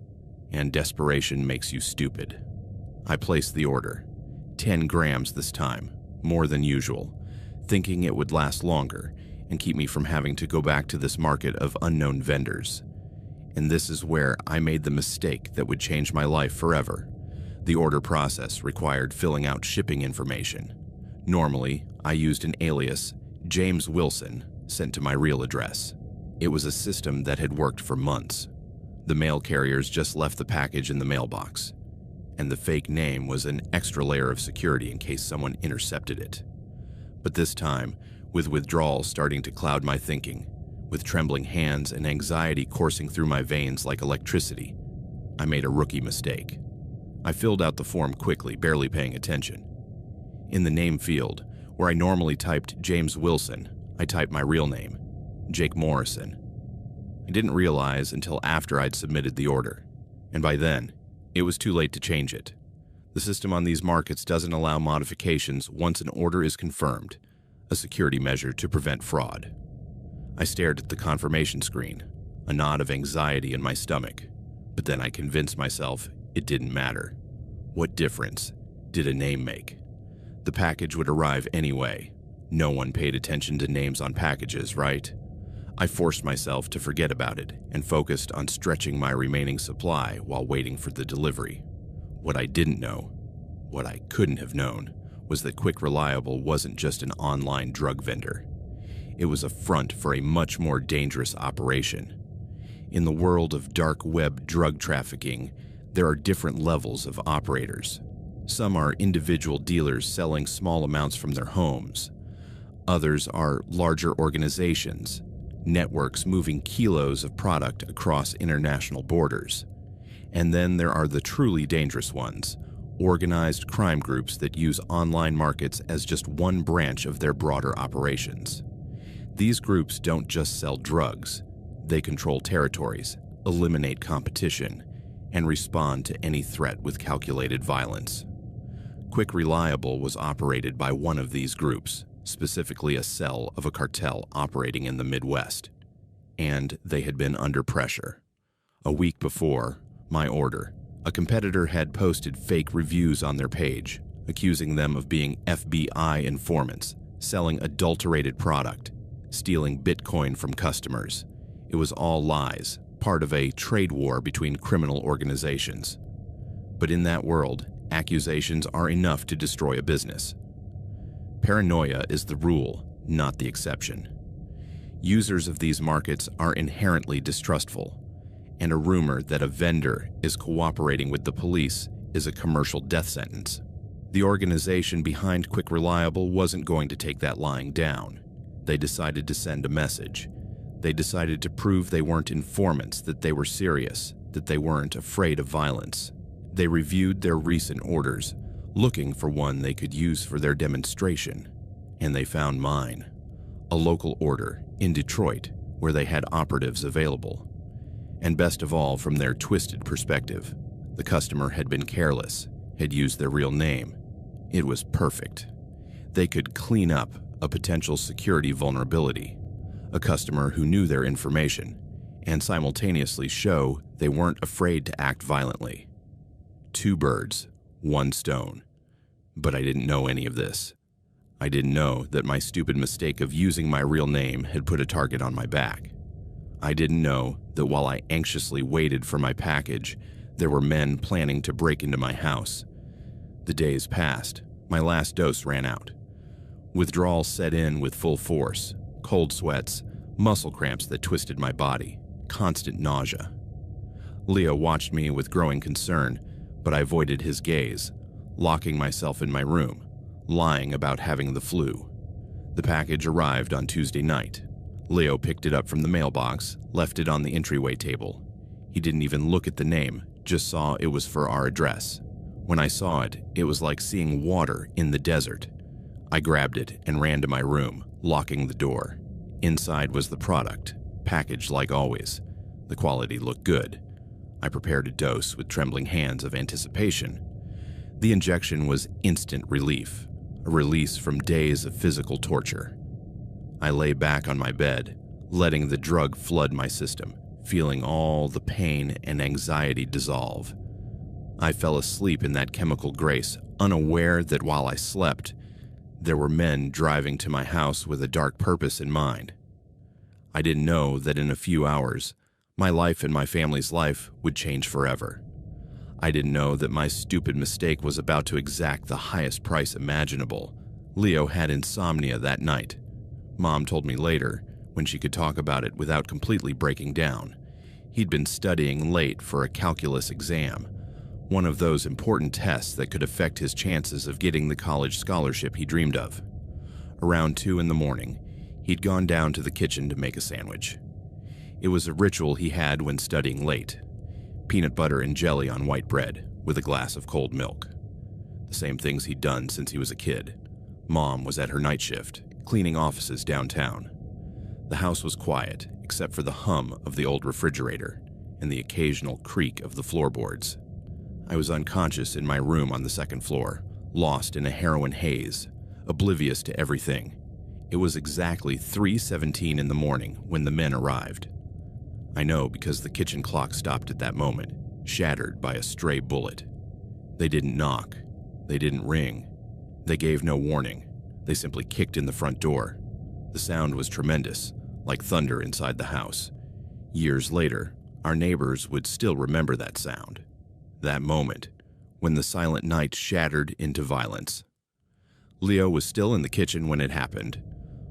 and desperation makes you stupid. I placed the order. 10 grams this time, more than usual, thinking it would last longer and keep me from having to go back to this market of unknown vendors. And this is where I made the mistake that would change my life forever. The order process required filling out shipping information. Normally, I used an alias, James Wilson, sent to my real address. It was a system that had worked for months. The mail carriers just left the package in the mailbox, and the fake name was an extra layer of security in case someone intercepted it. But this time, with withdrawal starting to cloud my thinking, with trembling hands and anxiety coursing through my veins like electricity, I made a rookie mistake. I filled out the form quickly, barely paying attention. In the name field, where I normally typed James Wilson, I typed my real name, Jake Morrison. I didn't realize until after I'd submitted the order, and by then, it was too late to change it. The system on these markets doesn't allow modifications once an order is confirmed, a security measure to prevent fraud. I stared at the confirmation screen, a knot of anxiety in my stomach, but then I convinced myself it didn't matter. What difference did a name make? The package would arrive anyway. No one paid attention to names on packages, right? I forced myself to forget about it and focused on stretching my remaining supply while waiting for the delivery. What I didn't know, what I couldn't have known, was that Quick Reliable wasn't just an online drug vendor. It was a front for a much more dangerous operation. In the world of dark web drug trafficking, there are different levels of operators. Some are individual dealers selling small amounts from their homes. Others are larger organizations, networks moving kilos of product across international borders. And then there are the truly dangerous ones, organized crime groups that use online markets as just one branch of their broader operations. These groups don't just sell drugs. They control territories, eliminate competition, and respond to any threat with calculated violence. Quick Reliable was operated by one of these groups, specifically a cell of a cartel operating in the Midwest. And they had been under pressure. A week before my order, a competitor had posted fake reviews on their page, accusing them of being FBI informants, selling adulterated product, stealing Bitcoin from customers. It was all lies, part of a trade war between criminal organizations. But in that world, accusations are enough to destroy a business. Paranoia is the rule, not the exception. Users of these markets are inherently distrustful, and a rumor that a vendor is cooperating with the police is a commercial death sentence. The organization behind Quick Reliable wasn't going to take that lying down. They decided to send a message. They decided to prove they weren't informants, that they were serious, that they weren't afraid of violence. They reviewed their recent orders, looking for one they could use for their demonstration, and they found mine. A local order in Detroit where they had operatives available. And best of all, from their twisted perspective, the customer had been careless, had used their real name. It was perfect. They could clean up a potential security vulnerability, a customer who knew their information, and simultaneously show they weren't afraid to act violently. 2 birds, 1 stone. But I didn't know any of this. I didn't know that my stupid mistake of using my real name had put a target on my back. I didn't know that while I anxiously waited for my package, there were men planning to break into my house. The days passed. My last dose ran out. Withdrawal set in with full force, cold sweats, muscle cramps that twisted my body, constant nausea. Leo watched me with growing concern, but I avoided his gaze, locking myself in my room, lying about having the flu. The package arrived on Tuesday night. Leo picked it up from the mailbox, left it on the entryway table. He didn't even look at the name, just saw it was for our address. When I saw it, it was like seeing water in the desert. I grabbed it and ran to my room, locking the door. Inside was the product, packaged like always. The quality looked good. I prepared a dose with trembling hands of anticipation. The injection was instant relief, a release from days of physical torture. I lay back on my bed, letting the drug flood my system, feeling all the pain and anxiety dissolve. I fell asleep in that chemical grace, unaware that while I slept, there were men driving to my house with a dark purpose in mind. I didn't know that in a few hours, my life and my family's life would change forever. I didn't know that my stupid mistake was about to exact the highest price imaginable. Leo had insomnia that night. Mom told me later, when she could talk about it without completely breaking down. He'd been studying late for a calculus exam, one of those important tests that could affect his chances of getting the college scholarship he dreamed of. Around 2 in the morning, he'd gone down to the kitchen to make a sandwich. It was a ritual he had when studying late. Peanut butter and jelly on white bread with a glass of cold milk. The same things he'd done since he was a kid. Mom was at her night shift, cleaning offices downtown. The house was quiet, except for the hum of the old refrigerator and the occasional creak of the floorboards. I was unconscious in my room on the 2nd floor, lost in a heroin haze, oblivious to everything. It was exactly 3:17 in the morning when the men arrived. I know because the kitchen clock stopped at that moment, shattered by a stray bullet. They didn't knock. They didn't ring. They gave no warning. They simply kicked in the front door. The sound was tremendous, like thunder inside the house. Years later, our neighbors would still remember that sound. That moment, when the silent night shattered into violence. Leo was still in the kitchen when it happened.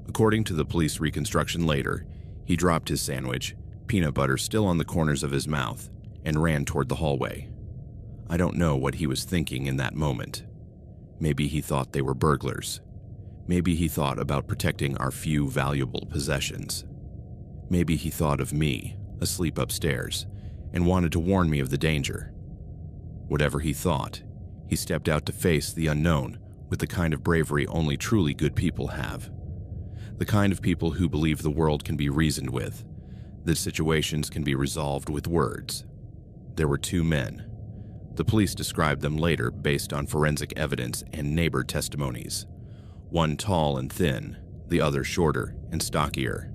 According to the police reconstruction later, he dropped his sandwich, peanut butter still on the corners of his mouth, and ran toward the hallway. I don't know what he was thinking in that moment. Maybe he thought they were burglars. Maybe he thought about protecting our few valuable possessions. Maybe he thought of me, asleep upstairs, and wanted to warn me of the danger. Whatever he thought, he stepped out to face the unknown with the kind of bravery only truly good people have. The kind of people who believe the world can be reasoned with, that situations can be resolved with words. There were 2 men. The police described them later based on forensic evidence and neighbor testimonies. One tall and thin, the other shorter and stockier.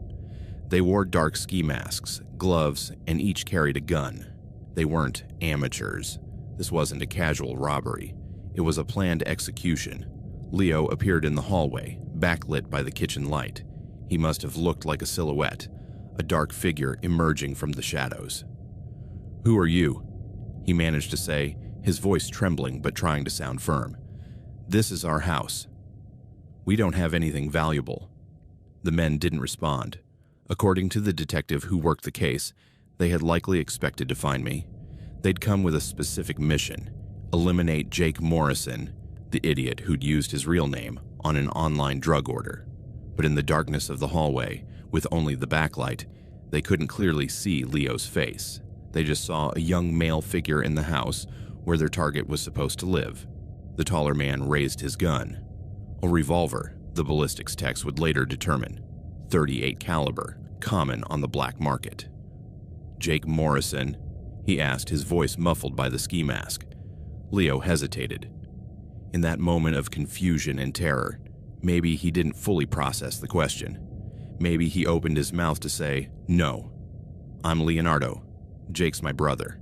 They wore dark ski masks, gloves, and each carried a gun. They weren't amateurs. This wasn't a casual robbery. It was a planned execution. Leo appeared in the hallway, backlit by the kitchen light. He must have looked like a silhouette, a dark figure emerging from the shadows. "Who are you?" he managed to say, his voice trembling but trying to sound firm. "This is our house. We don't have anything valuable." The men didn't respond. According to the detective who worked the case, they had likely expected to find me. They'd come with a specific mission: eliminate Jake Morrison, the idiot who'd used his real name, on an online drug order. But in the darkness of the hallway, with only the backlight, they couldn't clearly see Leo's face. They just saw a young male figure in the house where their target was supposed to live. The taller man raised his gun. A revolver, the ballistics techs would later determine. .38 caliber, common on the black market. "Jake Morrison?" he asked, his voice muffled by the ski mask. Leo hesitated. In that moment of confusion and terror, maybe he didn't fully process the question. Maybe he opened his mouth to say, "No. I'm Leonardo. Jake's my brother."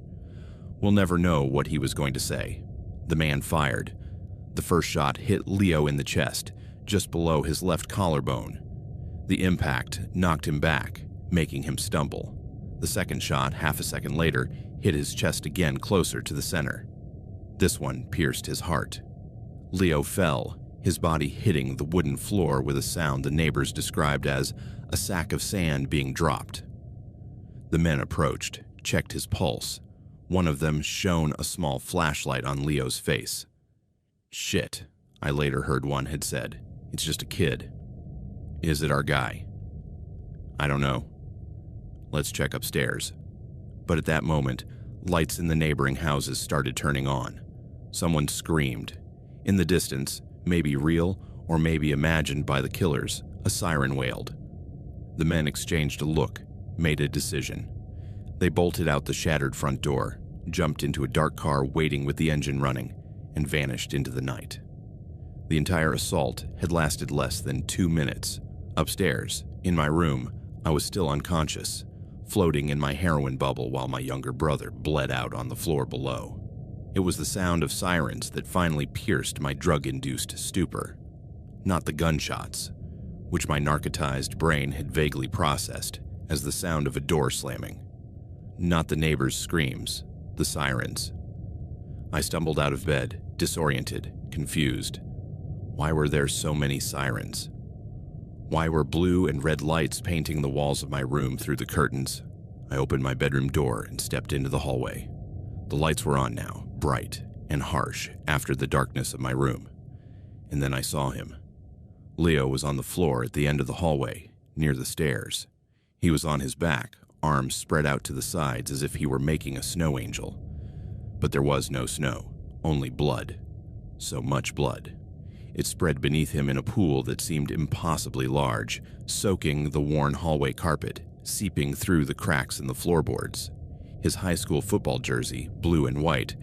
We'll never know what he was going to say. The man fired. The first shot hit Leo in the chest, just below his left collarbone. The impact knocked him back, making him stumble. The second shot, half a second later, hit his chest again closer to the center. This one pierced his heart. Leo fell, his body hitting the wooden floor with a sound the neighbors described as a sack of sand being dropped. The men approached, checked his pulse. One of them shone a small flashlight on Leo's face. "Shit," I later heard one had said. "It's just a kid." "Is it our guy?" "I don't know. Let's check upstairs." But at that moment, lights in the neighboring houses started turning on. Someone screamed. In the distance, maybe real or maybe imagined by the killers, a siren wailed. The men exchanged a look, made a decision. They bolted out the shattered front door, jumped into a dark car waiting with the engine running, and vanished into the night. The entire assault had lasted less than 2 minutes. Upstairs, in my room, I was still unconscious, floating in my heroin bubble while my younger brother bled out on the floor below. It was the sound of sirens that finally pierced my drug-induced stupor. Not the gunshots, which my narcotized brain had vaguely processed as the sound of a door slamming. Not the neighbors' screams, the sirens. I stumbled out of bed, disoriented, confused. Why were there so many sirens? Why were blue and red lights painting the walls of my room through the curtains? I opened my bedroom door and stepped into the hallway. The lights were on now, bright and harsh after the darkness of my room. And then I saw him. Leo was on the floor at the end of the hallway, near the stairs. He was on his back, arms spread out to the sides as if he were making a snow angel. But there was no snow, only blood. So much blood. It spread beneath him in a pool that seemed impossibly large, soaking the worn hallway carpet, seeping through the cracks in the floorboards. His high school football jersey, blue and white,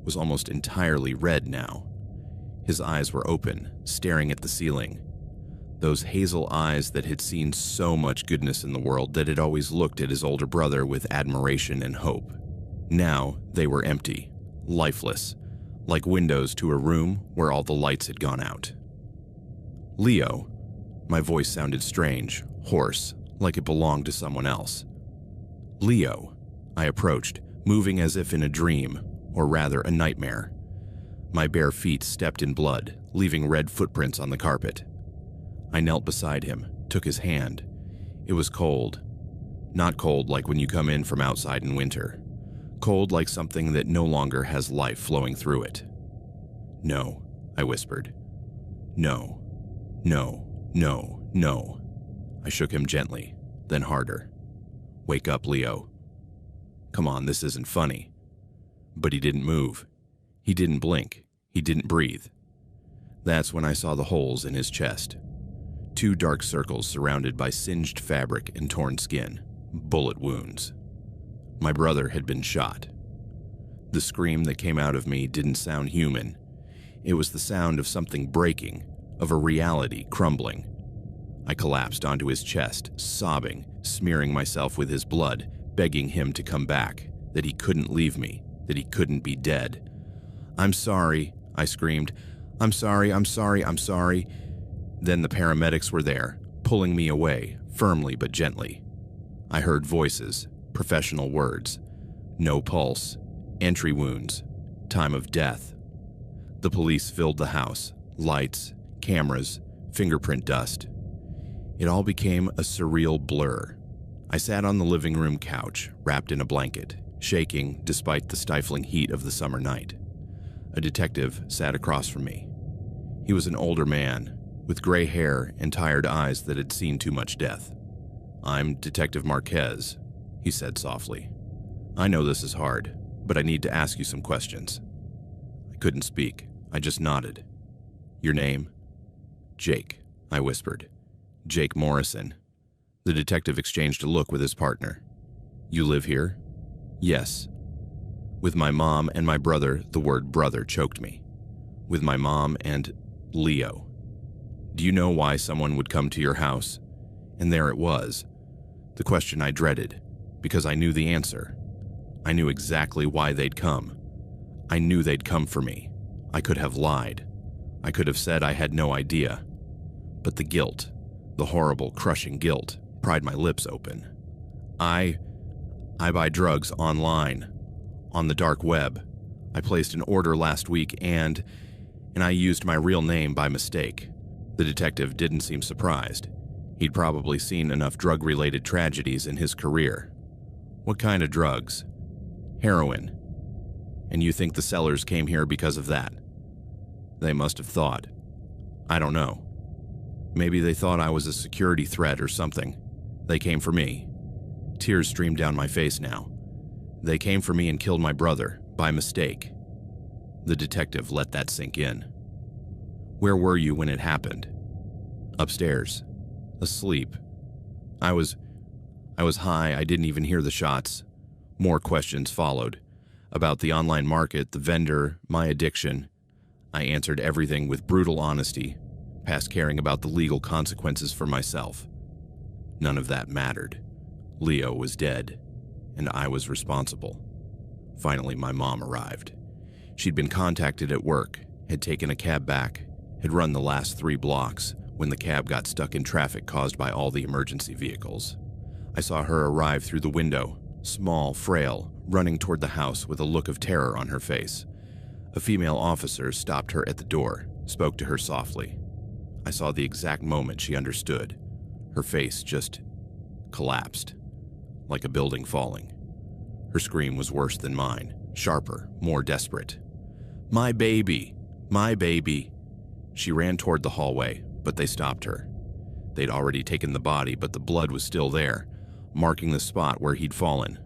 was almost entirely red now. His eyes were open, staring at the ceiling. Those hazel eyes that had seen so much goodness in the world that had always looked at his older brother with admiration and hope. Now they were empty, lifeless, like windows to a room where all the lights had gone out. "Leo." My voice sounded strange, hoarse, like it belonged to someone else. "Leo." I approached, moving as if in a dream, or rather a nightmare. My bare feet stepped in blood, leaving red footprints on the carpet. I knelt beside him, took his hand. It was cold. Not cold like when you come in from outside in winter. Cold like something that no longer has life flowing through it. "No," I whispered. "No, no, no, no." I shook him gently, then harder. "Wake up, Leo. Come on, this isn't funny." But he didn't move. He didn't blink. He didn't breathe. That's when I saw the holes in his chest. 2 dark circles surrounded by singed fabric and torn skin. Bullet wounds. My brother had been shot. The scream that came out of me didn't sound human. It was the sound of something breaking, of a reality crumbling. I collapsed onto his chest, sobbing, smearing myself with his blood, begging him to come back, that he couldn't leave me, that he couldn't be dead. "I'm sorry," I screamed. "I'm sorry, I'm sorry, I'm sorry." Then the paramedics were there, pulling me away, firmly but gently. I heard voices, professional words. No pulse, entry wounds, time of death. The police filled the house, lights, cameras, fingerprint dust. It all became a surreal blur. I sat on the living room couch, wrapped in a blanket, shaking despite the stifling heat of the summer night. A detective sat across from me. He was an older man, with gray hair and tired eyes that had seen too much death. "I'm Detective Marquez," he said softly. "I know this is hard, but I need to ask you some questions." I couldn't speak. I just nodded. Your name? Jake, I whispered. Jake Morrison. The detective exchanged a look with his partner. You live here? Yes. With my mom and my brother, the word brother choked me. With my mom and Leo. Do you know why someone would come to your house? And there it was. The question I dreaded, because I knew the answer. I knew exactly why they'd come. I knew they'd come for me. I could have lied. I could have said I had no idea. But the guilt, the horrible, crushing guilt, pried my lips open. I buy drugs online, on the dark web. I placed an order last week and I used my real name by mistake. The detective didn't seem surprised. He'd probably seen enough drug-related tragedies in his career. What kind of drugs? Heroin. And you think the sellers came here because of that? They must have thought. I don't know. Maybe they thought I was a security threat or something. They came for me. Tears streamed down my face now. They came for me and killed my brother, by mistake. The detective let that sink in. Where were you when it happened? Upstairs. Asleep. I was high. I didn't even hear the shots. More questions followed. About the online market, the vendor, my addiction. I answered everything with brutal honesty, past caring about the legal consequences for myself. None of that mattered. Leo was dead, and I was responsible. Finally, my mom arrived. She'd been contacted at work, had taken a cab back, had run the last 3 blocks when the cab got stuck in traffic caused by all the emergency vehicles. I saw her arrive through the window, small, frail, running toward the house with a look of terror on her face. A female officer stopped her at the door, spoke to her softly. I saw the exact moment she understood. Her face just collapsed, like a building falling. Her scream was worse than mine, sharper, more desperate. My baby! My baby! She ran toward the hallway, but they stopped her. They'd already taken the body, but the blood was still there, marking the spot where he'd fallen.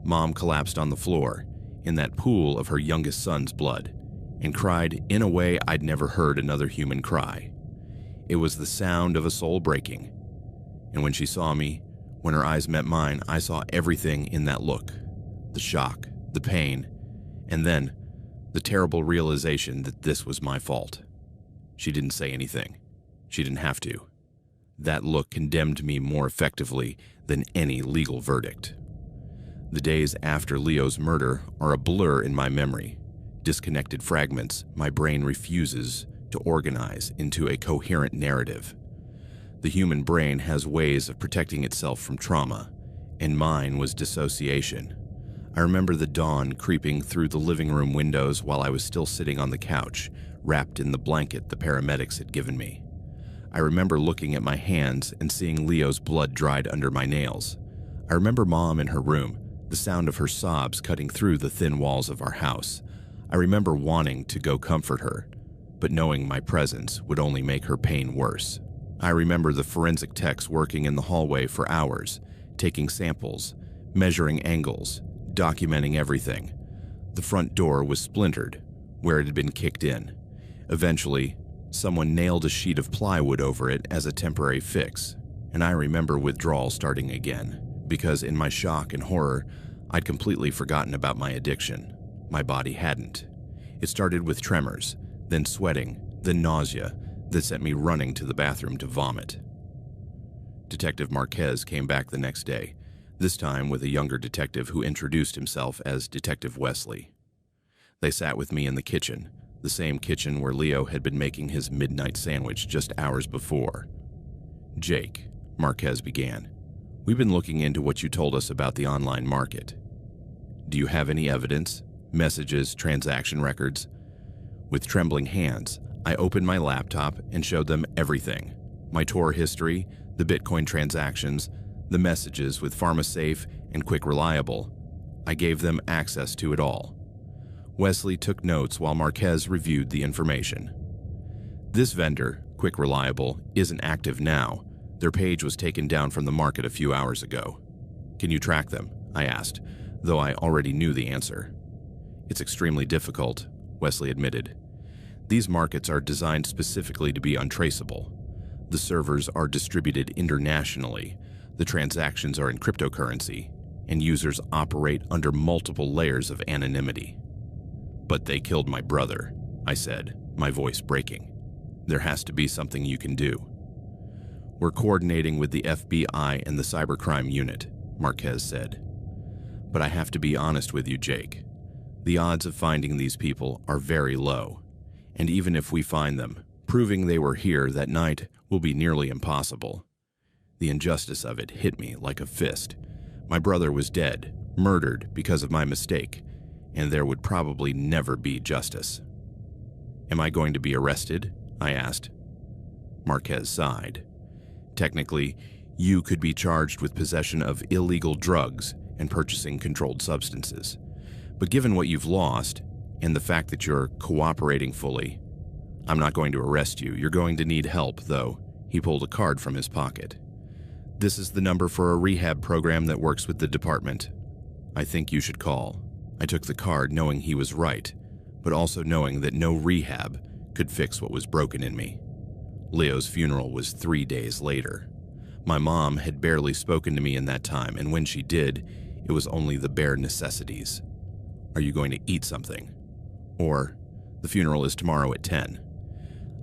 Mom collapsed on the floor, in that pool of her youngest son's blood, and cried in a way I'd never heard another human cry. It was the sound of a soul breaking. And when she saw me, when her eyes met mine, I saw everything in that look. The shock, the pain, and then the terrible realization that this was my fault. She didn't say anything. She didn't have to. That look condemned me more effectively than any legal verdict. The days after Leo's murder are a blur in my memory. Disconnected fragments my brain refuses to organize into a coherent narrative. The human brain has ways of protecting itself from trauma, and mine was dissociation. I remember the dawn creeping through the living room windows while I was still sitting on the couch, wrapped in the blanket the paramedics had given me. I remember looking at my hands and seeing Leo's blood dried under my nails. I remember Mom in her room, the sound of her sobs cutting through the thin walls of our house. I remember wanting to go comfort her, but knowing my presence would only make her pain worse. I remember the forensic techs working in the hallway for hours, taking samples, measuring angles, documenting everything. The front door was splintered, where it had been kicked in. Eventually, someone nailed a sheet of plywood over it as a temporary fix, and I remember withdrawal starting again, because in my shock and horror, I'd completely forgotten about my addiction. My body hadn't. It started with tremors, then sweating, then nausea, that sent me running to the bathroom to vomit. Detective Marquez came back the next day, this time with a younger detective who introduced himself as Detective Wesley. They sat with me in the kitchen, the same kitchen where Leo had been making his midnight sandwich just hours before. Jake, Marquez began, we've been looking into what you told us about the online market. Do you have any evidence? Messages, transaction records? With trembling hands, I opened my laptop and showed them everything. My tour history, the Bitcoin transactions, the messages with PharmaSafe and Quick Reliable. I gave them access to it all. Wesley took notes while Marquez reviewed the information. This vendor, Quick Reliable, isn't active now. Their page was taken down from the market a few hours ago. Can you track them? I asked, though I already knew the answer. It's extremely difficult, Wesley admitted. These markets are designed specifically to be untraceable. The servers are distributed internationally, the transactions are in cryptocurrency, and users operate under multiple layers of anonymity. "But they killed my brother," I said, my voice breaking. "There has to be something you can do." "We're coordinating with the FBI and the cybercrime unit," Marquez said. "But I have to be honest with you, Jake. The odds of finding these people are very low. And even if we find them, proving they were here that night will be nearly impossible." The injustice of it hit me like a fist. My brother was dead, murdered because of my mistake, and there would probably never be justice. "Am I going to be arrested?" I asked. Marquez sighed. "Technically, you could be charged with possession of illegal drugs and purchasing controlled substances. But given what you've lost, and the fact that you're cooperating fully, I'm not going to arrest you. You're going to need help, though." He pulled a card from his pocket. "This is the number for a rehab program that works with the department. I think you should call." I took the card knowing he was right, but also knowing that no rehab could fix what was broken in me. Leo's funeral was 3 days later. My mom had barely spoken to me in that time, and when she did, it was only the bare necessities. "Are you going to eat something?" Or, "The funeral is tomorrow at 10.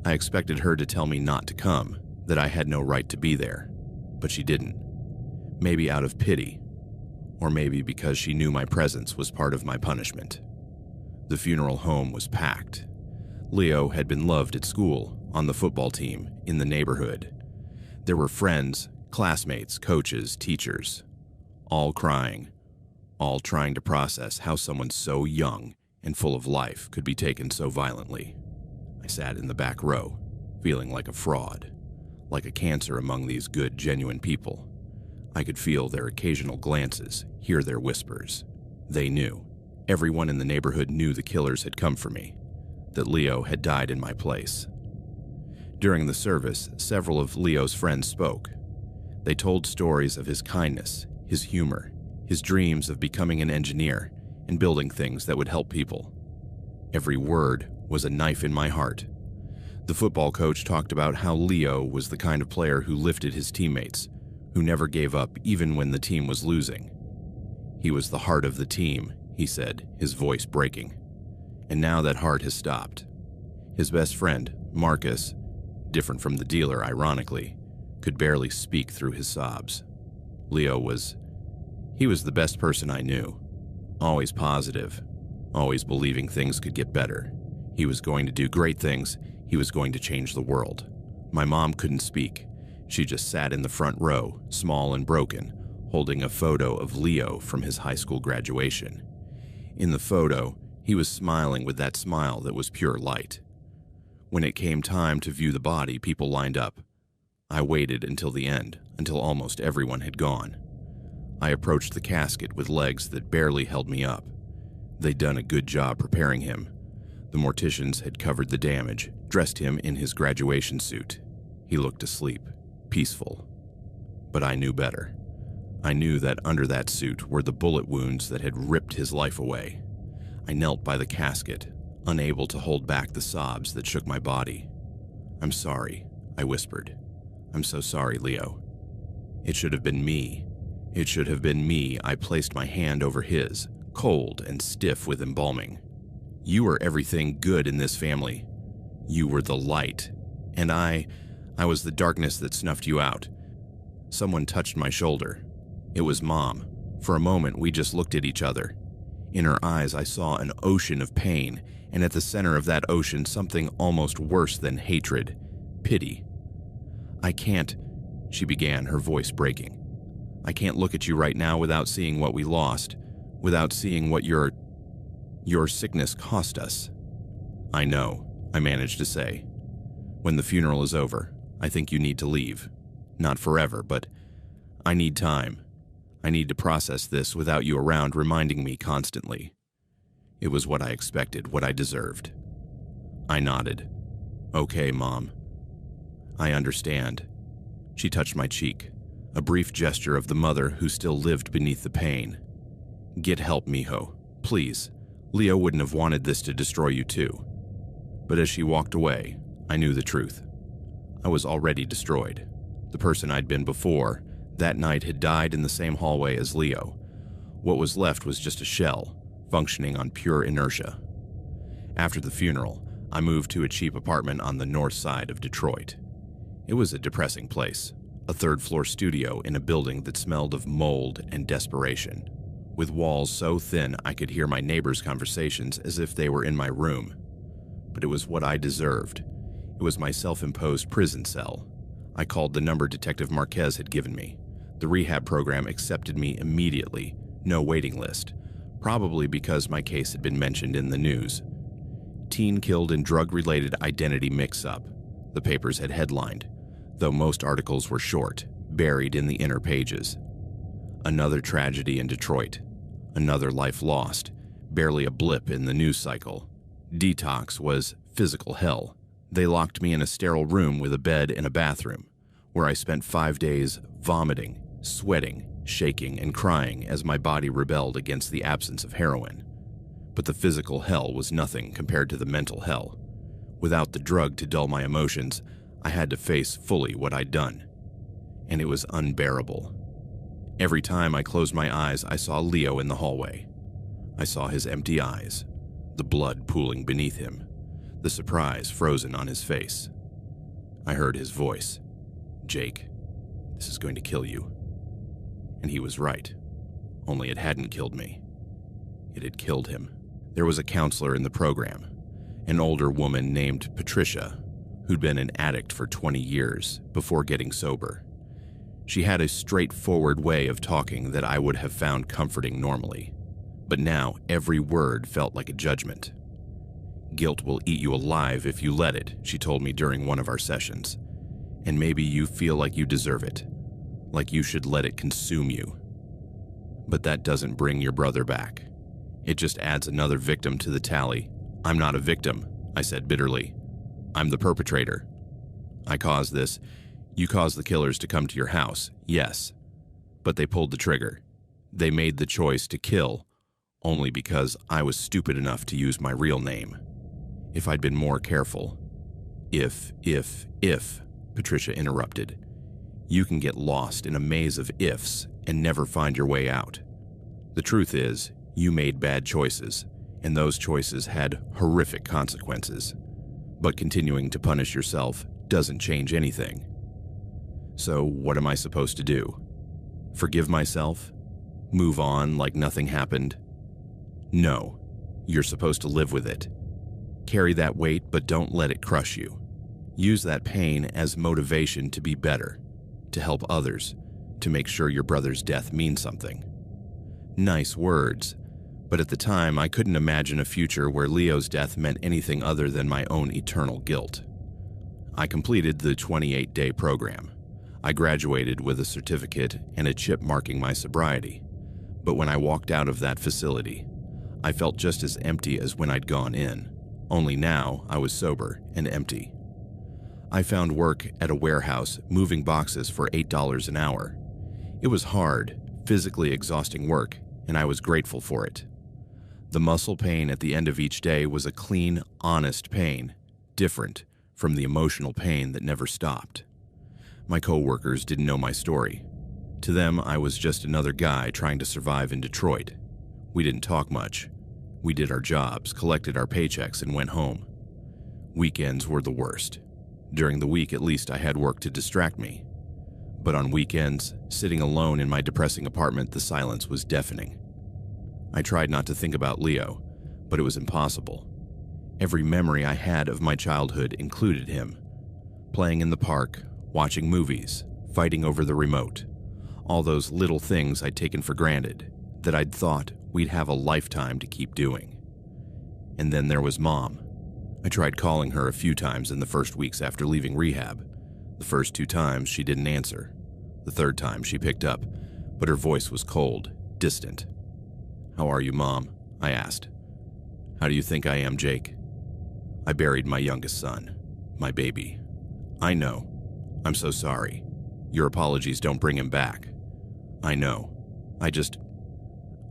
I expected her to tell me not to come, that I had no right to be there, but she didn't. Maybe out of pity, or maybe because she knew my presence was part of my punishment. The funeral home was packed. Leo had been loved at school, on the football team, in the neighborhood. There were friends, classmates, coaches, teachers, all crying, all trying to process how someone so young and full of life could be taken so violently. I sat in the back row, feeling like a fraud, like a cancer among these good, genuine people. I could feel their occasional glances, hear their whispers. They knew. Everyone in the neighborhood knew the killers had come for me, that Leo had died in my place. During the service, several of Leo's friends spoke. They told stories of his kindness, his humor, his dreams of becoming an engineer and building things that would help people. Every word was a knife in my heart. The football coach talked about how Leo was the kind of player who lifted his teammates, who never gave up even when the team was losing. He was the heart of the team, he said, his voice breaking. And now that heart has stopped. His best friend, Marcus, different from the dealer ironically, could barely speak through his sobs. Leo was the best person I knew. Always positive, always believing things could get better. He was going to do great things. He was going to change the world. My mom couldn't speak. She just sat in the front row, small and broken, holding a photo of Leo from his high school graduation. In the photo, he was smiling with that smile that was pure light. When it came time to view the body, people lined up. I waited until the end, until almost everyone had gone. I approached the casket with legs that barely held me up. They'd done a good job preparing him. The morticians had covered the damage, dressed him in his graduation suit. He looked asleep, peaceful. But I knew better. I knew that under that suit were the bullet wounds that had ripped his life away. I knelt by the casket, unable to hold back the sobs that shook my body. "I'm sorry," I whispered. "I'm so sorry, Leo. It should have been me. It should have been me." I placed my hand over his, cold and stiff with embalming. "You were everything good in this family. You were the light. And I was the darkness that snuffed you out." Someone touched my shoulder. It was Mom. For a moment, we just looked at each other. In her eyes, I saw an ocean of pain, and at the center of that ocean, something almost worse than hatred, pity. "I can't," she began, her voice breaking. "I can't look at you right now without seeing what we lost, without seeing what your sickness cost us." "I know," I managed to say. "When the funeral is over, I think you need to leave. Not forever, but I need time. I need to process this without you around reminding me constantly." It was what I expected, what I deserved. I nodded. "Okay, Mom. I understand." She touched my cheek, a brief gesture of the mother who still lived beneath the pain. "Get help, mijo. Please. Leo wouldn't have wanted this to destroy you too." But as she walked away, I knew the truth. I was already destroyed. The person I'd been before, that night had died in the same hallway as Leo. What was left was just a shell, functioning on pure inertia. After the funeral, I moved to a cheap apartment on the north side of Detroit. It was a depressing place, a third-floor studio in a building that smelled of mold and desperation, with walls so thin I could hear my neighbors' conversations as if they were in my room. But it was what I deserved. It was my self-imposed prison cell. I called the number Detective Marquez had given me. The rehab program accepted me immediately, no waiting list, probably because my case had been mentioned in the news. Teen killed in drug-related identity mix-up, the papers had headlined, though most articles were short, buried in the inner pages. Another tragedy in Detroit. Another life lost, barely a blip in the news cycle. Detox was physical hell. They locked me in a sterile room with a bed and a bathroom, where I spent 5 days vomiting, sweating, shaking, and crying as my body rebelled against the absence of heroin. But the physical hell was nothing compared to the mental hell. Without the drug to dull my emotions, I had to face fully what I'd done. And it was unbearable. Every time I closed my eyes, I saw Leo in the hallway. I saw his empty eyes, the blood pooling beneath him, the surprise frozen on his face. I heard his voice. "Jake, this is going to kill you." And he was right. Only it hadn't killed me. It had killed him. There was a counselor in the program, an older woman named Patricia, who'd been an addict for 20 years before getting sober. She had a straightforward way of talking that I would have found comforting normally. But now every word felt like a judgment. "Guilt will eat you alive if you let it," she told me during one of our sessions. "And maybe you feel like you deserve it, like you should let it consume you. But that doesn't bring your brother back. It just adds another victim to the tally." "I'm not a victim," I said bitterly. "I'm the perpetrator. I caused this. You caused the killers to come to your house, yes. But they pulled the trigger. They made the choice to kill, only because I was stupid enough to use my real name. If I'd been more careful..." If, Patricia interrupted. "You can get lost in a maze of ifs and never find your way out. The truth is, you made bad choices, and those choices had horrific consequences. But continuing to punish yourself doesn't change anything. So what am I supposed to do? Forgive myself? Move on like nothing happened? No, you're supposed to live with it. Carry that weight, but don't let it crush you. Use that pain as motivation to be better, to help others, to make sure your brother's death means something." Nice words, but at the time I couldn't imagine a future where Leo's death meant anything other than my own eternal guilt. I completed the 28-day program. I graduated with a certificate and a chip marking my sobriety. But when I walked out of that facility, I felt just as empty as when I'd gone in, only now I was sober and empty. I found work at a warehouse moving boxes for $8 an hour. It was hard, physically exhausting work, and I was grateful for it. The muscle pain at the end of each day was a clean, honest pain, different from the emotional pain that never stopped. My co-workers didn't know my story. To them, I was just another guy trying to survive in Detroit. We didn't talk much. We did our jobs, collected our paychecks, and went home. Weekends were the worst. During the week, at least, I had work to distract me. But on weekends, sitting alone in my depressing apartment, the silence was deafening. I tried not to think about Leo, but it was impossible. Every memory I had of my childhood included him. Playing in the park, watching movies, fighting over the remote. All those little things I'd taken for granted, that I'd thought we'd have a lifetime to keep doing. And then there was Mom. I tried calling her a few times in the first weeks after leaving rehab. The first 2 times she didn't answer. The third time she picked up, but her voice was cold, distant. "How are you, Mom?" I asked. "How do you think I am, Jake?" "I buried my youngest son, my baby." "I know. I'm so sorry. Your apologies don't bring him back." "I know.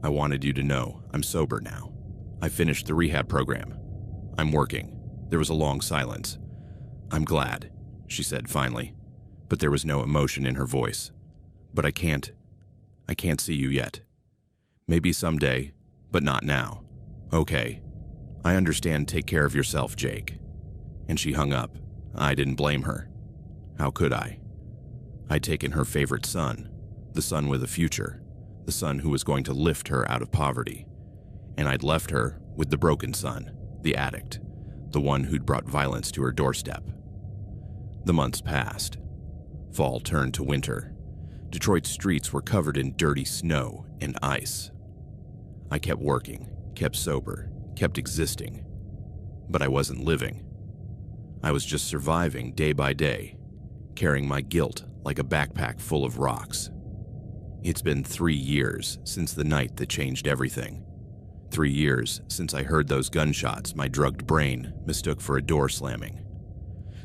I wanted you to know I'm sober now. I finished the rehab program. I'm working. There was a long silence. "I'm glad," she said finally, but there was no emotion in her voice. "But I can't see you yet. Maybe someday, but not now." "Okay. I understand. Take care of yourself, Jake." And she hung up. I didn't blame her. How could I? I'd taken her favorite son, the son with a future, the son who was going to lift her out of poverty. And I'd left her with the broken son, the addict, the one who'd brought violence to her doorstep. The months passed. Fall turned to winter. Detroit's streets were covered in dirty snow and ice. I kept working, kept sober, kept existing. But I wasn't living. I was just surviving day by day, carrying my guilt like a backpack full of rocks. It's been 3 years since the night that changed everything. 3 years since I heard those gunshots my drugged brain mistook for a door slamming.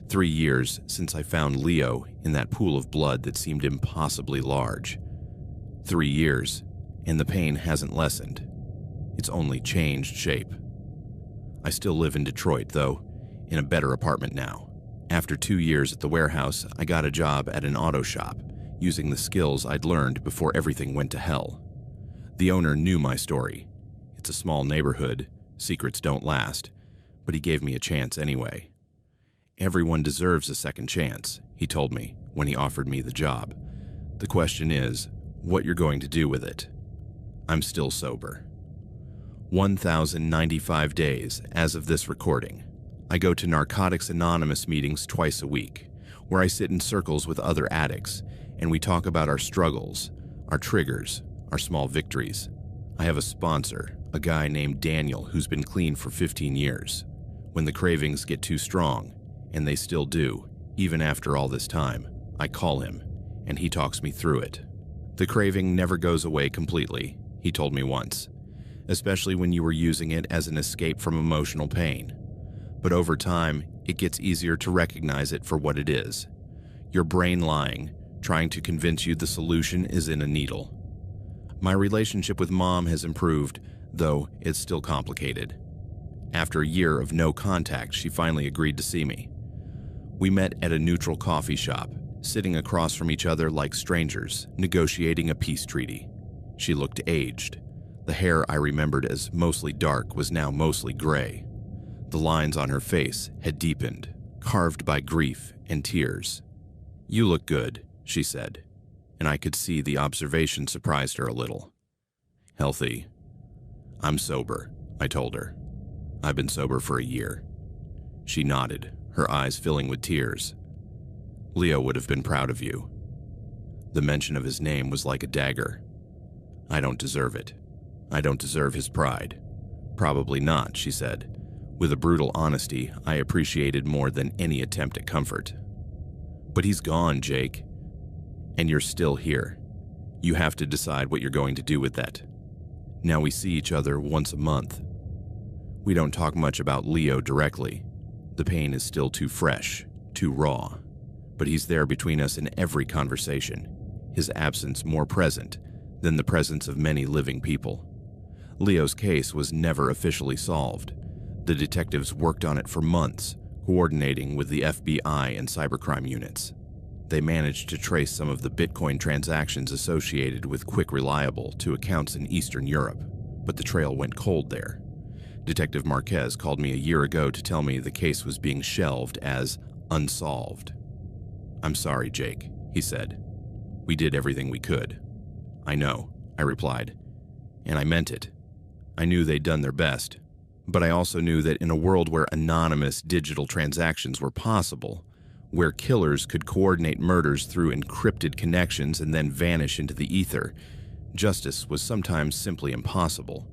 3 years since I found Leo in that pool of blood that seemed impossibly large. 3 years, and the pain hasn't lessened. It's only changed shape. I still live in Detroit, though, in a better apartment now. After 2 years at the warehouse, I got a job at an auto shop, using the skills I'd learned before everything went to hell. The owner knew my story. It's a small neighborhood, secrets don't last, but he gave me a chance anyway. "Everyone deserves a second chance," he told me when he offered me the job. "The question is, what you're going to do with it." I'm still sober. 1,095 days as of this recording. I go to Narcotics Anonymous meetings twice a week, where I sit in circles with other addicts, and we talk about our struggles, our triggers, our small victories. I have a sponsor, a guy named Daniel who's been clean for 15 years. When the cravings get too strong, and they still do, even after all this time, I call him, and he talks me through it. "The craving never goes away completely," he told me once, "especially when you were using it as an escape from emotional pain. But over time, it gets easier to recognize it for what it is. Your brain lying, trying to convince you the solution is in a needle." My relationship with Mom has improved, though it's still complicated. After a year of no contact, she finally agreed to see me. We met at a neutral coffee shop, sitting across from each other like strangers, negotiating a peace treaty. She looked aged. The hair I remembered as mostly dark was now mostly gray. The lines on her face had deepened, carved by grief and tears. "You look good," she said, and I could see the observation surprised her a little. "Healthy." "I'm sober," I told her. "I've been sober for a year." She nodded, her eyes filling with tears. "Leo would have been proud of you." The mention of his name was like a dagger. "I don't deserve it. I don't deserve his pride." "Probably not," she said, with a brutal honesty I appreciated more than any attempt at comfort. "But he's gone, Jake. And you're still here. You have to decide what you're going to do with that. Now we see each other once a month. We don't talk much about Leo directly. The pain is still too fresh, too raw. But he's there between us in every conversation, his absence more present than the presence of many living people. Leo's case was never officially solved. The detectives worked on it for months, coordinating with the FBI and cybercrime units. They managed to trace some of the Bitcoin transactions associated with Quick Reliable to accounts in Eastern Europe, but the trail went cold there. Detective Marquez called me a year ago to tell me the case was being shelved as unsolved. "I'm sorry, Jake," he said. "We did everything we could." "I know," I replied, and I meant it. I knew they'd done their best, but I also knew that in a world where anonymous digital transactions were possible, where killers could coordinate murders through encrypted connections and then vanish into the ether, justice was sometimes simply impossible.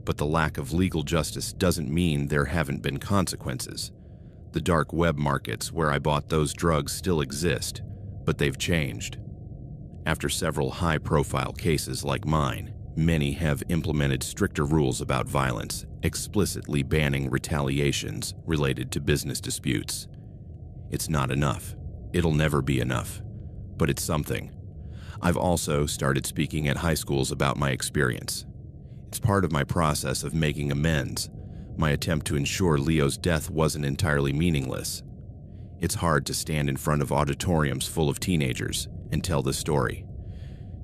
But the lack of legal justice doesn't mean there haven't been consequences. The dark web markets where I bought those drugs still exist, but they've changed. After several high-profile cases like mine, many have implemented stricter rules about violence, explicitly banning retaliations related to business disputes. It's not enough. It'll never be enough. But it's something. I've also started speaking at high schools about my experience. It's part of my process of making amends, My attempt to ensure Leo's death wasn't entirely meaningless. It's hard to stand in front of auditoriums full of teenagers and tell the story.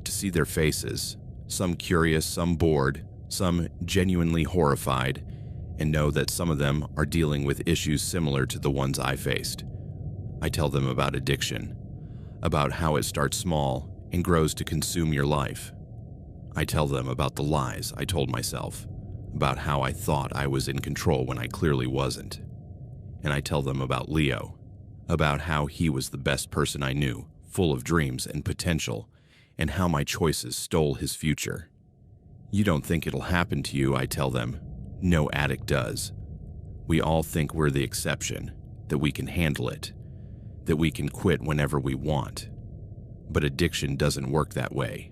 To see their faces, some curious, some bored, some genuinely horrified, and know that some of them are dealing with issues similar to the ones I faced. I tell them about addiction, about how it starts small and grows to consume your life. I tell them about the lies I told myself, about how I thought I was in control when I clearly wasn't. And I tell them about Leo, about how he was the best person I knew, full of dreams and potential, and how my choices stole his future. You don't think it'll happen to you, I tell them. No addict does. We all think we're the exception, that we can handle it, that we can quit whenever we want. But addiction doesn't work that way.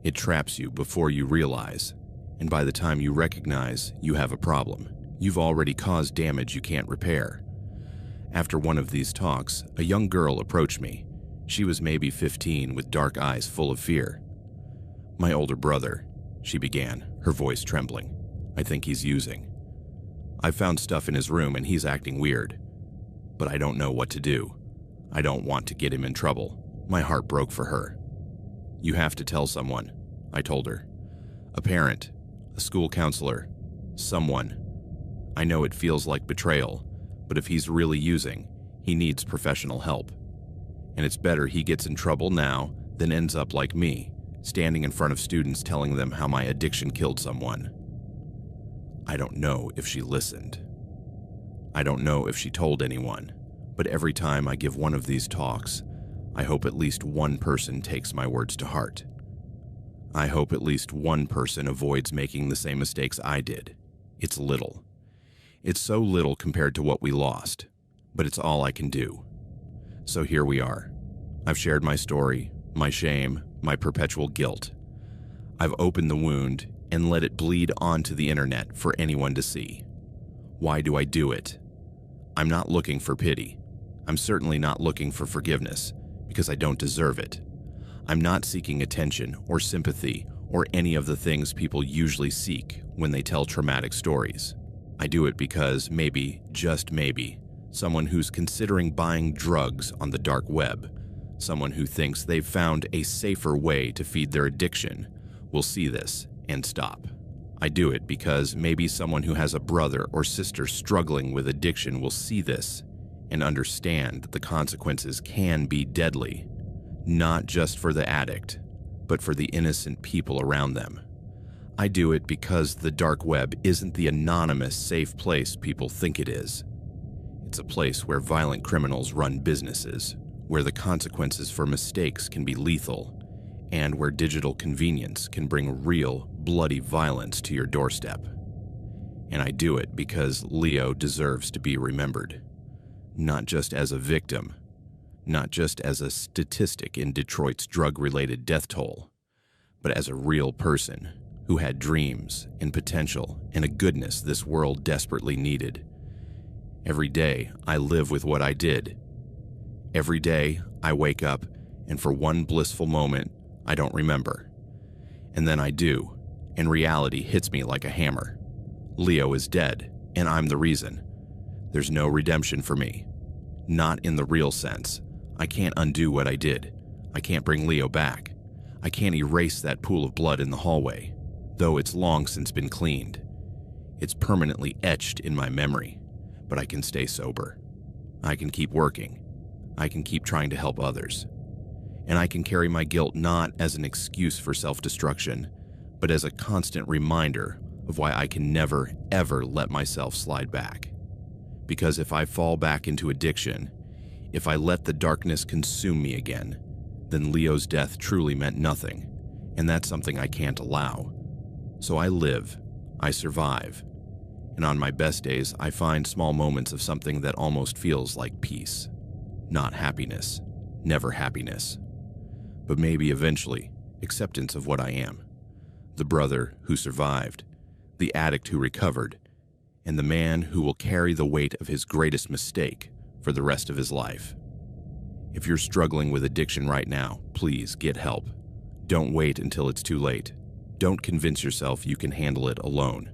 It traps you before you realize, and by the time you recognize you have a problem, you've already caused damage you can't repair. After one of these talks, a young girl approached me. She was maybe 15 with dark eyes full of fear. "My older brother," she began, her voice trembling. "I think he's using. I found stuff in his room and he's acting weird. But I don't know what to do. I don't want to get him in trouble." My heart broke for her. "You have to tell someone," I told her. "A parent, a school counselor, someone. I know it feels like betrayal, but if he's really using, he needs professional help. And it's better he gets in trouble now than ends up like me, standing in front of students telling them how my addiction killed someone." I don't know if she listened. I don't know if she told anyone, but every time I give one of these talks, I hope at least one person takes my words to heart. I hope at least one person avoids making the same mistakes I did. It's little. It's so little compared to what we lost, but it's all I can do. So here we are. I've shared my story, my shame, my perpetual guilt. I've opened the wound and let it bleed onto the internet for anyone to see. Why do I do it? I'm not looking for pity. I'm certainly not looking for forgiveness, because I don't deserve it. I'm not seeking attention or sympathy or any of the things people usually seek when they tell traumatic stories. I do it because maybe, just maybe, someone who's considering buying drugs on the dark web, someone who thinks they've found a safer way to feed their addiction, will see this and stop. I do it because maybe someone who has a brother or sister struggling with addiction will see this and understand that the consequences can be deadly, not just for the addict, but for the innocent people around them. I do it because the dark web isn't the anonymous, safe place people think it is. It's a place where violent criminals run businesses, where the consequences for mistakes can be lethal, and where digital convenience can bring real, bloody violence to your doorstep. And I do it because Leo deserves to be remembered. Not just as a victim, not just as a statistic in Detroit's drug-related death toll, but as a real person who had dreams and potential and a goodness this world desperately needed. Every day, I live with what I did. Every day, I wake up, and for one blissful moment, I don't remember. And then I do, and reality hits me like a hammer. Leo is dead, and I'm the reason. There's no redemption for me. Not in the real sense. I can't undo what I did. I can't bring Leo back. I can't erase that pool of blood in the hallway, though it's long since been cleaned. It's permanently etched in my memory, but I can stay sober. I can keep working. I can keep trying to help others. And I can carry my guilt not as an excuse for self-destruction, but as a constant reminder of why I can never, ever let myself slide back. Because if I fall back into addiction, if I let the darkness consume me again, then Leo's death truly meant nothing, and that's something I can't allow. So I live, I survive, and on my best days I find small moments of something that almost feels like peace. Not happiness, never happiness, but maybe eventually acceptance of what I am. The brother who survived, the addict who recovered, and the man who will carry the weight of his greatest mistake for the rest of his life. If you're struggling with addiction right now, please get help. Don't wait until it's too late. Don't convince yourself you can handle it alone.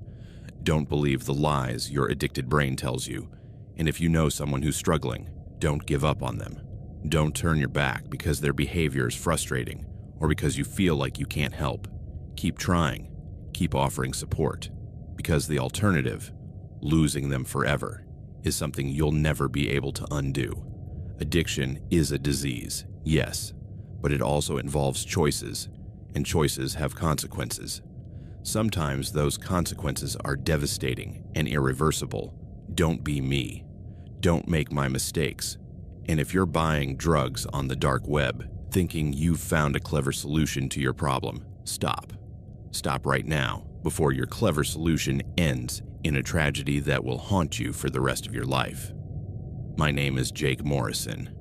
Don't believe the lies your addicted brain tells you, and if you know someone who's struggling, don't give up on them. Don't turn your back because their behavior is frustrating or because you feel like you can't help. Keep trying. Keep offering support, because the alternative, losing them forever, is something you'll never be able to undo. Addiction is a disease, yes, but it also involves choices, and choices have consequences. Sometimes those consequences are devastating and irreversible. Don't be me. Don't make my mistakes. And if you're buying drugs on the dark web, thinking you've found a clever solution to your problem, stop. Stop right now, before your clever solution ends in a tragedy that will haunt you for the rest of your life. My name is Jake Morrison.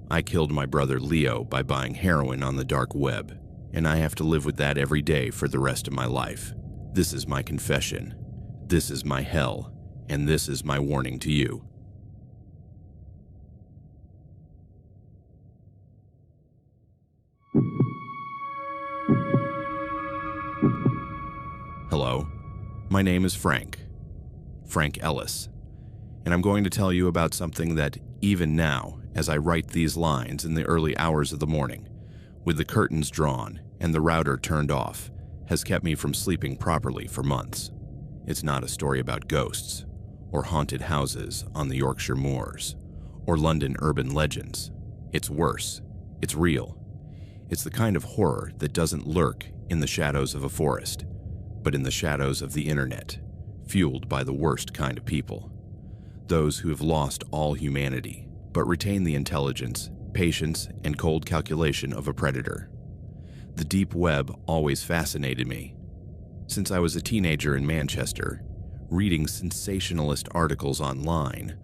I killed my brother Leo by buying heroin on the dark web, and I have to live with that every day for the rest of my life. This is my confession. This is my hell, and this is my warning to you. Hello, my name is Frank Ellis, and I'm going to tell you about something that even now, as I write these lines in the early hours of the morning, with the curtains drawn and the router turned off, has kept me from sleeping properly for months. It's not a story about ghosts, or haunted houses on the Yorkshire moors, or London urban legends. It's worse. It's real. It's the kind of horror that doesn't lurk in the shadows of a forest, but in the shadows of the internet, fueled by the worst kind of people. Those who have lost all humanity, but retain the intelligence, patience, and cold calculation of a predator. The deep web always fascinated me. Since I was a teenager in Manchester, reading sensationalist articles online,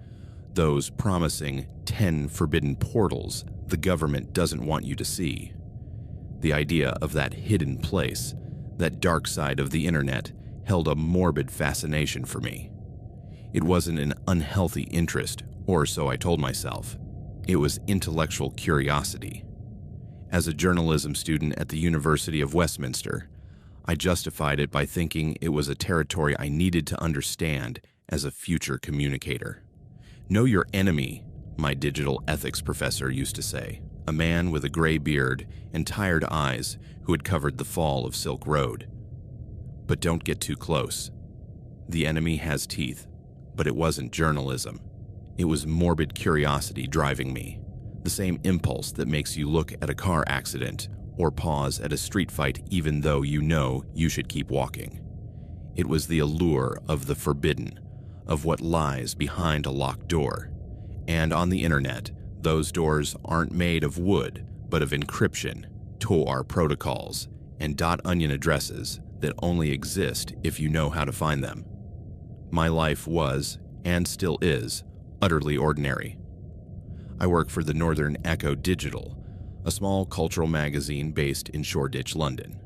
those promising 10 forbidden portals the government doesn't want you to see. The idea of that hidden place, that dark side of the internet, held a morbid fascination for me. It wasn't an unhealthy interest, or so I told myself. It was intellectual curiosity. As a journalism student at the University of Westminster, I justified it by thinking it was a territory I needed to understand as a future communicator. Know your enemy, my digital ethics professor used to say, a man with a gray beard and tired eyes who had covered the fall of Silk Road. But don't get too close. The enemy has teeth, but it wasn't journalism. It was morbid curiosity driving me, the same impulse that makes you look at a car accident or pause at a street fight even though you know you should keep walking. It was the allure of the forbidden, of what lies behind a locked door. And on the internet, those doors aren't made of wood, but of encryption, Tor protocols, and .onion addresses that only exist if you know how to find them. My life was, and still is, utterly ordinary. I work for the Northern Echo Digital, a small cultural magazine based in Shoreditch, London.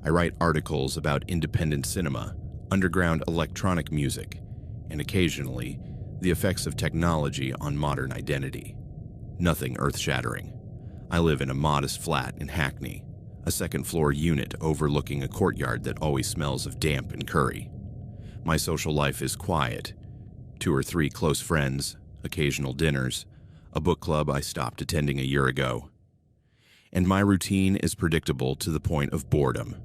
I write articles about independent cinema, underground electronic music, and occasionally, the effects of technology on modern identity. Nothing earth-shattering. I live in a modest flat in Hackney, a second-floor unit overlooking a courtyard that always smells of damp and curry. My social life is quiet. 2 or 3 close friends, occasional dinners, a book club I stopped attending a year ago. And my routine is predictable to the point of boredom.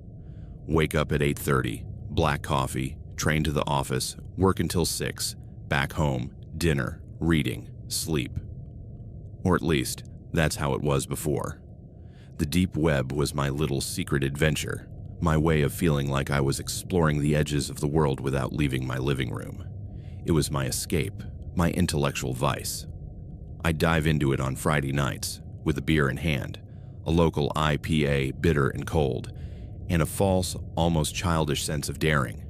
Wake up at 8:30, black coffee, train to the office, work until 6, back home, dinner, reading, sleep. Or at least, that's how it was before. The deep web was my little secret adventure, my way of feeling like I was exploring the edges of the world without leaving my living room. It was my escape, my intellectual vice. I'd dive into it on Friday nights, with a beer in hand, a local IPA bitter and cold, and a false, almost childish sense of daring.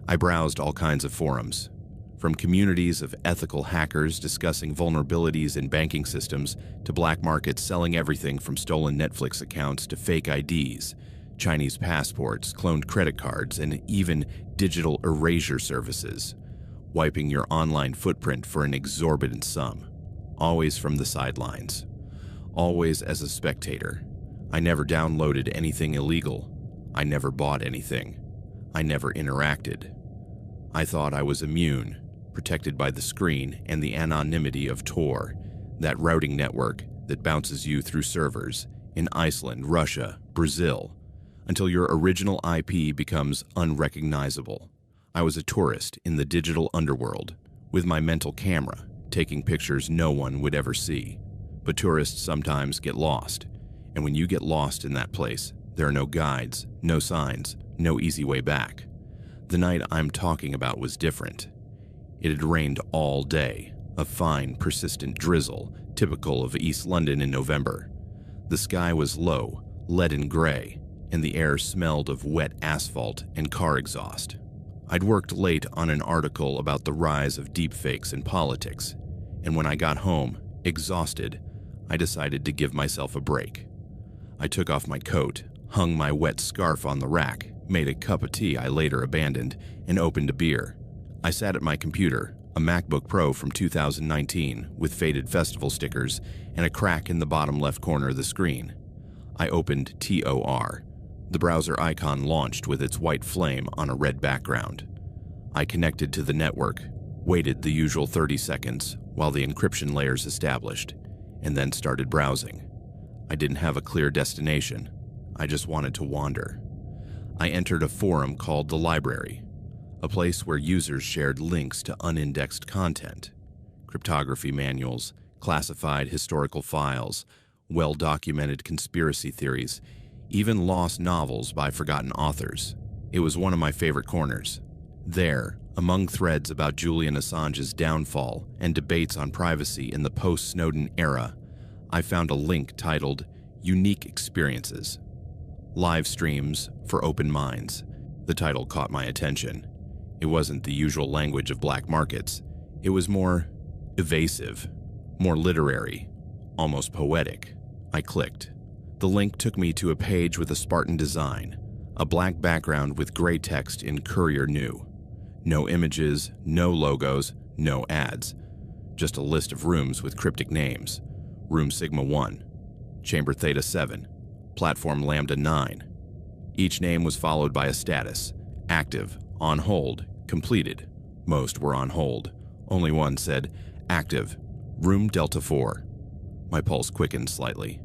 I browsed all kinds of forums, from communities of ethical hackers discussing vulnerabilities in banking systems to black markets selling everything from stolen Netflix accounts to fake IDs, Chinese passports, cloned credit cards, and even digital erasure services, wiping your online footprint for an exorbitant sum, always from the sidelines, always as a spectator. I never downloaded anything illegal. I never bought anything. I never interacted. I thought I was immune, protected by the screen and the anonymity of Tor, that routing network that bounces you through servers in Iceland, Russia, Brazil, until your original IP becomes unrecognizable. I was a tourist in the digital underworld, with my mental camera, taking pictures no one would ever see. But tourists sometimes get lost, and when you get lost in that place, there are no guides, no signs, no easy way back. The night I'm talking about was different. It had rained all day, a fine, persistent drizzle, typical of East London in November. The sky was low, leaden gray, and the air smelled of wet asphalt and car exhaust. I'd worked late on an article about the rise of deepfakes in politics, and when I got home, exhausted, I decided to give myself a break. I took off my coat, hung my wet scarf on the rack, made a cup of tea I later abandoned, and opened a beer. I sat at my computer, a MacBook Pro from 2019 with faded festival stickers and a crack in the bottom left corner of the screen. I opened Tor. The browser icon launched with its white flame on a red background. I connected to the network, waited the usual 30 seconds while the encryption layers established, and then started browsing. I didn't have a clear destination. I just wanted to wander. I entered a forum called The Library, a place where users shared links to unindexed content, cryptography manuals, classified historical files, well-documented conspiracy theories, even lost novels by forgotten authors. It was one of my favorite corners. There, among threads about Julian Assange's downfall and debates on privacy in the post-Snowden era, I found a link titled Unique Experiences. Live streams for open minds. The title caught my attention. It wasn't the usual language of black markets. It was more evasive, more literary, almost poetic. I clicked. The link took me to a page with a Spartan design, a black background with gray text in Courier New. No images, no logos, no ads. Just a list of rooms with cryptic names. Room Sigma 1, Chamber Theta 7, Platform Lambda 9. Each name was followed by a status: active, on hold, completed. Most were on hold. Only one said, active, Room Delta 4. My pulse quickened slightly.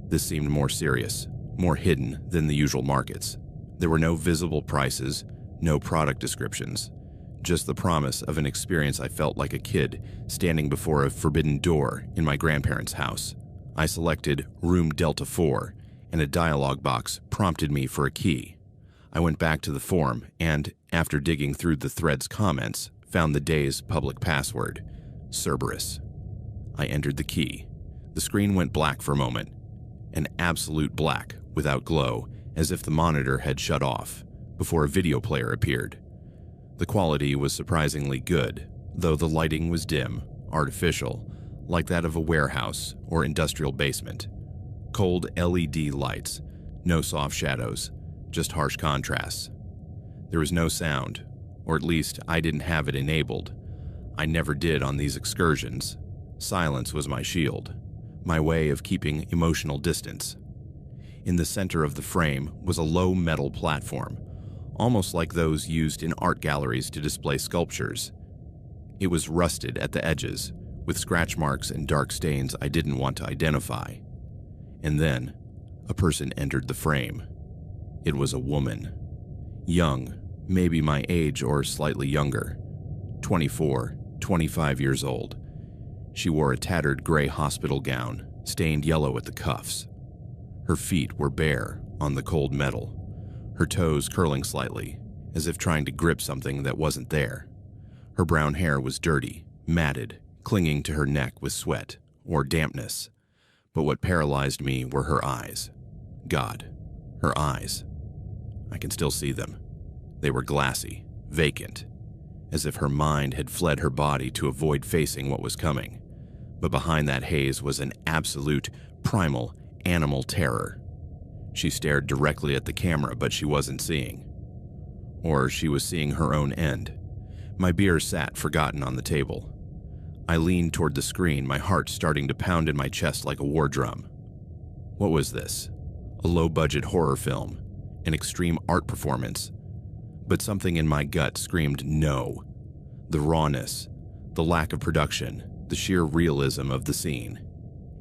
This seemed more serious, more hidden than the usual markets. There were no visible prices, no product descriptions, just the promise of an experience I felt like a kid standing before a forbidden door in my grandparents' house. I selected Room Delta 4, and a dialog box prompted me for a key. I went back to the forum and, after digging through the thread's comments, found the day's public password, Cerberus. I entered the key. The screen went black for a moment, an absolute black without glow, as if the monitor had shut off, before a video player appeared. The quality was surprisingly good, though the lighting was dim, artificial, like that of a warehouse or industrial basement. Cold LED lights, no soft shadows, just harsh contrasts. There was no sound, or at least I didn't have it enabled. I never did on these excursions. Silence was my shield, my way of keeping emotional distance. In the center of the frame was a low metal platform, almost like those used in art galleries to display sculptures. It was rusted at the edges, with scratch marks and dark stains I didn't want to identify. And then, a person entered the frame. It was a woman. Young, maybe my age or slightly younger. 24, 25 years old. She wore a tattered gray hospital gown, stained yellow at the cuffs. Her feet were bare on the cold metal, her toes curling slightly, as if trying to grip something that wasn't there. Her brown hair was dirty, matted, clinging to her neck with sweat or dampness. But what paralyzed me were her eyes. God, her eyes. I can still see them. They were glassy, vacant, as if her mind had fled her body to avoid facing what was coming. But behind that haze was an absolute, primal, animal terror. She stared directly at the camera, but she wasn't seeing. Or she was seeing her own end. My beer sat forgotten on the table. I leaned toward the screen, my heart starting to pound in my chest like a war drum. What was this? A low-budget horror film? An extreme art performance? But something in my gut screamed no. The rawness, the lack of production, the sheer realism of the scene.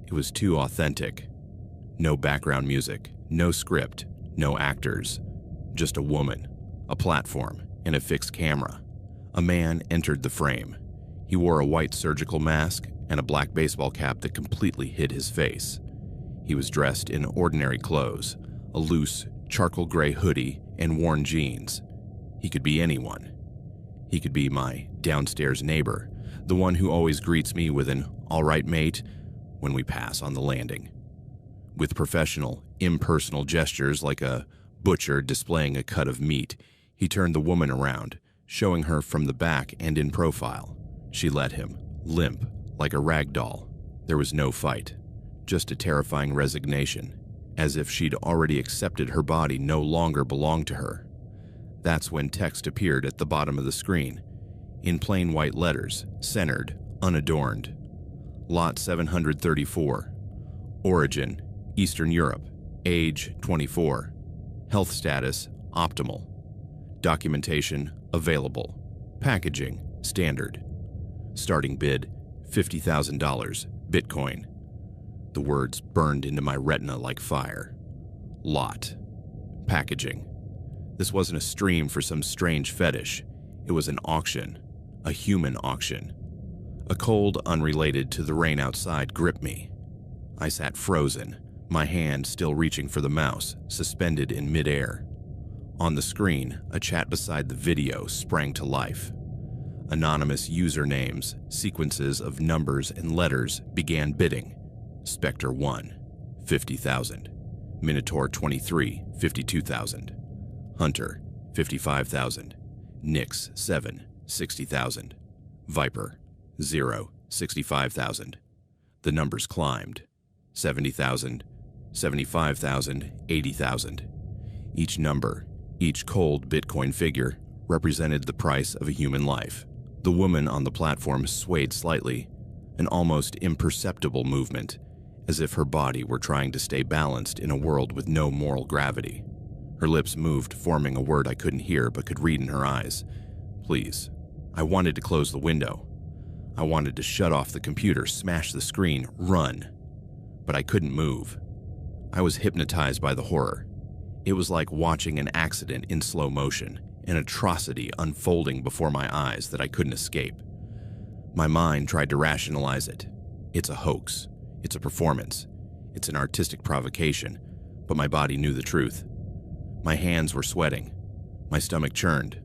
It was too authentic. No background music, no script, no actors. Just a woman, a platform, and a fixed camera. A man entered the frame. He wore a white surgical mask and a black baseball cap that completely hid his face. He was dressed in ordinary clothes, a loose, charcoal gray hoodie and worn jeans. He could be anyone. He could be my downstairs neighbor, the one who always greets me with an "all right, mate" when we pass on the landing. With professional, impersonal gestures like a butcher displaying a cut of meat, he turned the woman around, showing her from the back and in profile. She let him, limp, like a rag doll. There was no fight, just a terrifying resignation, as if she'd already accepted her body no longer belonged to her. That's when text appeared at the bottom of the screen, in plain white letters, centered, unadorned. Lot 734. Origin, Eastern Europe. Age, 24. Health status, optimal. Documentation, available. Packaging, standard. Starting bid, $50,000, Bitcoin. The words burned into my retina like fire. Lot. Packaging. This wasn't a stream for some strange fetish. It was an auction. A human auction. A cold unrelated to the rain outside gripped me. I sat frozen, my hand still reaching for the mouse, suspended in midair. On the screen, a chat beside the video sprang to life. Anonymous usernames, sequences of numbers and letters began bidding. Spectre 1, 50,000. Minotaur 23, 52,000. Hunter, 55,000. Nyx 7, 60,000. Viper, 0, 65,000. The numbers climbed. 70,000, 75,000, 80,000. Each number, each cold Bitcoin figure, represented the price of a human life. The woman on the platform swayed slightly, an almost imperceptible movement, as if her body were trying to stay balanced in a world with no moral gravity. Her lips moved, forming a word I couldn't hear but could read in her eyes. Please. I wanted to close the window. I wanted to shut off the computer, smash the screen, run. But I couldn't move. I was hypnotized by the horror. It was like watching an accident in slow motion, an atrocity unfolding before my eyes that I couldn't escape. My mind tried to rationalize it. It's a hoax. It's a performance. It's an artistic provocation. But my body knew the truth. My hands were sweating. My stomach churned.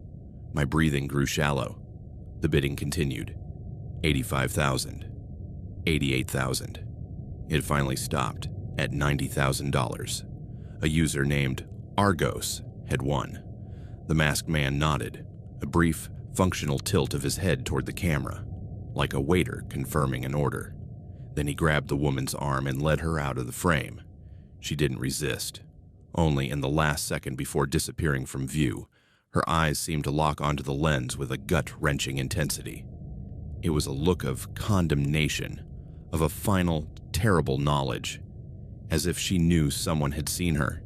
My breathing grew shallow. The bidding continued. 85,000. 88,000. It finally stopped at $90,000. A user named Argos had won. The masked man nodded, a brief, functional tilt of his head toward the camera, like a waiter confirming an order. Then he grabbed the woman's arm and led her out of the frame. She didn't resist. Only in the last second before disappearing from view, her eyes seemed to lock onto the lens with a gut-wrenching intensity. It was a look of condemnation, of a final, terrible knowledge, as if she knew someone had seen her,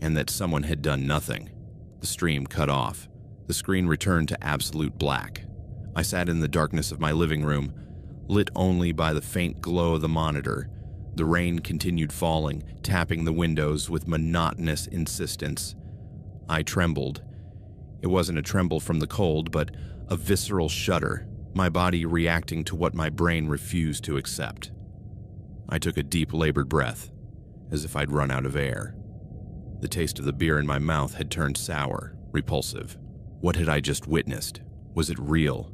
and that someone had done nothing. The stream cut off. The screen returned to absolute black. I sat in the darkness of my living room, lit only by the faint glow of the monitor. The rain continued falling, tapping the windows with monotonous insistence. I trembled. It wasn't a tremble from the cold, but a visceral shudder, my body reacting to what my brain refused to accept. I took a deep, labored breath, as if I'd run out of air. The taste of the beer in my mouth had turned sour, repulsive. What had I just witnessed? Was it real?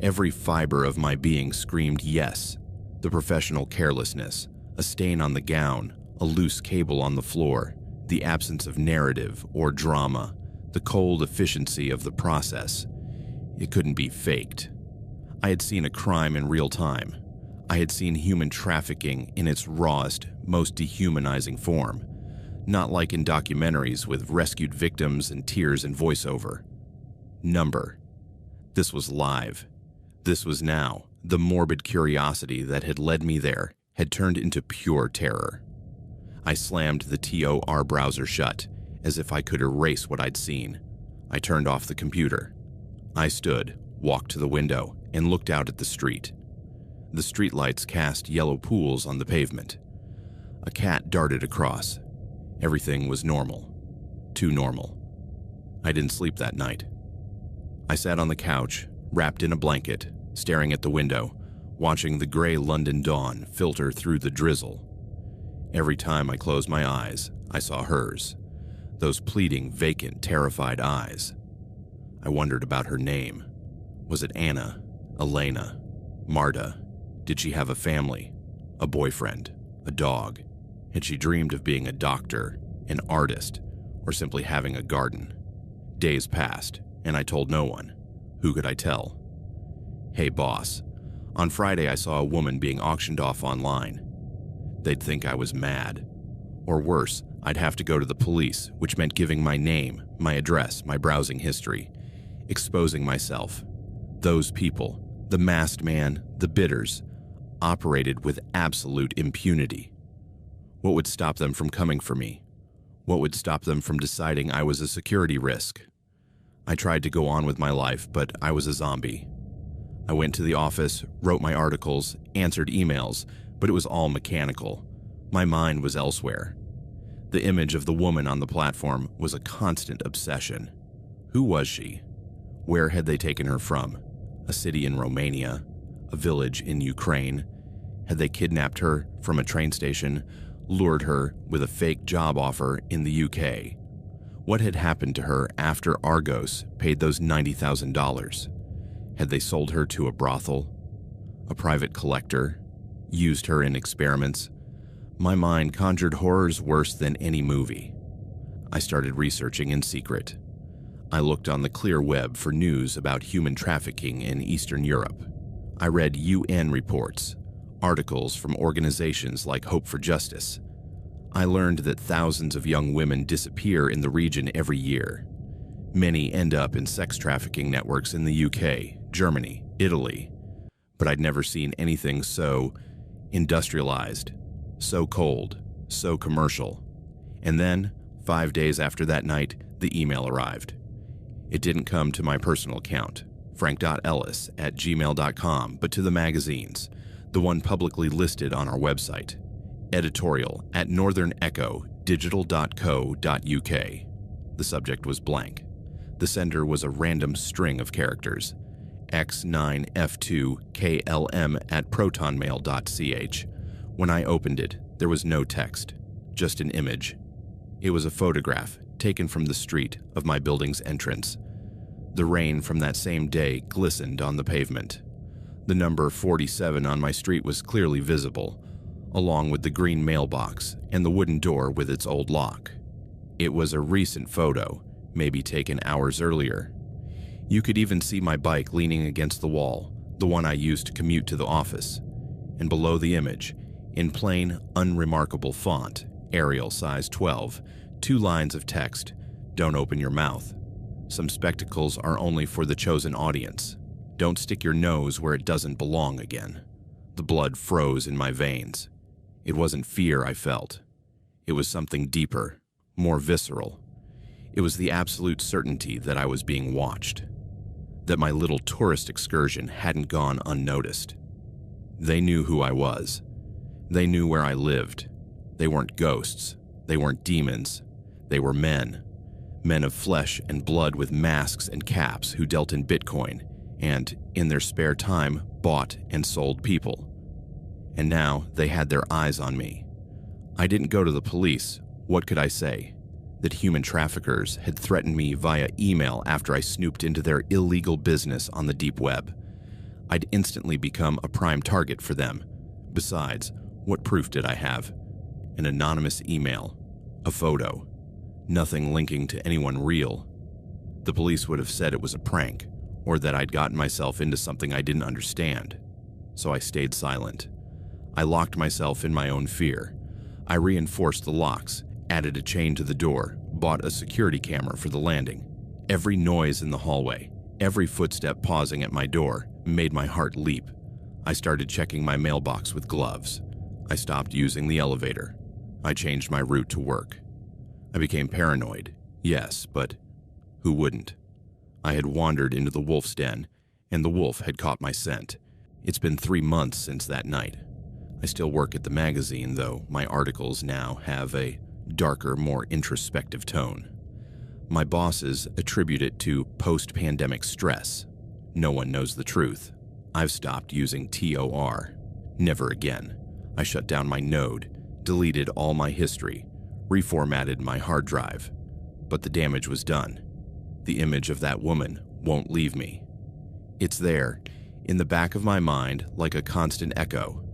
Every fiber of my being screamed yes. The professional carelessness, a stain on the gown, a loose cable on the floor, the absence of narrative or drama, the cold efficiency of the process. It couldn't be faked. I had seen a crime in real time. I had seen human trafficking in its rawest, most dehumanizing form. Not like in documentaries with rescued victims and tears and voiceover. Number. This was live. This was now. The morbid curiosity that had led me there had turned into pure terror. I slammed the Tor browser shut, as if I could erase what I'd seen. I turned off the computer. I stood, walked to the window, and looked out at the street. The streetlights cast yellow pools on the pavement. A cat darted across. Everything was normal. Too normal. I didn't sleep that night. I sat on the couch, wrapped in a blanket, staring at the window, watching the gray London dawn filter through the drizzle. Every time I closed my eyes, I saw hers. Those pleading, vacant, terrified eyes. I wondered about her name. Was it Anna? Elena? Marta? Did she have a family? A boyfriend? A dog? Had she dreamed of being a doctor, an artist, or simply having a garden? Days passed, and I told no one. Who could I tell? Hey boss, on Friday I saw a woman being auctioned off online. They'd think I was mad. Or worse, I'd have to go to the police, which meant giving my name, my address, my browsing history, exposing myself. Those people, the masked man, the bidders, operated with absolute impunity. What would stop them from coming for me? What would stop them from deciding I was a security risk? I tried to go on with my life, but I was a zombie. I went to the office, wrote my articles, answered emails, but it was all mechanical. My mind was elsewhere. The image of the woman on the platform was a constant obsession. Who was she? Where had they taken her from? A city in Romania? A village in Ukraine? Had they kidnapped her from a train station, lured her with a fake job offer in the UK? What had happened to her after Argos paid those $90,000? Had they sold her to a brothel? A private collector? Used her in experiments? My mind conjured horrors worse than any movie. I started researching in secret. I looked on the clear web for news about human trafficking in Eastern Europe. I read UN reports, articles from organizations like Hope for Justice. I learned that thousands of young women disappear in the region every year. Many end up in sex trafficking networks in the UK, Germany, Italy. But I'd never seen anything so industrialized, so cold, so commercial. And then, 5 days after that night, the email arrived. It didn't come to my personal account, frank.ellis@gmail.com, but to the magazine's, the one publicly listed on our website, editorial at northernecho.digital.co.uk. The subject was blank. The sender was a random string of characters, x9f2klm@protonmail.ch. When I opened it, there was no text, just an image. It was a photograph taken from the street of my building's entrance. The rain from that same day glistened on the pavement. The number 47 on my street was clearly visible, along with the green mailbox and the wooden door with its old lock. It was a recent photo, maybe taken hours earlier. You could even see my bike leaning against the wall, the one I used to commute to the office. And below the image, in plain, unremarkable font, Arial size 12, 2 lines of text: "Don't open your mouth. Some spectacles are only for the chosen audience. Don't stick your nose where it doesn't belong again." The blood froze in my veins. It wasn't fear I felt. It was something deeper, more visceral. It was the absolute certainty that I was being watched, that my little tourist excursion hadn't gone unnoticed. They knew who I was. They knew where I lived. They weren't ghosts. They weren't demons. They were men. Men of flesh and blood with masks and caps who dealt in Bitcoin and, in their spare time, bought and sold people. And now they had their eyes on me. I didn't go to the police. What could I say? That human traffickers had threatened me via email after I snooped into their illegal business on the deep web. I'd instantly become a prime target for them. Besides, what proof did I have? An anonymous email, a photo, nothing linking to anyone real. The police would have said it was a prank, or that I'd gotten myself into something I didn't understand. So I stayed silent. I locked myself in my own fear. I reinforced the locks, added a chain to the door, bought a security camera for the landing. Every noise in the hallway, every footstep pausing at my door, made my heart leap. I started checking my mailbox with gloves. I stopped using the elevator. I changed my route to work. I became paranoid, yes, but who wouldn't? I had wandered into the wolf's den, and the wolf had caught my scent. It's been 3 months since that night. I still work at the magazine, though my articles now have a darker, more introspective tone. My bosses attribute it to post-pandemic stress. No one knows the truth. I've stopped using TOR. Never again. I shut down my node, deleted all my history, reformatted my hard drive. But the damage was done. The image of that woman won't leave me. It's there, in the back of my mind, like a constant echo.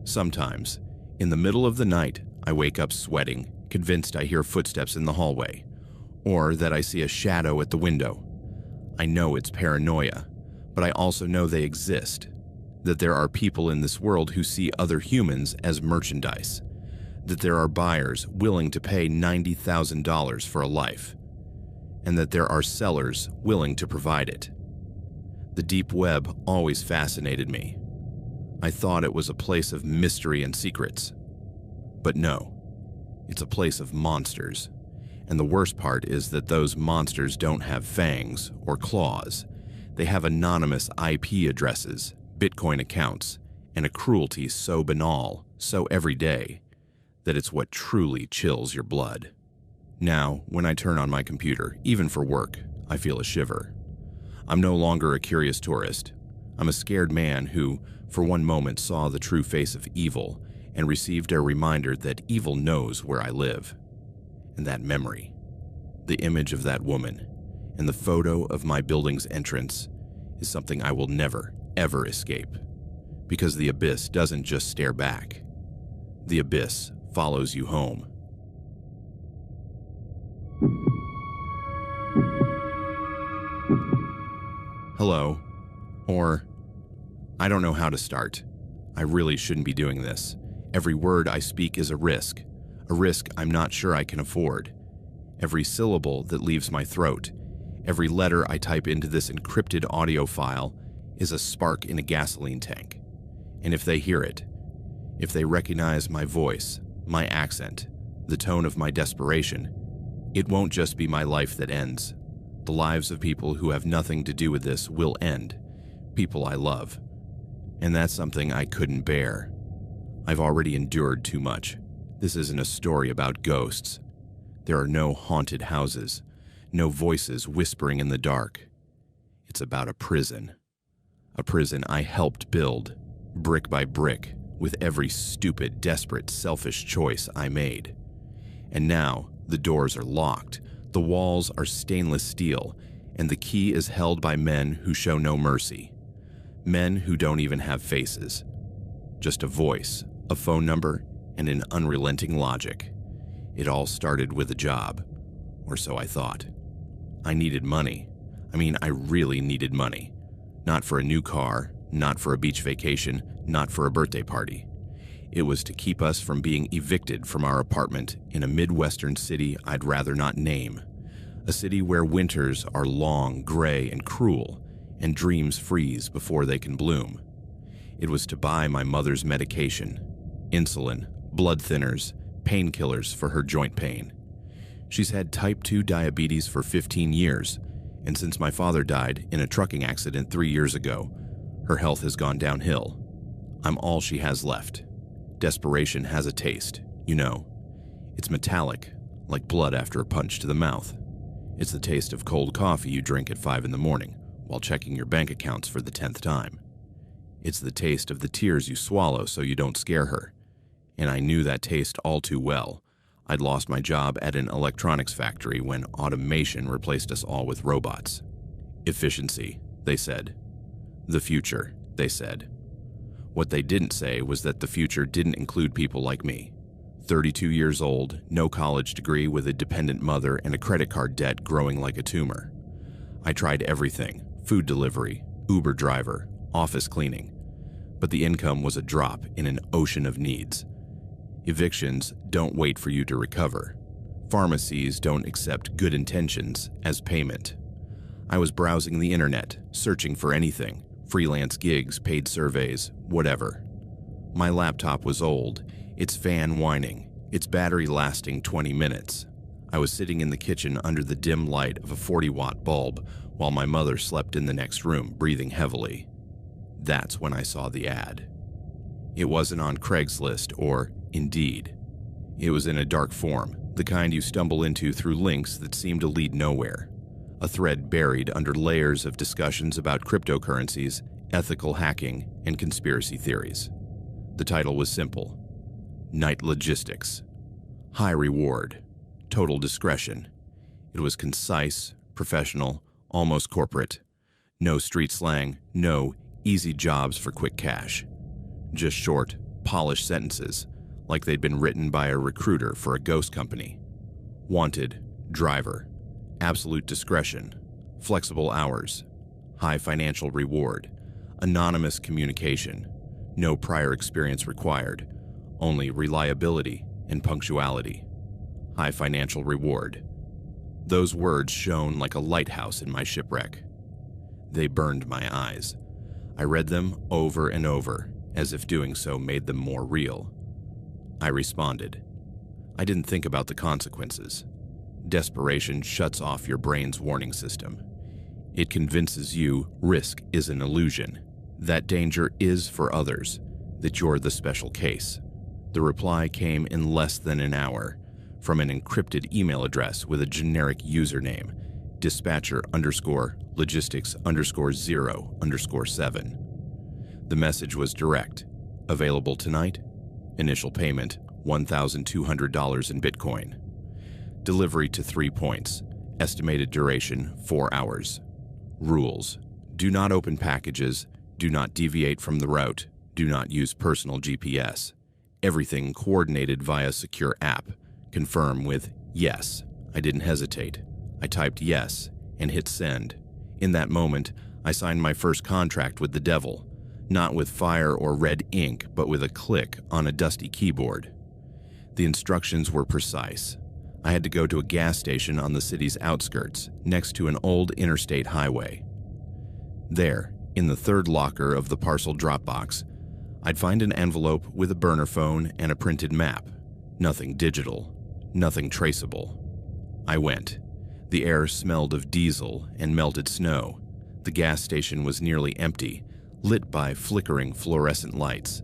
Sometimes, in the middle of the night, I wake up sweating, convinced I hear footsteps in the hallway, or that I see a shadow at the window. I know it's paranoia, but I also know they exist, that there are people in this world who see other humans as merchandise, that there are buyers willing to pay $90,000 for a life, and that there are sellers willing to provide it. The deep web always fascinated me. I thought it was a place of mystery and secrets. But no, it's a place of monsters. And the worst part is that those monsters don't have fangs or claws. They have anonymous IP addresses, Bitcoin accounts, and a cruelty so banal, so everyday, that it's what truly chills your blood. Now, when I turn on my computer, even for work, I feel a shiver. I'm no longer a curious tourist. I'm a scared man who, for one moment, saw the true face of evil and received a reminder that evil knows where I live. And that memory, the image of that woman, and the photo of my building's entrance is something I will never, ever escape. Because the abyss doesn't just stare back. The abyss follows you home. Hello. Or, I don't know how to start. I really shouldn't be doing this. Every word I speak is a risk I'm not sure I can afford. Every syllable that leaves my throat, every letter I type into this encrypted audio file is a spark in a gasoline tank. And if they hear it, if they recognize my voice, my accent, the tone of my desperation, it won't just be my life that ends. The lives of people who have nothing to do with this will end. People I love. And that's something I couldn't bear. I've already endured too much. This isn't a story about ghosts. There are no haunted houses, no voices whispering in the dark. It's about a prison. A prison I helped build, brick by brick, with every stupid, desperate, selfish choice I made. And now, the doors are locked, the walls are stainless steel, and the key is held by men who show no mercy. Men who don't even have faces. Just a voice, a phone number, and an unrelenting logic. It all started with a job, or so I thought. I needed money. I really needed money. Not for a new car, not for a beach vacation, not for a birthday party. It was to keep us from being evicted from our apartment in a Midwestern city I'd rather not name. A city where winters are long, gray, and cruel, and dreams freeze before they can bloom. It was to buy my mother's medication, insulin, blood thinners, painkillers for her joint pain. She's had type 2 diabetes for 15 years, and since my father died in a trucking accident 3 years ago, her health has gone downhill. I'm all she has left. Desperation has a taste, you know. It's metallic, like blood after a punch to the mouth. It's the taste of cold coffee you drink at 5 in the morning while checking your bank accounts for the 10th time. It's the taste of the tears you swallow so you don't scare her. And I knew that taste all too well. I'd lost my job at an electronics factory when automation replaced us all with robots. Efficiency, they said. The future, they said. What they didn't say was that the future didn't include people like me. 32 years old, no college degree with a dependent mother and a credit card debt growing like a tumor. I tried everything, food delivery, Uber driver, office cleaning. But the income was a drop in an ocean of needs. Evictions don't wait for you to recover. Pharmacies don't accept good intentions as payment. I was browsing the internet, searching for anything, freelance gigs, paid surveys, whatever. My laptop was old, its fan whining, its battery lasting 20 minutes. I was sitting in the kitchen under the dim light of a 40-watt bulb, while my mother slept in the next room, breathing heavily. That's when I saw the ad. It wasn't on Craigslist or Indeed. It was in a dark form, the kind you stumble into through links that seem to lead nowhere. A thread buried under layers of discussions about cryptocurrencies, ethical hacking, and conspiracy theories. The title was simple: Night Logistics. High reward. Total discretion. It was concise, professional, almost corporate. No street slang, no easy jobs for quick cash. Just short, polished sentences, like they'd been written by a recruiter for a ghost company. Wanted, driver. Absolute discretion. Flexible hours. High financial reward. Anonymous communication. No prior experience required. Only reliability and punctuality. High financial reward. Those words shone like a lighthouse in my shipwreck. They burned my eyes. I read them over and over, as if doing so made them more real. I responded. I didn't think about the consequences. Desperation shuts off your brain's warning system. It convinces you risk is an illusion, that danger is for others, that you're the special case. The reply came in less than an hour, from an encrypted email address with a generic username, dispatcher_logistics_0_7. The message was direct. Available tonight. Initial payment, $1,200 in Bitcoin. Delivery to 3 points. Estimated duration, 4 hours. Rules: do not open packages, do not deviate from the route, do not use personal GPS. Everything coordinated via secure app. Confirm with yes. I didn't hesitate. I typed yes and hit send. In that moment, I signed my first contract with the devil, not with fire or red ink, but with a click on a dusty keyboard. The instructions were precise. I had to go to a gas station on the city's outskirts, next to an old interstate highway. There, in the third locker of the parcel drop box, I'd find an envelope with a burner phone and a printed map. Nothing digital, nothing traceable. I went. The air smelled of diesel and melted snow. The gas station was nearly empty, lit by flickering fluorescent lights.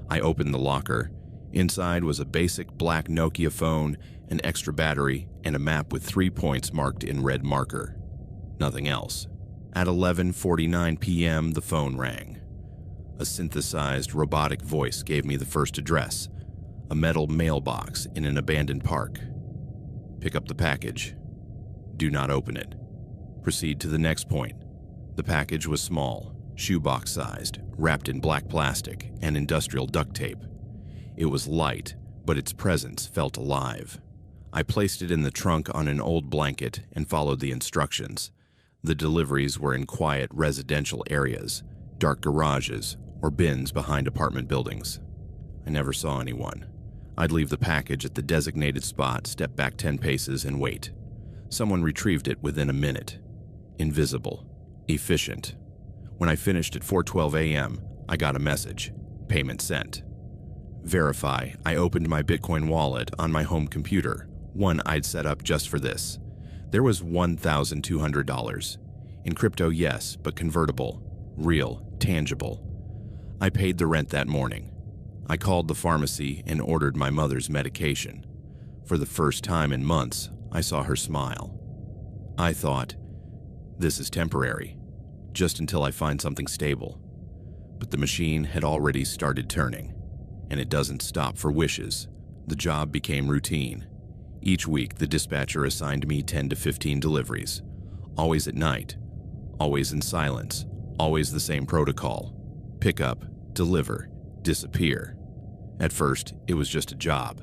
I opened the locker. Inside was a basic black Nokia phone, an extra battery, and a map with 3 points marked in red marker. Nothing else. At 11:49 p.m., the phone rang. A synthesized robotic voice gave me the first address, a metal mailbox in an abandoned park. Pick up the package. Do not open it. Proceed to the next point. The package was small, shoebox-sized, wrapped in black plastic and industrial duct tape. It was light, but its presence felt alive. I placed it in the trunk on an old blanket and followed the instructions. The deliveries were in quiet residential areas, dark garages, or bins behind apartment buildings. I never saw anyone. I'd leave the package at the designated spot, step back 10 paces, and wait. Someone retrieved it within a minute. Invisible. Efficient. When I finished at 4:12 a.m., I got a message. Payment sent. Verify. I opened my Bitcoin wallet on my home computer, one I'd set up just for this. There was $1,200. In crypto, yes, but convertible. Real. Tangible. I paid the rent that morning. I called the pharmacy and ordered my mother's medication. For the first time in months, I saw her smile. I thought, this is temporary, just until I find something stable. But the machine had already started turning, and it doesn't stop for wishes. The job became routine. Each week, the dispatcher assigned me 10 to 15 deliveries, always at night, always in silence, always the same protocol. Pick up, deliver, disappear. At first, it was just a job.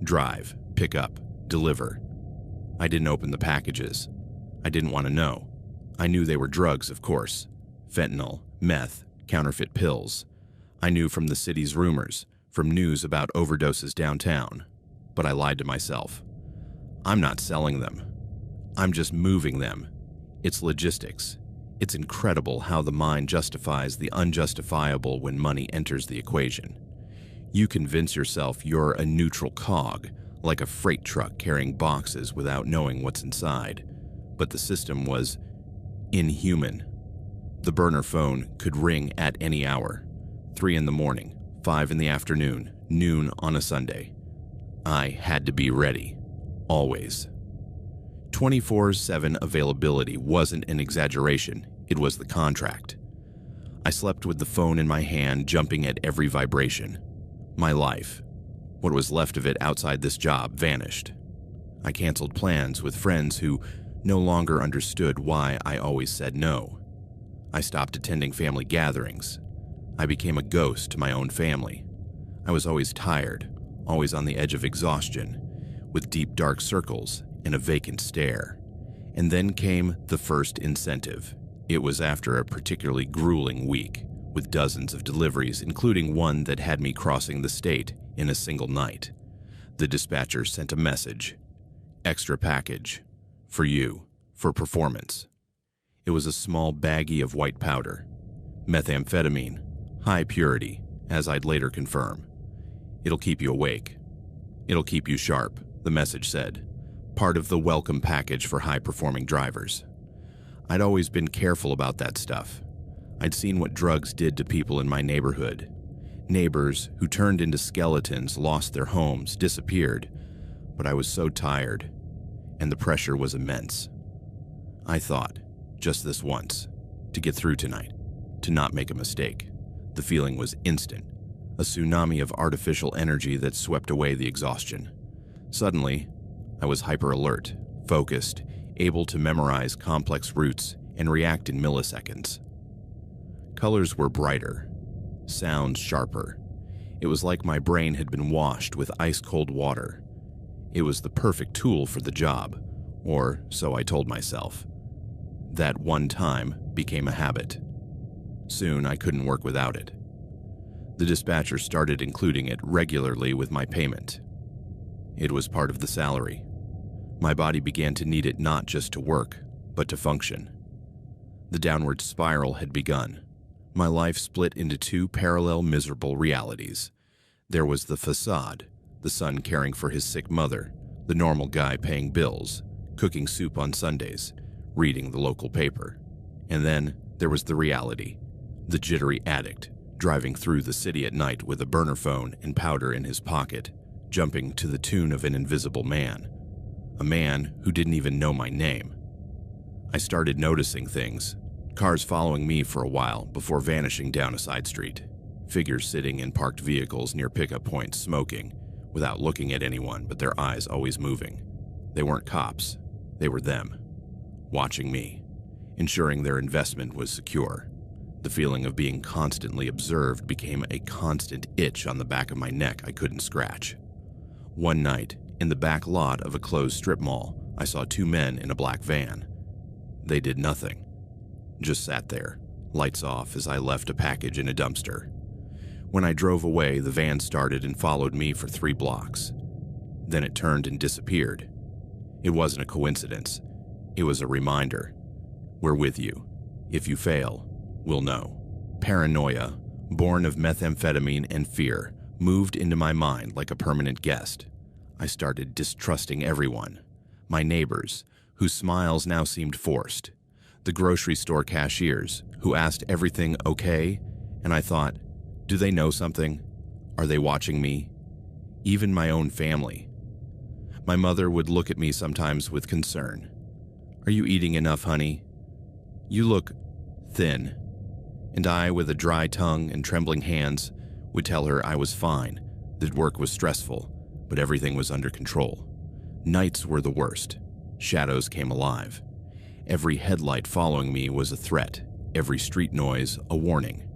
Drive, pick up, deliver. I didn't open the packages. I didn't want to know. I knew they were drugs, of course. Fentanyl, meth, counterfeit pills. I knew from the city's rumors, from news about overdoses downtown. But I lied to myself. I'm not selling them. I'm just moving them. It's logistics. It's incredible how the mind justifies the unjustifiable when money enters the equation. You convince yourself you're a neutral cog, like a freight truck carrying boxes without knowing what's inside. But the system was Inhuman. The burner phone could ring at any hour. 3 in the morning, 5 in the afternoon, noon on a Sunday. I had to be ready. Always. 24/7 availability wasn't an exaggeration, it was the contract. I slept with the phone in my hand, jumping at every vibration. My life, what was left of it outside this job, vanished. I canceled plans with friends who no longer understood why I always said no. I stopped attending family gatherings. I became a ghost to my own family. I was always tired, always on the edge of exhaustion, with deep dark circles and a vacant stare. And then came the first incentive. It was after a particularly grueling week, with dozens of deliveries, including one that had me crossing the state in a single night. The dispatcher sent a message. Extra package. For you. For performance. It was a small baggie of white powder. Methamphetamine. High purity, as I'd later confirm. It'll keep you awake. It'll keep you sharp, the message said. Part of the welcome package for high-performing drivers. I'd always been careful about that stuff. I'd seen what drugs did to people in my neighborhood. Neighbors who turned into skeletons, lost their homes, disappeared. But I was so tired, and the pressure was immense. I thought, just this once, to get through tonight, to not make a mistake. The feeling was instant, a tsunami of artificial energy that swept away the exhaustion. Suddenly, I was hyper-alert, focused, able to memorize complex routes and react in milliseconds. Colors were brighter, sounds sharper. It was like my brain had been washed with ice-cold water. It was the perfect tool for the job, or so I told myself. That one time became a habit. Soon I couldn't work without it. The dispatcher started including it regularly with my payment. It was part of the salary. My body began to need it not just to work, but to function. The downward spiral had begun. My life split into 2 parallel miserable realities. There was the facade, the son caring for his sick mother, the normal guy paying bills, cooking soup on Sundays, reading the local paper. And then there was the reality, the jittery addict, driving through the city at night with a burner phone and powder in his pocket, jumping to the tune of an invisible man. A man who didn't even know my name. I started noticing things, cars following me for a while before vanishing down a side street, figures sitting in parked vehicles near pickup points smoking, without looking at anyone but their eyes always moving. They weren't cops, they were them, watching me, ensuring their investment was secure. The feeling of being constantly observed became a constant itch on the back of my neck I couldn't scratch. One night, in the back lot of a closed strip mall, I saw 2 men in a black van. They did nothing, just sat there, lights off as I left a package in a dumpster. When I drove away, the van started and followed me for 3 blocks. Then it turned and disappeared. It wasn't a coincidence. It was a reminder. We're with you. If you fail, we'll know. Paranoia, born of methamphetamine and fear, moved into my mind like a permanent guest. I started distrusting everyone. My neighbors, whose smiles now seemed forced. The grocery store cashiers, who asked everything okay, and I thought, do they know something? Are they watching me? Even my own family. My mother would look at me sometimes with concern. Are you eating enough, honey? You look thin. And I, with a dry tongue and trembling hands, would tell her I was fine, that work was stressful, but everything was under control. Nights were the worst. Shadows came alive. Every headlight following me was a threat, every street noise a warning.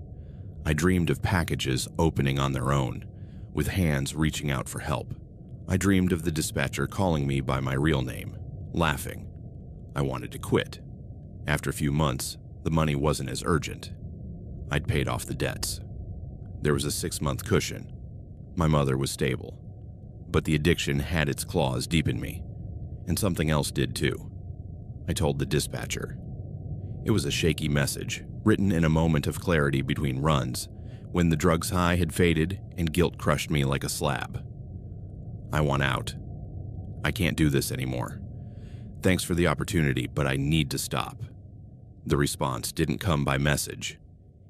I dreamed of packages opening on their own, with hands reaching out for help. I dreamed of the dispatcher calling me by my real name, laughing. I wanted to quit. After a few months, the money wasn't as urgent. I'd paid off the debts. There was a 6-month cushion. My mother was stable. But the addiction had its claws deep in me, and something else did too. I told the dispatcher. It was a shaky message, written in a moment of clarity between runs, when the drug's high had faded and guilt crushed me like a slab. I want out. I can't do this anymore. Thanks for the opportunity, but I need to stop. The response didn't come by message.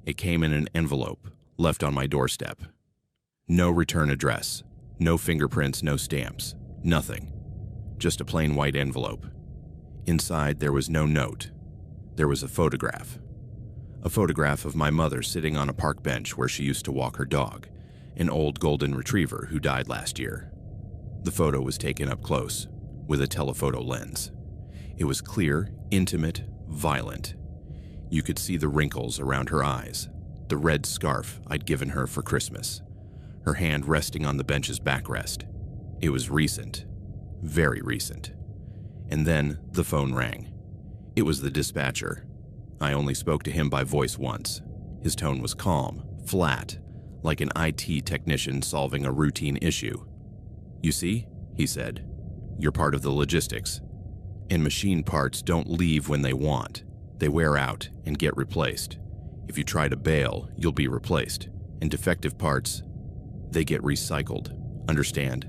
It came in an envelope left on my doorstep. No return address, no fingerprints, no stamps, nothing. Just a plain white envelope. Inside there was no note. There was a photograph. A photograph of my mother sitting on a park bench where she used to walk her dog, an old golden retriever who died last year. The photo was taken up close, with a telephoto lens. It was clear, intimate, violent. You could see the wrinkles around her eyes, the red scarf I'd given her for Christmas, her hand resting on the bench's backrest. It was recent, very recent. And then the phone rang. It was the dispatcher. I only spoke to him by voice once. His tone was calm, flat, like an IT technician solving a routine issue. "You see," he said, "you're part of the logistics. And machine parts don't leave when they want. They wear out and get replaced. If you try to bail, you'll be replaced. And defective parts, they get recycled. Understand?"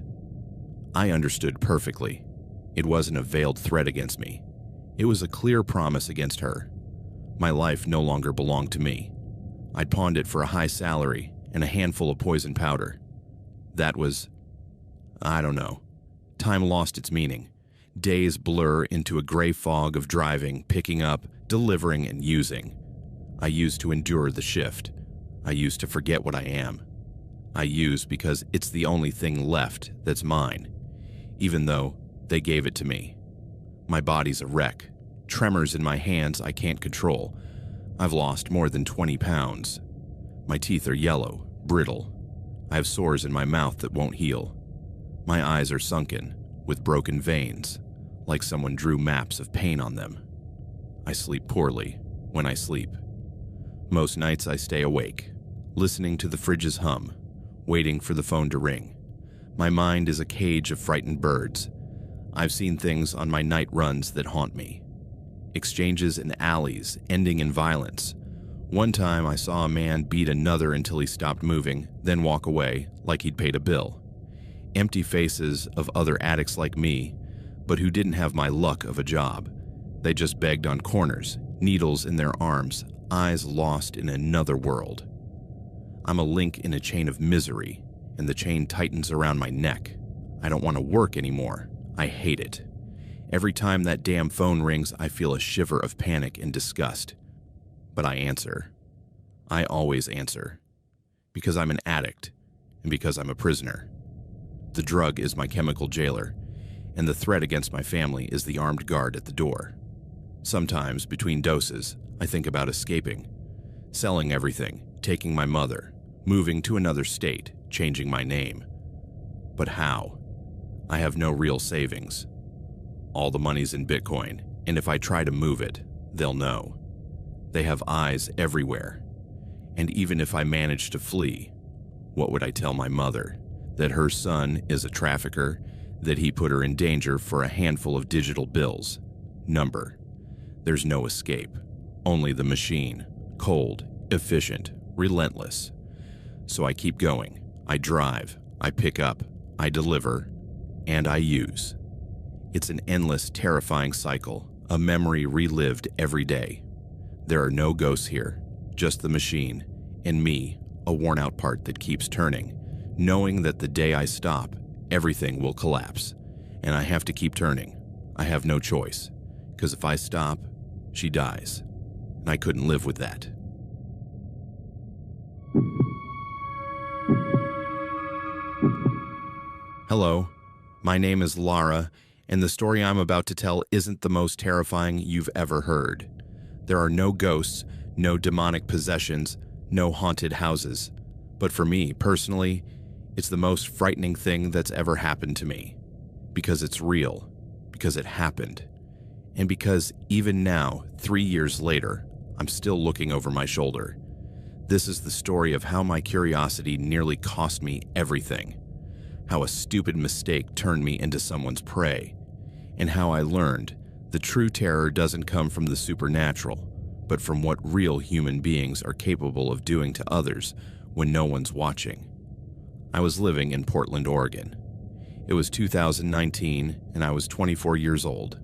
I understood perfectly. It wasn't a veiled threat against me. It was a clear promise against her. My life no longer belonged to me. I'd pawned it for a high salary and a handful of poison powder. That was, I don't know. Time lost its meaning. Days blur into a gray fog of driving, picking up, delivering, and using. I used to endure the shift. I used to forget what I am. I use because it's the only thing left that's mine, even though they gave it to me. My body's a wreck. Tremors in my hands I can't control. I've lost more than 20 pounds. My teeth are yellow, brittle. I have sores in my mouth that won't heal. My eyes are sunken, with broken veins, like someone drew maps of pain on them. I sleep poorly when I sleep. Most nights I stay awake, listening to the fridge's hum, waiting for the phone to ring. My mind is a cage of frightened birds. I've seen things on my night runs that haunt me. Exchanges in alleys ending in violence. One time I saw a man beat another until he stopped moving, then walk away like he'd paid a bill. Empty faces of other addicts like me, but who didn't have my luck of a job. They just begged on corners, needles in their arms, eyes lost in another world. I'm a link in a chain of misery, and the chain tightens around my neck. I don't want to work anymore. I hate it. Every time that damn phone rings, I feel a shiver of panic and disgust. But I answer. I always answer. Because I'm an addict, and because I'm a prisoner. The drug is my chemical jailer, and the threat against my family is the armed guard at the door. Sometimes, between doses, I think about escaping, selling everything, taking my mother, moving to another state, changing my name. But how? I have no real savings. All the money's in Bitcoin, and if I try to move it, they'll know. They have eyes everywhere. And even if I manage to flee, what would I tell my mother? That her son is a trafficker, that he put her in danger for a handful of digital bills. Number. There's no escape, only the machine, cold, efficient, relentless. So I keep going. I drive, I pick up, I deliver, and I use. It's an endless, terrifying cycle, a memory relived every day. There are no ghosts here, just the machine, and me, a worn-out part that keeps turning, knowing that the day I stop, everything will collapse, and I have to keep turning. I have no choice, because if I stop, she dies, and I couldn't live with that. Hello, my name is Lara, and the story I'm about to tell isn't the most terrifying you've ever heard. There are no ghosts, no demonic possessions, no haunted houses. But for me, personally, it's the most frightening thing that's ever happened to me. Because it's real, because it happened, and because even now, 3 years later, I'm still looking over my shoulder. This is the story of how my curiosity nearly cost me everything, how a stupid mistake turned me into someone's prey, and how I learned the true terror doesn't come from the supernatural, but from what real human beings are capable of doing to others when no one's watching. I was living in Portland, Oregon. It was 2019, and I was 24 years old.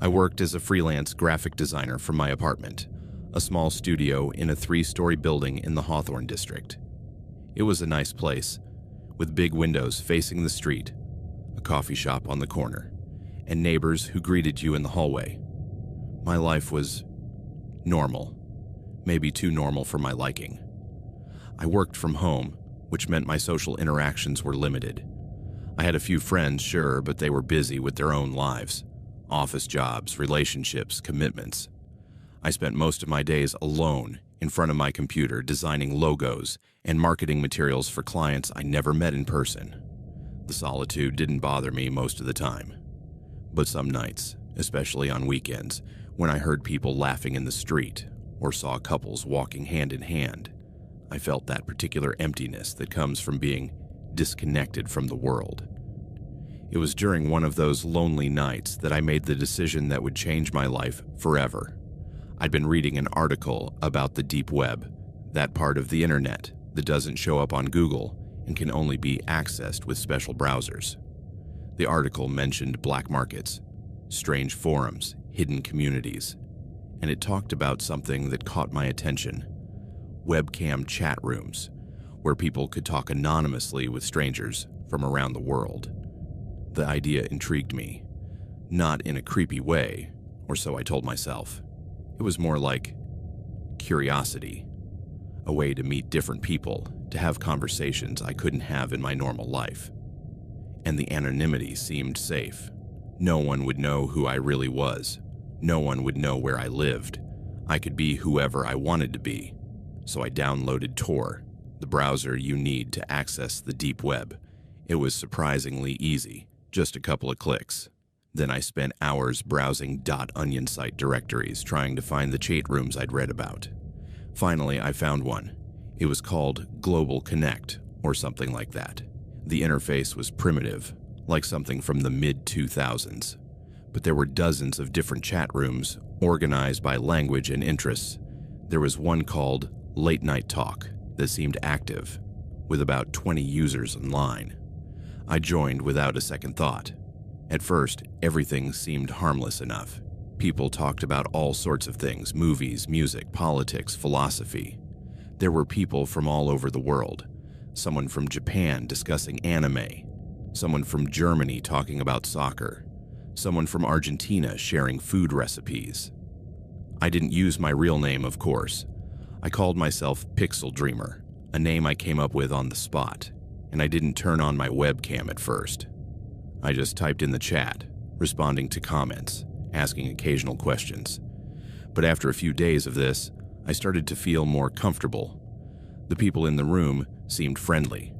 I worked as a freelance graphic designer from my apartment, a small studio in a 3-story building in the Hawthorne district. It was a nice place, with big windows facing the street, a coffee shop on the corner, and neighbors who greeted you in the hallway. My life was normal, maybe too normal for my liking. I worked from home, which meant my social interactions were limited. I had a few friends, sure, but they were busy with their own lives. Office jobs, relationships, commitments. I spent most of my days alone in front of my computer designing logos and marketing materials for clients I never met in person. The solitude didn't bother me most of the time. But some nights, especially on weekends, when I heard people laughing in the street or saw couples walking hand in hand, I felt that particular emptiness that comes from being disconnected from the world. It was during one of those lonely nights that I made the decision that would change my life forever. I'd been reading an article about the deep web, that part of the internet that doesn't show up on Google and can only be accessed with special browsers. The article mentioned black markets, strange forums, hidden communities, and it talked about something that caught my attention: webcam chat rooms, where people could talk anonymously with strangers from around the world. The idea intrigued me, not in a creepy way, or so I told myself. It was more like curiosity, a way to meet different people, to have conversations I couldn't have in my normal life. And the anonymity seemed safe. No one would know who I really was. No one would know where I lived. I could be whoever I wanted to be. So I downloaded Tor, the browser you need to access the deep web. It was surprisingly easy, just a couple of clicks. Then I spent hours browsing .onion site directories trying to find the chat rooms I'd read about. Finally, I found one. It was called Global Connect, or something like that. The interface was primitive, like something from the mid-2000s. But there were dozens of different chat rooms, organized by language and interests. There was one called Late Night Talk that seemed active, with about 20 users online. I joined without a second thought. At first, everything seemed harmless enough. People talked about all sorts of things: movies, music, politics, philosophy. There were people from all over the world. Someone from Japan discussing anime. Someone from Germany talking about soccer. Someone from Argentina sharing food recipes. I didn't use my real name, of course. I called myself Pixel Dreamer, a name I came up with on the spot, and I didn't turn on my webcam at first. I just typed in the chat, responding to comments, asking occasional questions. But after a few days of this, I started to feel more comfortable. The people in the room seemed friendly.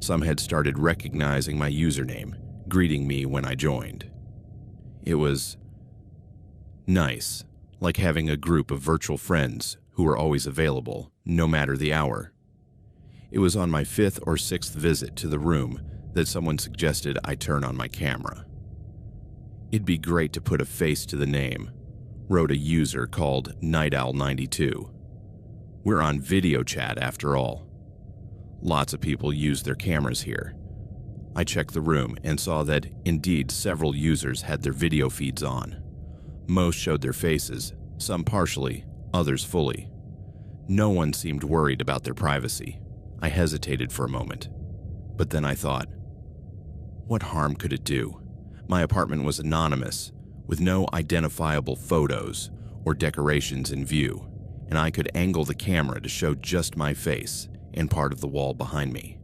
Some had started recognizing my username, greeting me when I joined. It was nice, like having a group of virtual friends who were always available, no matter the hour. It was on my 5th or 6th visit to the room that someone suggested I turn on my camera. It'd be great to put a face to the name, wrote a user called NightOwl92. We're on video chat after all. Lots of people use their cameras here. I checked the room and saw that indeed several users had their video feeds on. Most showed their faces, some partially, others fully. No one seemed worried about their privacy. I hesitated for a moment, but then I thought, what harm could it do? My apartment was anonymous, with no identifiable photos or decorations in view, and I could angle the camera to show just my face and part of the wall behind me.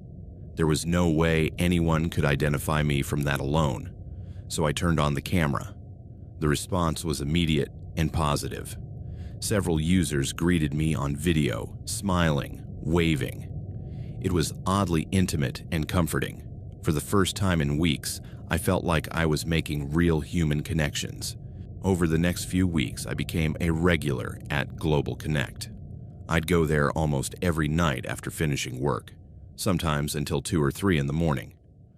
There was no way anyone could identify me from that alone, so I turned on the camera. The response was immediate and positive. Several users greeted me on video, smiling, waving. It was oddly intimate and comforting. For the first time in weeks, I felt like I was making real human connections. Over the next few weeks, I became a regular at Global Connect. I'd go there almost every night after finishing work, sometimes until 2 or 3 in the morning.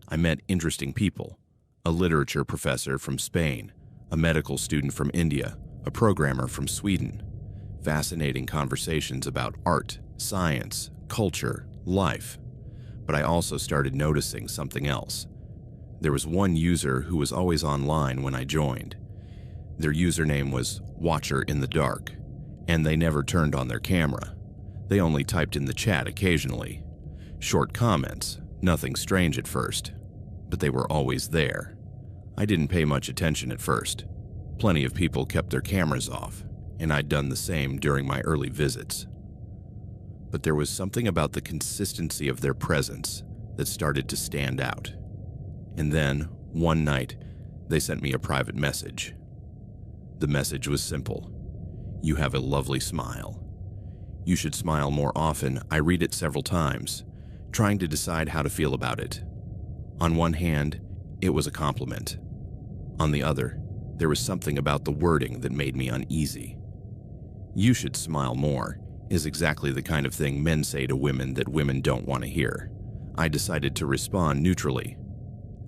I met interesting people: a literature professor from Spain, a medical student from India, a programmer from Sweden. Fascinating conversations about art, science, culture, life. But I also started noticing something else. There was one user who was always online when I joined. Their username was Watcher in the Dark, and they never turned on their camera. They only typed in the chat occasionally. Short comments, nothing strange at first, but they were always there. I didn't pay much attention at first. Plenty of people kept their cameras off, and I'd done the same during my early visits. But there was something about the consistency of their presence that started to stand out. And then, one night, they sent me a private message. The message was simple. You have a lovely smile. You should smile more often. I read it several times, trying to decide how to feel about it. On one hand, it was a compliment. On the other, there was something about the wording that made me uneasy. You should smile more is exactly the kind of thing men say to women that women don't want to hear. I decided to respond neutrally.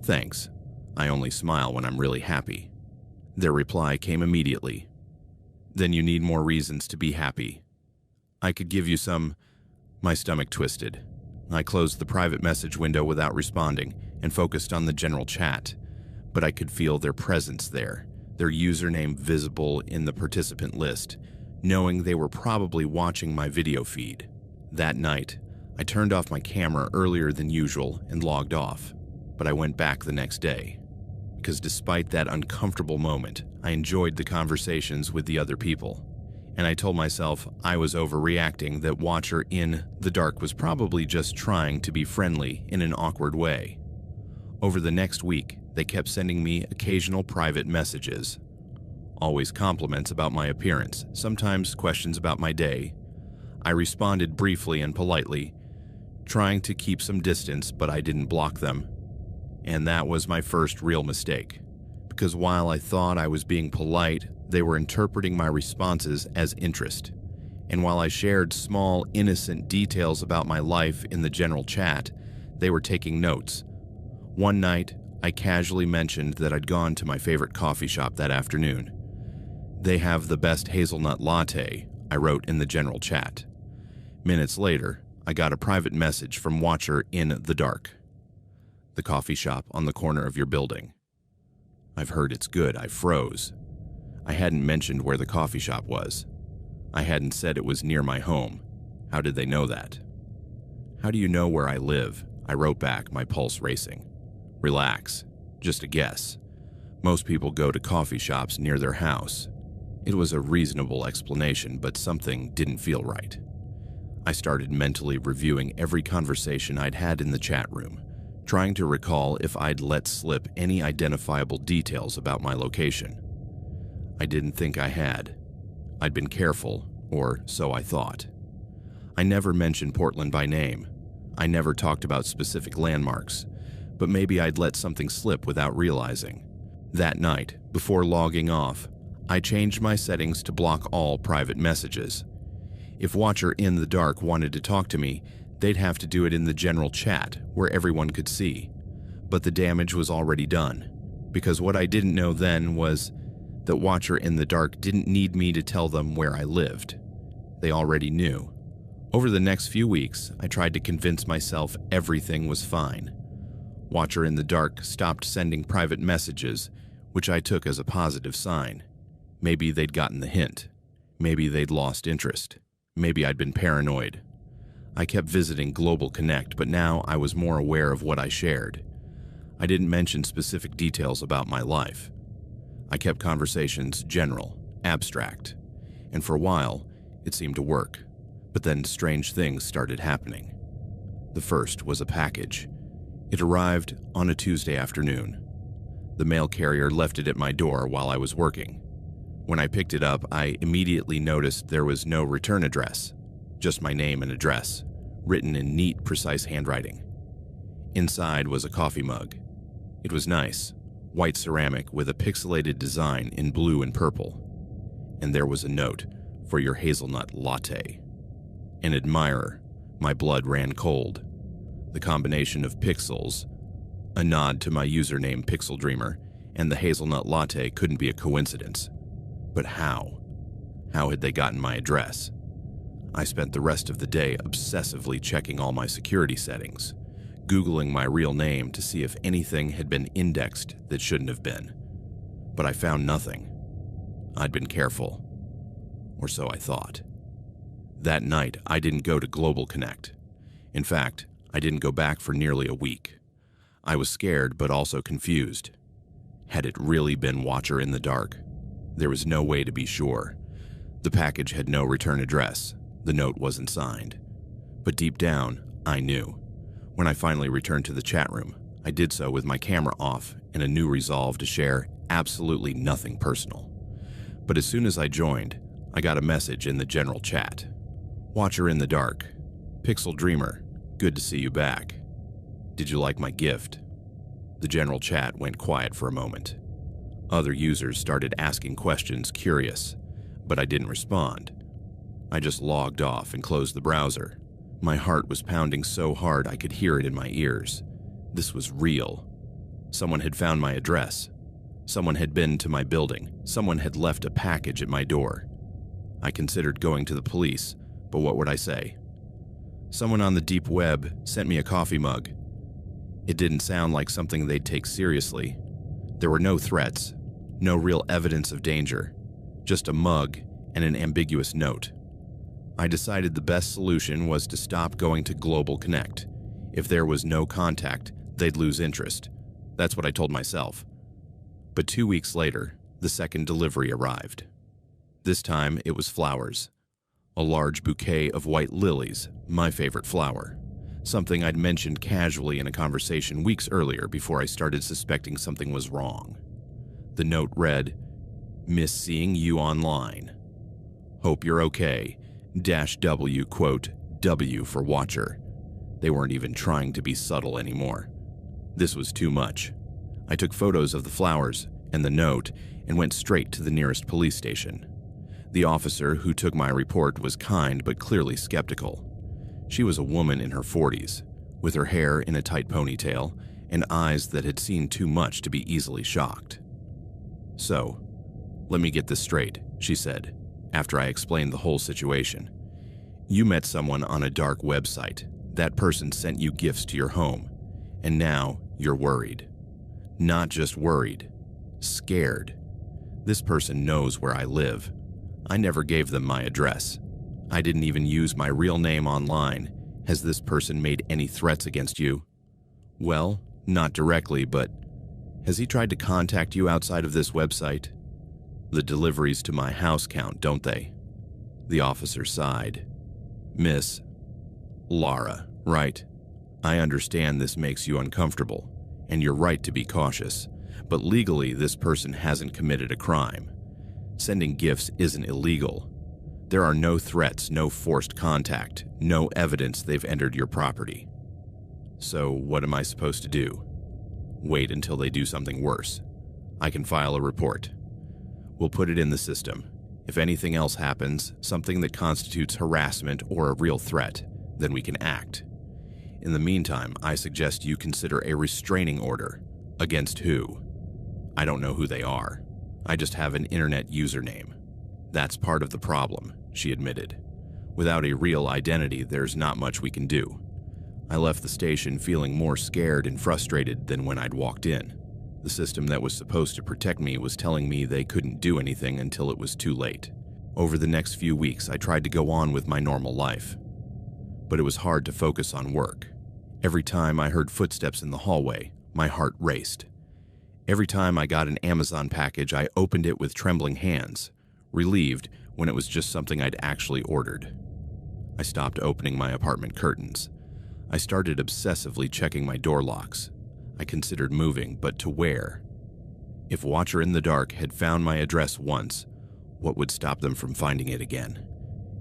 Thanks. I only smile when I'm really happy. Their reply came immediately. Then you need more reasons to be happy. I could give you some. My stomach twisted. I closed the private message window without responding and focused on the general chat, but I could feel their presence there, their username visible in the participant list, knowing they were probably watching my video feed. That night, I turned off my camera earlier than usual and logged off, but I went back the next day. Because despite that uncomfortable moment, I enjoyed the conversations with the other people, and I told myself I was overreacting, that Watcher in the Dark was probably just trying to be friendly in an awkward way. Over the next week, they kept sending me occasional private messages. Always compliments about my appearance, sometimes questions about my day. I responded briefly and politely, trying to keep some distance, but I didn't block them. And that was my first real mistake, because while I thought I was being polite, they were interpreting my responses as interest. And while I shared small, innocent details about my life in the general chat, they were taking notes. One night, I casually mentioned that I'd gone to my favorite coffee shop that afternoon. They have the best hazelnut latte, I wrote in the general chat. Minutes later, I got a private message from Watcher in the Dark. The coffee shop on the corner of your building. I've heard it's good. I froze. I hadn't mentioned where the coffee shop was. I hadn't said it was near my home. How did they know that? How do you know where I live? I wrote back, my pulse racing. Relax. Just a guess. Most people go to coffee shops near their house. It was a reasonable explanation, but something didn't feel right. I started mentally reviewing every conversation I'd had in the chat room, trying to recall if I'd let slip any identifiable details about my location. I didn't think I had. I'd been careful, or so I thought. I never mentioned Portland by name. I never talked about specific landmarks, but maybe I'd let something slip without realizing. That night, before logging off, I changed my settings to block all private messages. If Watcher in the Dark wanted to talk to me, they'd have to do it in the general chat where everyone could see. But the damage was already done, because what I didn't know then was that Watcher in the Dark didn't need me to tell them where I lived. They already knew. Over the next few weeks, I tried to convince myself everything was fine. Watcher in the Dark stopped sending private messages, which I took as a positive sign. Maybe they'd gotten the hint. Maybe they'd lost interest. Maybe I'd been paranoid. I kept visiting Global Connect, but now I was more aware of what I shared. I didn't mention specific details about my life. I kept conversations general, abstract, and for a while, it seemed to work. But then strange things started happening. The first was a package. It arrived on a Tuesday afternoon. The mail carrier left it at my door while I was working. When I picked it up, I immediately noticed there was no return address, just my name and address, written in neat, precise handwriting. Inside was a coffee mug. It was nice, white ceramic with a pixelated design in blue and purple. And there was a note for your hazelnut latte. An admirer. My blood ran cold. The combination of pixels, a nod to my username Pixel Dreamer, and the hazelnut latte couldn't be a coincidence. But how? How had they gotten my address? I spent the rest of the day obsessively checking all my security settings, Googling my real name to see if anything had been indexed that shouldn't have been. But I found nothing. I'd been careful. Or so I thought. That night, I didn't go to Global Connect. In fact, I didn't go back for nearly a week. I was scared, but also confused. Had it really been Watcher in the Dark? There was no way to be sure. The package had no return address. The note wasn't signed. But deep down, I knew. When I finally returned to the chat room, I did so with my camera off and a new resolve to share absolutely nothing personal. But as soon as I joined, I got a message in the general chat. Watcher in the Dark. Pixel Dreamer, good to see you back. Did you like my gift? The general chat went quiet for a moment. Other users started asking questions, curious, but I didn't respond. I just logged off and closed the browser. My heart was pounding so hard I could hear it in my ears. This was real. Someone had found my address. Someone had been to my building. Someone had left a package at my door. I considered going to the police, but what would I say? Someone on the deep web sent me a coffee mug. It didn't sound like something they'd take seriously. There were no threats, no real evidence of danger, just a mug and an ambiguous note. I decided the best solution was to stop going to Global Connect. If there was no contact, they'd lose interest. That's what I told myself. But 2 weeks later, the second delivery arrived. This time, it was flowers. A large bouquet of white lilies, my favorite flower. Something I'd mentioned casually in a conversation weeks earlier before I started suspecting something was wrong. The note read, "Miss seeing you online. Hope you're okay. -W, quote, W for Watcher." They weren't even trying to be subtle anymore. This was too much. I took photos of the flowers and the note and went straight to the nearest police station. The officer who took my report was kind but clearly skeptical. She was a woman in her 40s, with her hair in a tight ponytail and eyes that had seen too much to be easily shocked. "So, let me get this straight," she said, after I explained the whole situation. "You met someone on a dark website. That person sent you gifts to your home, and now you're worried. Not just worried, scared. This person knows where I live. I never gave them my address. I didn't even use my real name online. Has this person made any threats against you? Well, not directly, but has he tried to contact you outside of this website? The deliveries to my house count, don't they?" The officer sighed. "Miss Lara, right? I understand this makes you uncomfortable, and you're right to be cautious, but legally this person hasn't committed a crime. Sending gifts isn't illegal. There are no threats, no forced contact, no evidence they've entered your property. So what am I supposed to do? Wait until they do something worse. I can file a report. We'll put it in the system. If anything else happens, something that constitutes harassment or a real threat, then we can act. In the meantime, I suggest you consider a restraining order. Against who? I don't know who they are. I just have an internet username. That's part of the problem," she admitted. "Without a real identity, there's not much we can do." I left the station feeling more scared and frustrated than when I'd walked in. The system that was supposed to protect me was telling me they couldn't do anything until it was too late. Over the next few weeks, I tried to go on with my normal life. But it was hard to focus on work. Every time I heard footsteps in the hallway, my heart raced. Every time I got an Amazon package, I opened it with trembling hands, relieved when it was just something I'd actually ordered. I stopped opening my apartment curtains. I started obsessively checking my door locks. I considered moving, but to where? If Watcher in the Dark had found my address once, what would stop them from finding it again?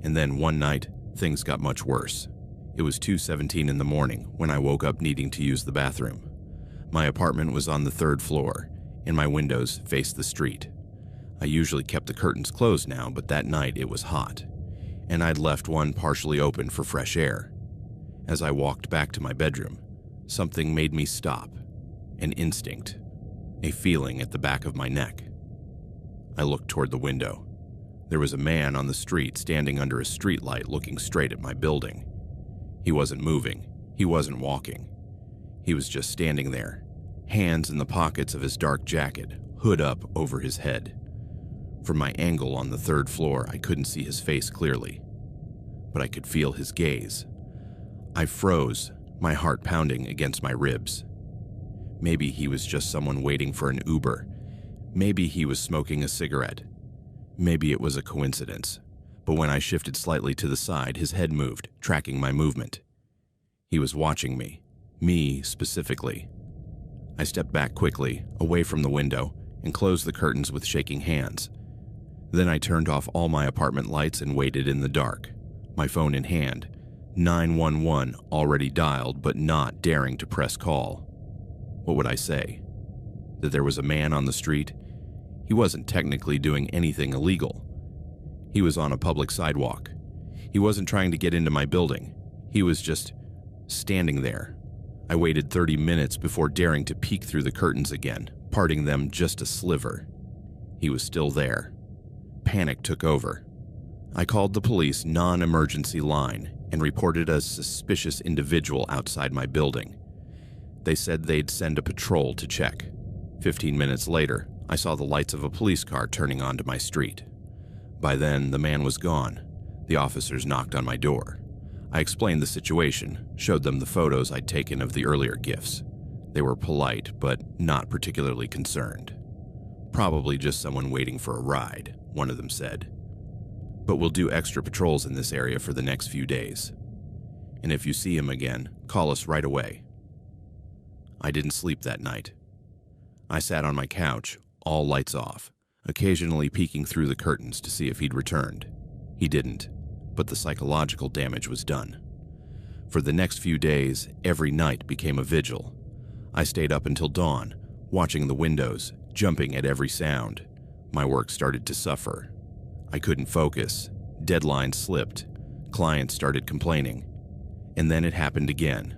And then one night, things got much worse. It was 2:17 in the morning when I woke up needing to use the bathroom. My apartment was on the 3rd floor, and my windows faced the street. I usually kept the curtains closed now, but that night it was hot, and I'd left one partially open for fresh air. As I walked back to my bedroom, something made me stop. An instinct, a feeling at the back of my neck. I looked toward the window. There was a man on the street standing under a streetlight looking straight at my building. He wasn't moving. He wasn't walking. He was just standing there, hands in the pockets of his dark jacket, hood up over his head. From my angle on the third floor, I couldn't see his face clearly, but I could feel his gaze. I froze, my heart pounding against my ribs. Maybe he was just someone waiting for an Uber. Maybe he was smoking a cigarette. Maybe it was a coincidence. But when I shifted slightly to the side, his head moved, tracking my movement. He was watching me specifically. I stepped back quickly, away from the window, and closed the curtains with shaking hands. Then I turned off all my apartment lights and waited in the dark, my phone in hand, 911 already dialed but not daring to press call. What would I say? That there was a man on the street? He wasn't technically doing anything illegal. He was on a public sidewalk. He wasn't trying to get into my building. He was just standing there. I waited 30 minutes before daring to peek through the curtains again, parting them just a sliver. He was still there. Panic took over. I called the police non-emergency line and reported a suspicious individual outside my building. They said they'd send a patrol to check. 15 minutes later, I saw the lights of a police car turning onto my street. By then, the man was gone. The officers knocked on my door. I explained the situation, showed them the photos I'd taken of the earlier gifts. They were polite, but not particularly concerned. Probably just someone waiting for a ride, one of them said. But we'll do extra patrols in this area for the next few days. And if you see him again, call us right away. I didn't sleep that night. I sat on my couch, all lights off, occasionally peeking through the curtains to see if he'd returned. He didn't, but the psychological damage was done. For the next few days, every night became a vigil. I stayed up until dawn, watching the windows, jumping at every sound. My work started to suffer. I couldn't focus. Deadlines slipped. Clients started complaining. And then it happened again.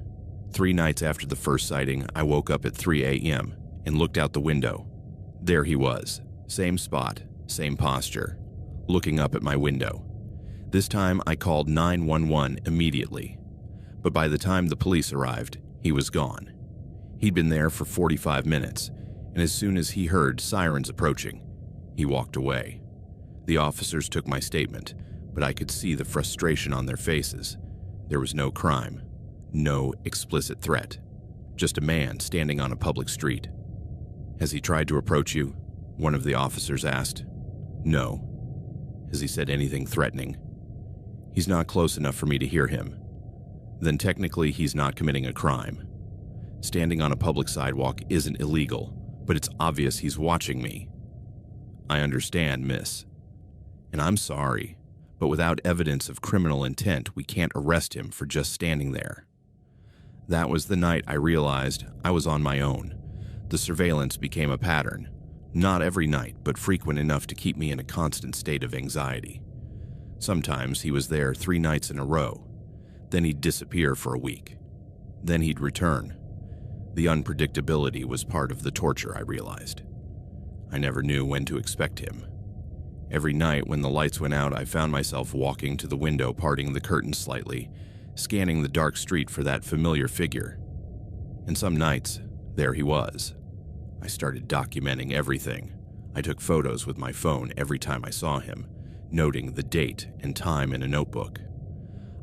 3 nights after the first sighting, I woke up at 3 a.m. and looked out the window. There he was, same spot, same posture, looking up at my window. This time I called 911 immediately. But by the time the police arrived, he was gone. He'd been there for 45 minutes, and as soon as he heard sirens approaching, he walked away. The officers took my statement, but I could see the frustration on their faces. There was no crime, no explicit threat, just a man standing on a public street. "Has he tried to approach you?" one of the officers asked. "No." "Has he said anything threatening?" "He's not close enough for me to hear him." "Then technically he's not committing a crime. Standing on a public sidewalk isn't illegal, but it's obvious he's watching me." "I understand, miss. And I'm sorry, but without evidence of criminal intent, we can't arrest him for just standing there." That was the night I realized I was on my own. The surveillance became a pattern. Not every night, but frequent enough to keep me in a constant state of anxiety. Sometimes he was there 3 nights in a row. Then he'd disappear for a week. Then he'd return. The unpredictability was part of the torture, I realized. I never knew when to expect him. Every night when the lights went out, I found myself walking to the window, parting the curtains slightly, scanning the dark street for that familiar figure. And some nights, there he was. I started documenting everything. I took photos with my phone every time I saw him, noting the date and time in a notebook.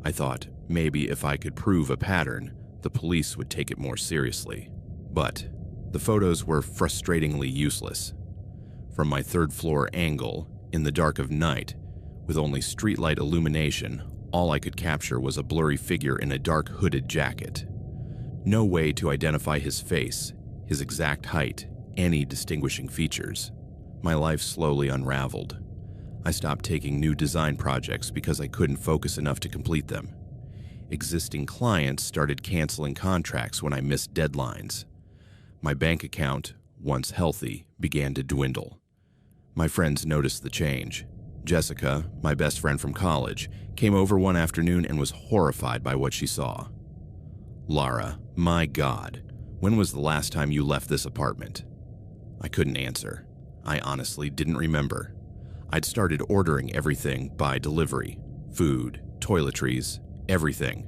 I thought maybe if I could prove a pattern, the police would take it more seriously. But the photos were frustratingly useless. From my 3rd floor angle, in the dark of night, with only streetlight illumination, all I could capture was a blurry figure in a dark hooded jacket. No way to identify his face, his exact height, any distinguishing features. My life slowly unraveled. I stopped taking new design projects because I couldn't focus enough to complete them. Existing clients started canceling contracts when I missed deadlines. My bank account, once healthy, began to dwindle. My friends noticed the change. Jessica, my best friend from college, came over one afternoon and was horrified by what she saw. "Lara, my God, when was the last time you left this apartment?" I couldn't answer. I honestly didn't remember. I'd started ordering everything by delivery. Food, toiletries, everything.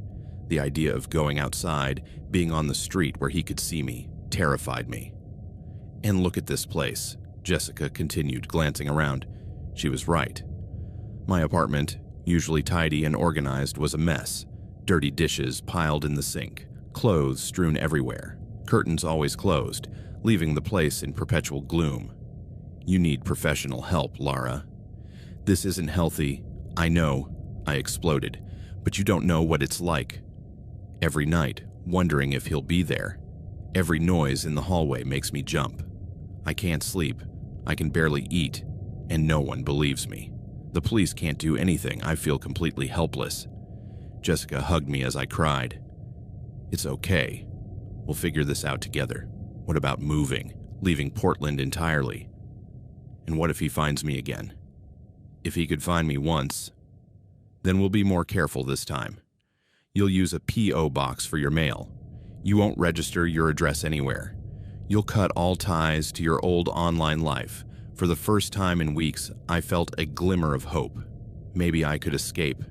The idea of going outside, being on the street where he could see me, terrified me. "And look at this place," Jessica continued, glancing around. She was right. My apartment, usually tidy and organized, was a mess. Dirty dishes piled in the sink, clothes strewn everywhere, curtains always closed, leaving the place in perpetual gloom. You need professional help, Lara. This isn't healthy. I know, I exploded, but you don't know what it's like. Every night, wondering if he'll be there. Every noise in the hallway makes me jump. I can't sleep. I can barely eat, and no one believes me. The police can't do anything. I feel completely helpless. Jessica hugged me as I cried. It's okay. We'll figure this out together. What about moving, leaving Portland entirely? And what if he finds me again? If he could find me once, then we'll be more careful this time. You'll use a P.O. box for your mail. You won't register your address anywhere. You'll cut all ties to your old online life. For the first time in weeks, I felt a glimmer of hope. Maybe I could escape.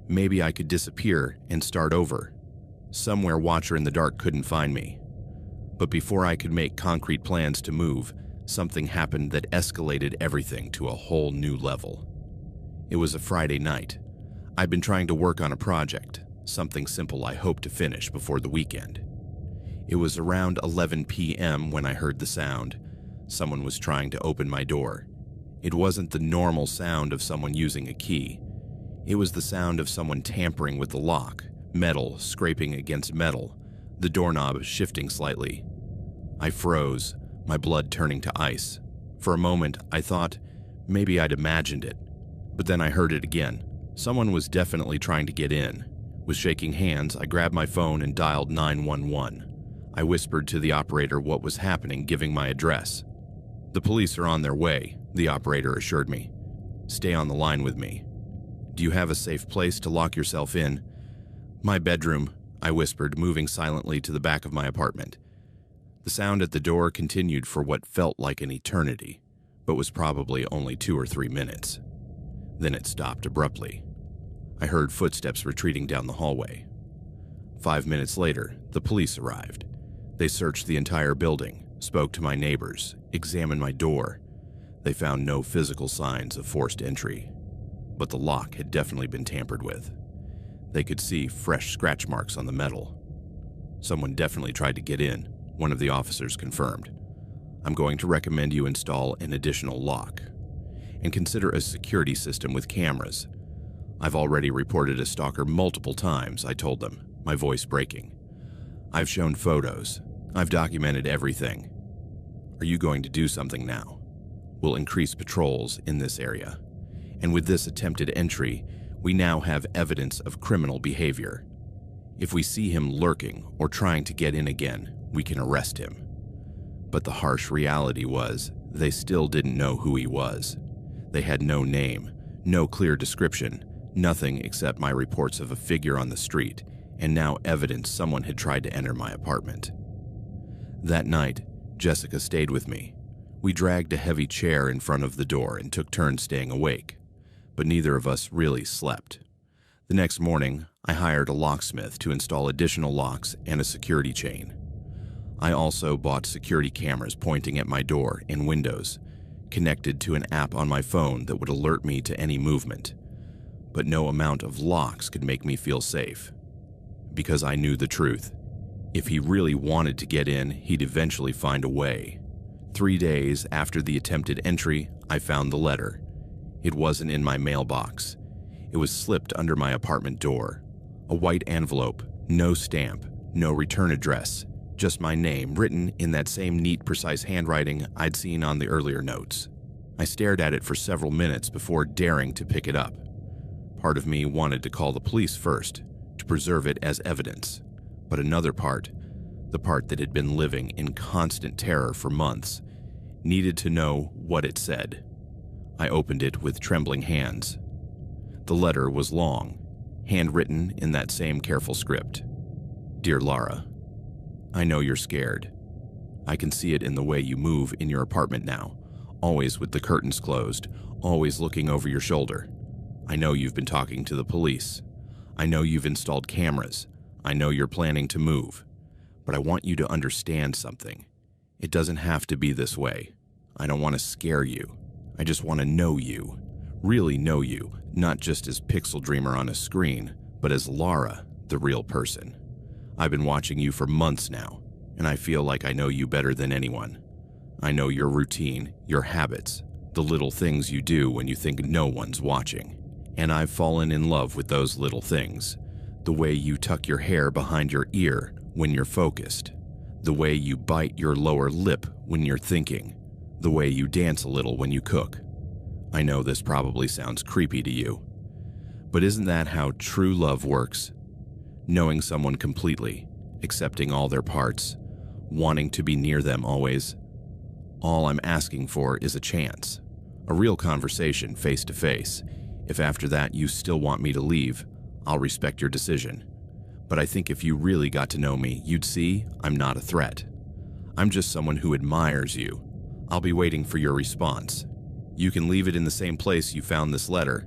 Maybe I could disappear and start over. Somewhere Watcher in the dark couldn't find me. But before I could make concrete plans to move, something happened that escalated everything to a whole new level. It was a Friday night. I'd been trying to work on a project, something simple I hoped to finish before the weekend. It was around 11 p.m. when I heard the sound. Someone was trying to open my door. It wasn't the normal sound of someone using a key. It was the sound of someone tampering with the lock, metal scraping against metal, the doorknob shifting slightly. I froze, my blood turning to ice. For a moment, I thought maybe I'd imagined it. But then I heard it again. Someone was definitely trying to get in. With shaking hands, I grabbed my phone and dialed 911. I whispered to the operator what was happening, giving my address. The police are on their way, the operator assured me. Stay on the line with me. Do you have a safe place to lock yourself in? My bedroom, I whispered, moving silently to the back of my apartment. The sound at the door continued for what felt like an eternity, but was probably only 2 or 3 minutes. Then it stopped abruptly. I heard footsteps retreating down the hallway. 5 minutes later, the police arrived. They searched the entire building, spoke to my neighbors, examined my door. They found no physical signs of forced entry, but the lock had definitely been tampered with. They could see fresh scratch marks on the metal. Someone definitely tried to get in, one of the officers confirmed. I'm going to recommend you install an additional lock and consider a security system with cameras. I've already reported a stalker multiple times, I told them, my voice breaking. I've shown photos. I've documented everything. Are you going to do something now? We'll increase patrols in this area. And with this attempted entry, we now have evidence of criminal behavior. If we see him lurking or trying to get in again, we can arrest him. But the harsh reality was, they still didn't know who he was. They had no name, no clear description, nothing except my reports of a figure on the street, and now evidence someone had tried to enter my apartment. That night, Jessica stayed with me. We dragged a heavy chair in front of the door and took turns staying awake, but neither of us really slept. The next morning, I hired a locksmith to install additional locks and a security chain. I also bought security cameras pointing at my door and windows, connected to an app on my phone that would alert me to any movement. But no amount of locks could make me feel safe. Because I knew the truth. If he really wanted to get in, he'd eventually find a way. 3 days after the attempted entry, I found the letter. It wasn't in my mailbox. It was slipped under my apartment door. A white envelope, no stamp, no return address, just my name written in that same neat, precise handwriting I'd seen on the earlier notes. I stared at it for several minutes before daring to pick it up. Part of me wanted to call the police first, to preserve it as evidence, but another part, the part that had been living in constant terror for months, needed to know what it said. I opened it with trembling hands. The letter was long, handwritten in that same careful script. Dear Lara, I know you're scared. I can see it in the way you move in your apartment now, always with the curtains closed, always looking over your shoulder. I know you've been talking to the police. I know you've installed cameras. I know you're planning to move. But I want you to understand something. It doesn't have to be this way. I don't want to scare you. I just want to know you. really know you, not just as Pixel Dreamer on a screen, but as Lara, the real person. I've been watching you for months now, and I feel like I know you better than anyone. I know your routine, your habits, the little things you do when you think no one's watching. And I've fallen in love with those little things. The way you tuck your hair behind your ear when you're focused. The way you bite your lower lip when you're thinking. The way you dance a little when you cook. I know this probably sounds creepy to you, but isn't that how true love works? Knowing someone completely, accepting all their parts, wanting to be near them always. All I'm asking for is a chance, a real conversation face to face. If after that you still want me to leave, I'll respect your decision. But I think if you really got to know me, you'd see I'm not a threat. I'm just someone who admires you. I'll be waiting for your response. You can leave it in the same place you found this letter,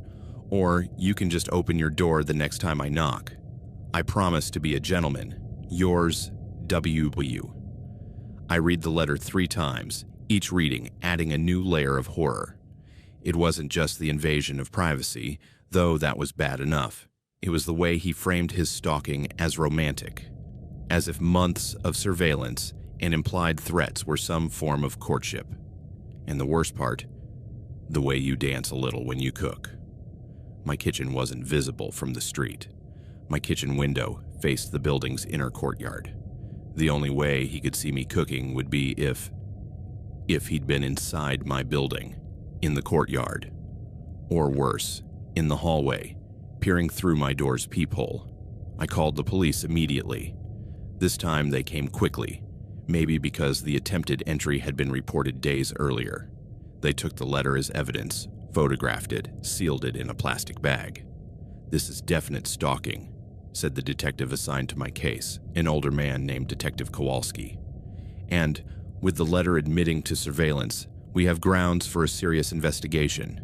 or you can just open your door the next time I knock. I promise to be a gentleman. Yours, W.W. I read the letter 3 times, each reading adding a new layer of horror. It wasn't just the invasion of privacy, though that was bad enough. It was the way he framed his stalking as romantic, as if months of surveillance and implied threats were some form of courtship. And the worst part, the way you dance a little when you cook. My kitchen wasn't visible from the street. My kitchen window faced the building's inner courtyard. The only way he could see me cooking would be if he'd been inside my building, in the courtyard, or worse, in the hallway, peering through my door's peephole. I called the police immediately. This time they came quickly, maybe because the attempted entry had been reported days earlier. They took the letter as evidence, photographed it, sealed it in a plastic bag. "This is definite stalking," said the detective assigned to my case, an older man named Detective Kowalski. "And, with the letter admitting to surveillance, we have grounds for a serious investigation.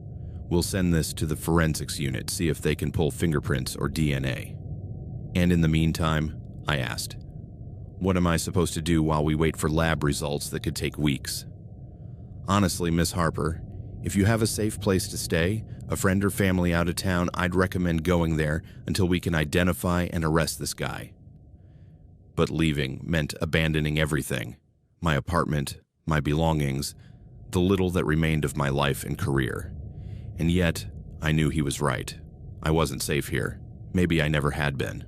We'll send this to the forensics unit, see if they can pull fingerprints or DNA." "And in the meantime," I asked, "what am I supposed to do while we wait for lab results that could take weeks?" "Honestly, Miss Harper, if you have a safe place to stay, a friend or family out of town, I'd recommend going there until we can identify and arrest this guy." But leaving meant abandoning everything. My apartment, my belongings, the little that remained of my life and career. And yet, I knew he was right. I wasn't safe here. Maybe I never had been.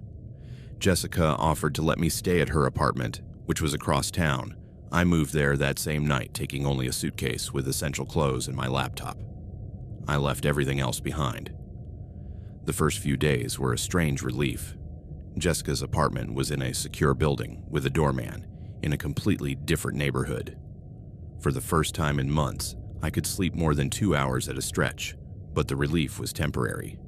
Jessica offered to let me stay at her apartment, which was across town. I moved there that same night, taking only a suitcase with essential clothes and my laptop. I left everything else behind. The first few days were a strange relief. Jessica's apartment was in a secure building with a doorman in a completely different neighborhood. For the first time in months, I could sleep more than 2 hours at a stretch, but the relief was temporary,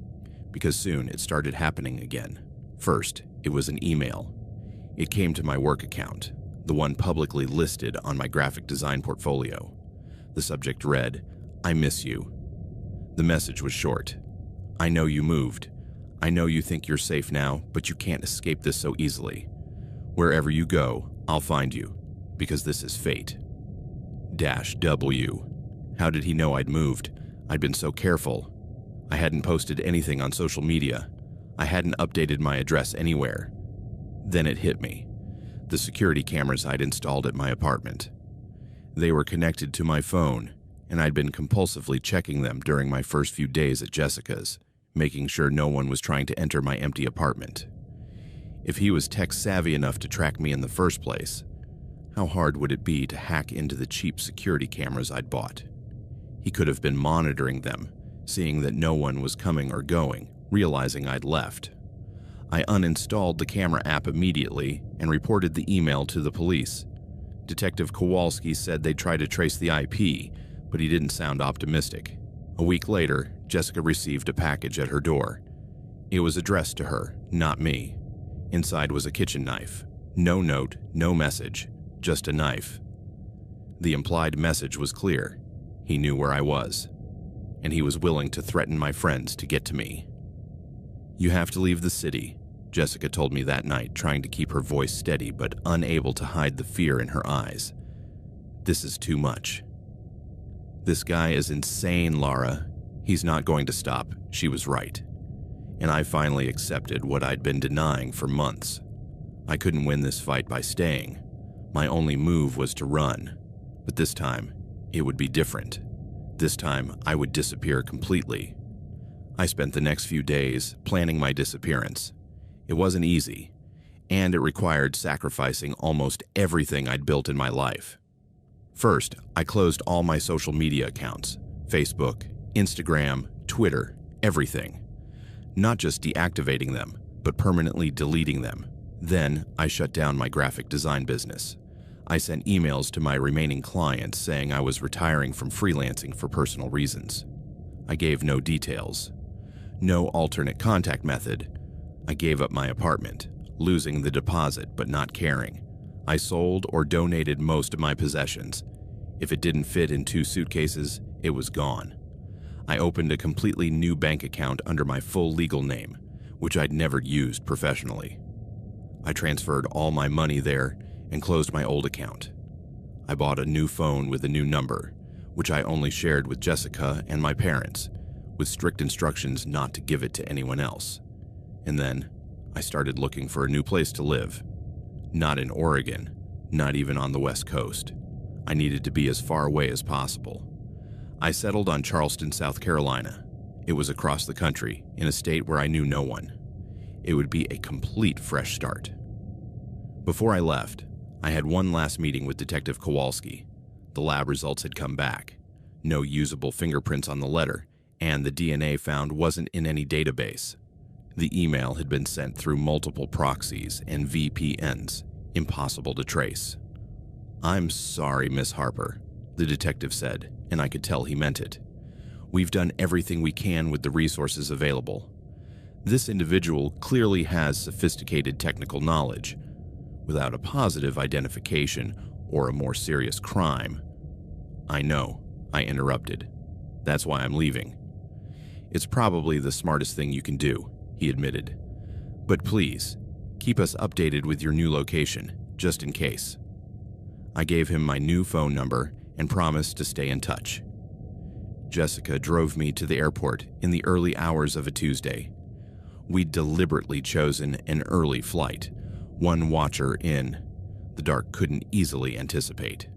because soon it started happening again. First, it was an email. It came to my work account, the one publicly listed on my graphic design portfolio. The subject read, "I miss you." The message was short. "I know you moved. I know you think you're safe now, but you can't escape this so easily. Wherever you go, I'll find you, because this is fate. -W. How did he know I'd moved? I'd been so careful. I hadn't posted anything on social media. I hadn't updated my address anywhere. Then it hit me. The security cameras I'd installed at my apartment. They were connected to my phone, and I'd been compulsively checking them during my first few days at Jessica's, making sure no one was trying to enter my empty apartment. If he was tech-savvy enough to track me in the first place, how hard would it be to hack into the cheap security cameras I'd bought? He could have been monitoring them, seeing that no one was coming or going, realizing I'd left. I uninstalled the camera app immediately and reported the email to the police. Detective Kowalski said they'd try to trace the IP, but he didn't sound optimistic. A week later, Jessica received a package at her door. It was addressed to her, not me. Inside was a kitchen knife. No note, no message, just a knife. The implied message was clear. He knew where I was, and he was willing to threaten my friends to get to me. "You have to leave the city," Jessica told me that night, trying to keep her voice steady but unable to hide the fear in her eyes. "This is too much." "This guy is insane, Lara. He's not going to stop, she was right. And I finally accepted what I'd been denying for months. I couldn't win this fight by staying. My only move was to run. But this time, it would be different. This time, I would disappear completely. I spent the next few days planning my disappearance. It wasn't easy, and it required sacrificing almost everything I'd built in my life. First, I closed all my social media accounts: Facebook, Instagram, Twitter, everything. Not just deactivating them, but permanently deleting them. Then, I shut down my graphic design business. I sent emails to my remaining clients saying I was retiring from freelancing for personal reasons. I gave no details. No alternate contact method. I gave up my apartment, losing the deposit but not caring. I sold or donated most of my possessions. If it didn't fit in 2 suitcases, it was gone. I opened a completely new bank account under my full legal name, which I'd never used professionally. I transferred all my money there and closed my old account. I bought a new phone with a new number, which I only shared with Jessica and my parents, with strict instructions not to give it to anyone else. And then, I started looking for a new place to live. Not in Oregon, not even on the West Coast. I needed to be as far away as possible. I settled on Charleston, South Carolina. It was across the country, in a state where I knew no one. It would be a complete fresh start. Before I left, I had one last meeting with Detective Kowalski. The lab results had come back. No usable fingerprints on the letter, and the DNA found wasn't in any database. The email had been sent through multiple proxies and VPNs, impossible to trace. "I'm sorry, Miss Harper," the detective said, and I could tell he meant it. "We've done everything we can with the resources available. This individual clearly has sophisticated technical knowledge. Without a positive identification or a more serious crime—" "I know," I interrupted. "That's why I'm leaving." "It's probably the smartest thing you can do," he admitted. "But please, keep us updated with your new location, just in case." I gave him my new phone number and promised to stay in touch. Jessica drove me to the airport in the early hours of a Tuesday. We'd deliberately chosen an early flight, one watcher in. The dark couldn't easily anticipate.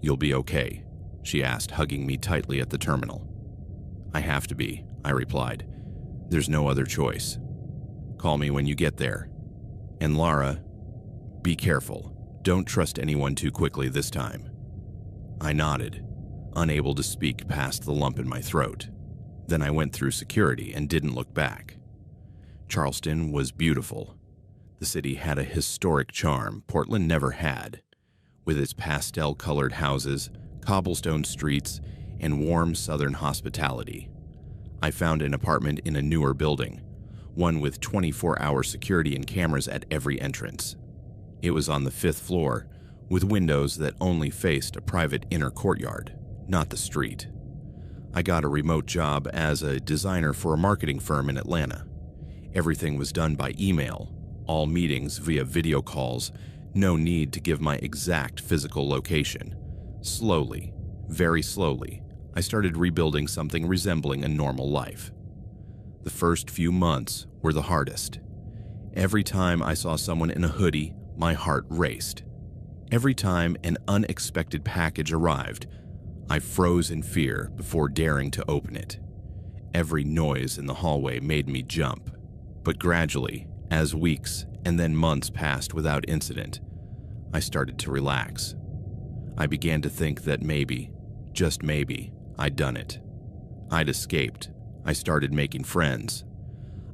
"You'll be okay?" she asked, hugging me tightly at the terminal. "I have to be," I replied. "There's no other choice. Call me when you get there. And Lara, be careful. Don't trust anyone too quickly this time." I nodded, unable to speak past the lump in my throat. Then I went through security and didn't look back. Charleston was beautiful. The city had a historic charm Portland never had, with its pastel-colored houses, cobblestone streets, and warm southern hospitality. I found an apartment in a newer building, one with 24-hour security and cameras at every entrance. It was on the 5th floor, with windows that only faced a private inner courtyard, not the street. I got a remote job as a designer for a marketing firm in Atlanta. Everything was done by email, all meetings via video calls, no need to give my exact physical location. Slowly, very slowly, I started rebuilding something resembling a normal life. The first few months were the hardest. Every time I saw someone in a hoodie, my heart raced. Every time an unexpected package arrived, I froze in fear before daring to open it. Every noise in the hallway made me jump. But gradually, as weeks and then months passed without incident, I started to relax. I began to think that maybe, just maybe, I'd done it. I'd escaped. I started making friends.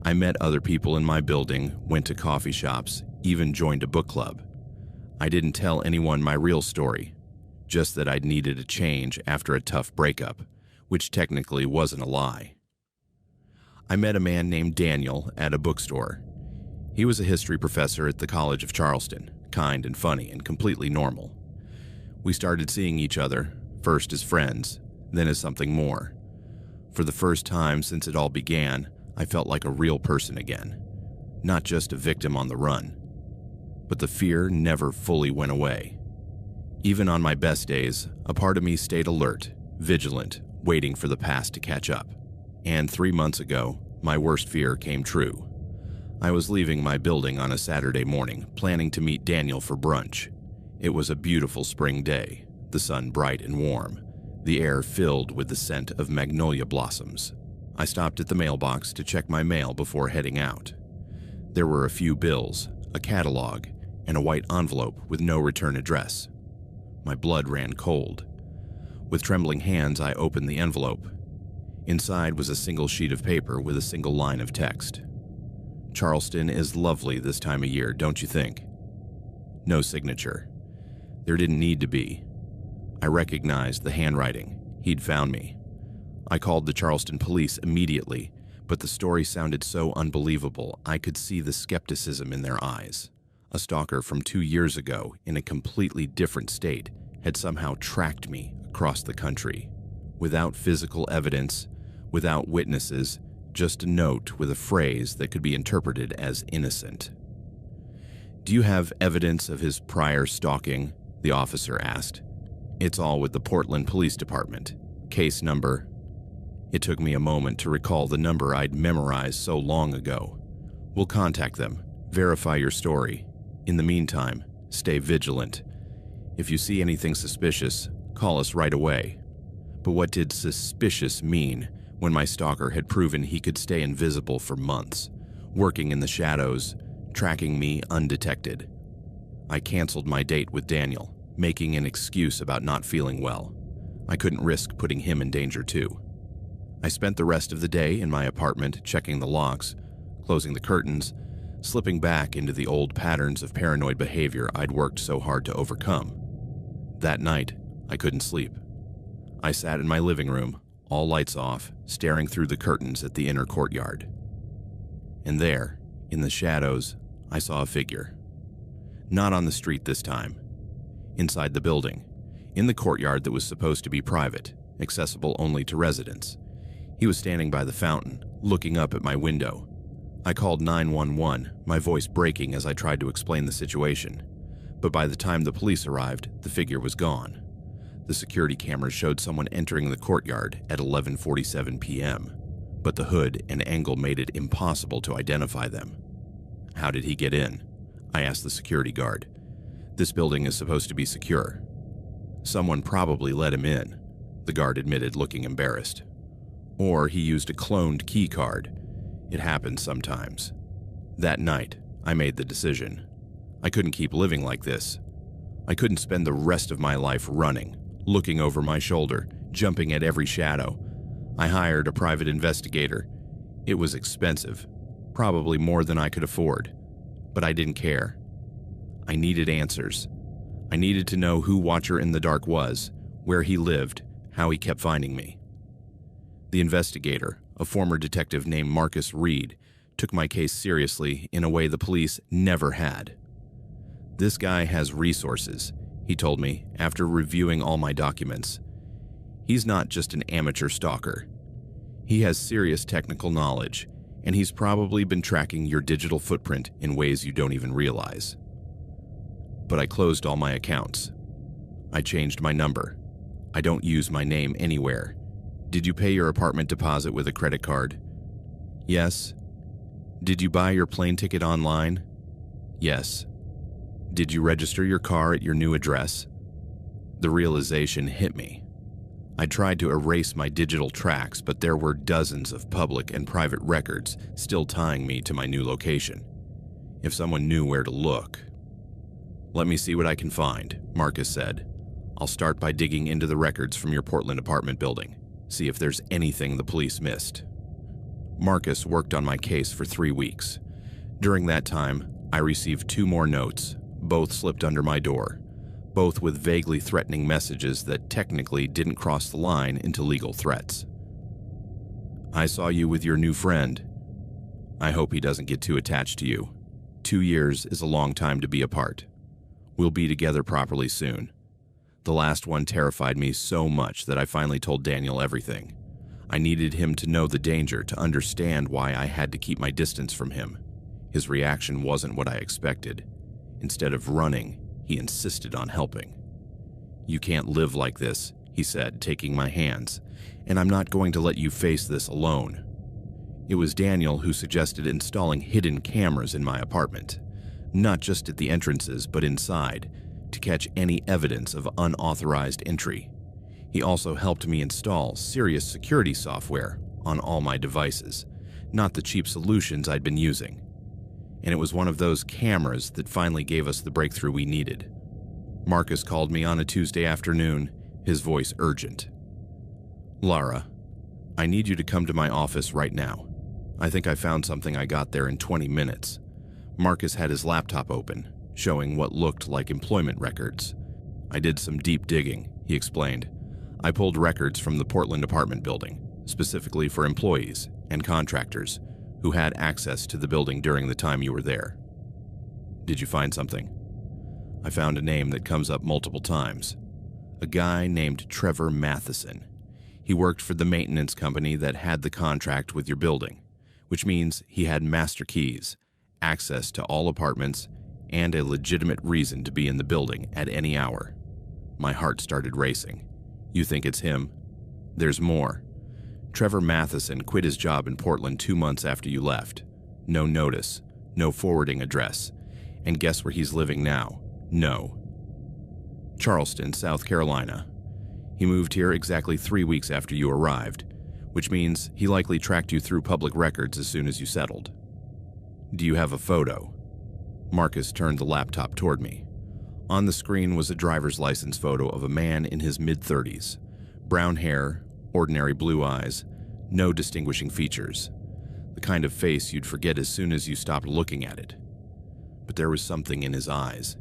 I met other people in my building, went to coffee shops, even joined a book club. I didn't tell anyone my real story, just that I'd needed a change after a tough breakup, which technically wasn't a lie. I met a man named Daniel at a bookstore. He was a history professor at the College of Charleston, kind and funny and completely normal. We started seeing each other, first as friends, then as something more. For the first time since it all began, I felt like a real person again, not just a victim on the run. But the fear never fully went away. Even on my best days, a part of me stayed alert, vigilant, waiting for the past to catch up. And 3 months ago, my worst fear came true. I was leaving my building on a Saturday morning, planning to meet Daniel for brunch. It was a beautiful spring day, the sun bright and warm, the air filled with the scent of magnolia blossoms. I stopped at the mailbox to check my mail before heading out. There were a few bills, a catalog, and a white envelope with no return address. My blood ran cold. With trembling hands, I opened the envelope. Inside was a single sheet of paper with a single line of text. "Charleston is lovely this time of year, don't you think?" No signature. There didn't need to be. I recognized the handwriting. He'd found me. I called the Charleston police immediately, but the story sounded so unbelievable I could see the skepticism in their eyes. A stalker from 2 years ago, in a completely different state, had somehow tracked me across the country. Without physical evidence, without witnesses, just a note with a phrase that could be interpreted as innocent. "Do you have evidence of his prior stalking?" the officer asked. "It's all with the Portland Police Department. Case number..." It took me a moment to recall the number I'd memorized so long ago. "We'll contact them. Verify your story. In the meantime, stay vigilant. If you see anything suspicious, call us right away." But what did suspicious mean when my stalker had proven he could stay invisible for months, working in the shadows, tracking me undetected? I canceled my date with Daniel, making an excuse about not feeling well. I couldn't risk putting him in danger too. I spent the rest of the day in my apartment checking the locks, closing the curtains, slipping back into the old patterns of paranoid behavior I'd worked so hard to overcome. That night, I couldn't sleep. I sat in my living room, all lights off, staring through the curtains at the inner courtyard. And there, in the shadows, I saw a figure. Not on the street this time. Inside the building, in the courtyard that was supposed to be private, accessible only to residents. He was standing by the fountain, looking up at my window. I called 911, my voice breaking as I tried to explain the situation. But by the time the police arrived, the figure was gone. The security cameras showed someone entering the courtyard at 11:47 p.m., but the hood and angle made it impossible to identify them. "How did he get in?" I asked the security guard. "This building is supposed to be secure." "Someone probably let him in," the guard admitted, looking embarrassed. "Or he used a cloned key card. It happens sometimes." That night, I made the decision. I couldn't keep living like this. I couldn't spend the rest of my life running, looking over my shoulder, jumping at every shadow. I hired a private investigator. It was expensive, probably more than I could afford, but I didn't care. I needed answers. I needed to know who Watcher in the Dark was, where he lived, how he kept finding me. The investigator, a former detective named Marcus Reed, took my case seriously in a way the police never had. "This guy has resources," he told me after reviewing all my documents. "He's not just an amateur stalker. He has serious technical knowledge, and he's probably been tracking your digital footprint in ways you don't even realize." But I closed all my accounts. I changed my number. I don't use my name anywhere. "Did you pay your apartment deposit with a credit card?" "Yes." "Did you buy your plane ticket online?" "Yes." "Did you register your car at your new address?" The realization hit me. I tried to erase my digital tracks, but there were dozens of public and private records still tying me to my new location. If someone knew where to look. "Let me see what I can find," Marcus said. "I'll start by digging into the records from your Portland apartment building. See if there's anything the police missed." Marcus worked on my case for 3 weeks. During that time, I received 2 more notes. Both slipped under my door, both with vaguely threatening messages that technically didn't cross the line into legal threats. "I saw you with your new friend. I hope he doesn't get too attached to you. 2 years is a long time to be apart. We'll be together properly soon." The last one terrified me so much that I finally told Daniel everything. I needed him to know the danger, to understand why I had to keep my distance from him. His reaction wasn't what I expected. Instead of running, he insisted on helping. "You can't live like this. he said, taking my hands, "and I'm not going to let you face this alone." It was Daniel who suggested installing hidden cameras in my apartment, not just at the entrances but inside, to catch any evidence of unauthorized entry. He also helped me install serious security software on all my devices, not the cheap solutions I'd been using. And it was one of those cameras that finally gave us the breakthrough we needed. Marcus called me on a Tuesday afternoon, his voice urgent. "Lara, I need you to come to my office right now. I think I found something I got there in 20 minutes. Marcus had his laptop open, showing what looked like employment records. "I did some deep digging," he explained. "I pulled records from the Portland apartment building, specifically for employees and contractors who had access to the building during the time you were there." "Did you find something?" "I found a name that comes up multiple times. A guy named Trevor Matheson. He worked for the maintenance company that had the contract with your building, which means he had master keys, access to all apartments, and a legitimate reason to be in the building at any hour." My heart started racing. "You think it's him?" "There's more. Trevor Matheson quit his job in Portland 2 months after you left. No notice, no forwarding address. And guess where he's living now? No. Charleston, South Carolina. He moved here exactly 3 weeks after you arrived, which means he likely tracked you through public records as soon as you settled. Do you have a photo?" Marcus turned the laptop toward me. On the screen was a driver's license photo of a man in his mid-30s. Brown hair, ordinary blue eyes, no distinguishing features. The kind of face you'd forget as soon as you stopped looking at it. But there was something in his eyes,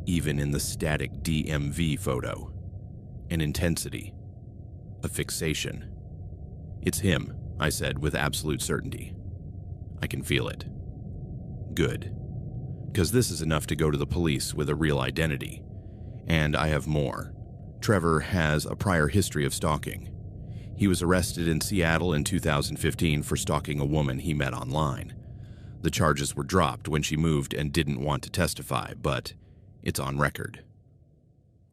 even in the static DMV photo. An intensity. A fixation. "It's him," I said with absolute certainty. "I can feel it." "Good. Because this is enough to go to the police with a real identity. And I have more. Trevor has a prior history of stalking. He was arrested in Seattle in 2015 for stalking a woman he met online. The charges were dropped when she moved and didn't want to testify, but it's on record."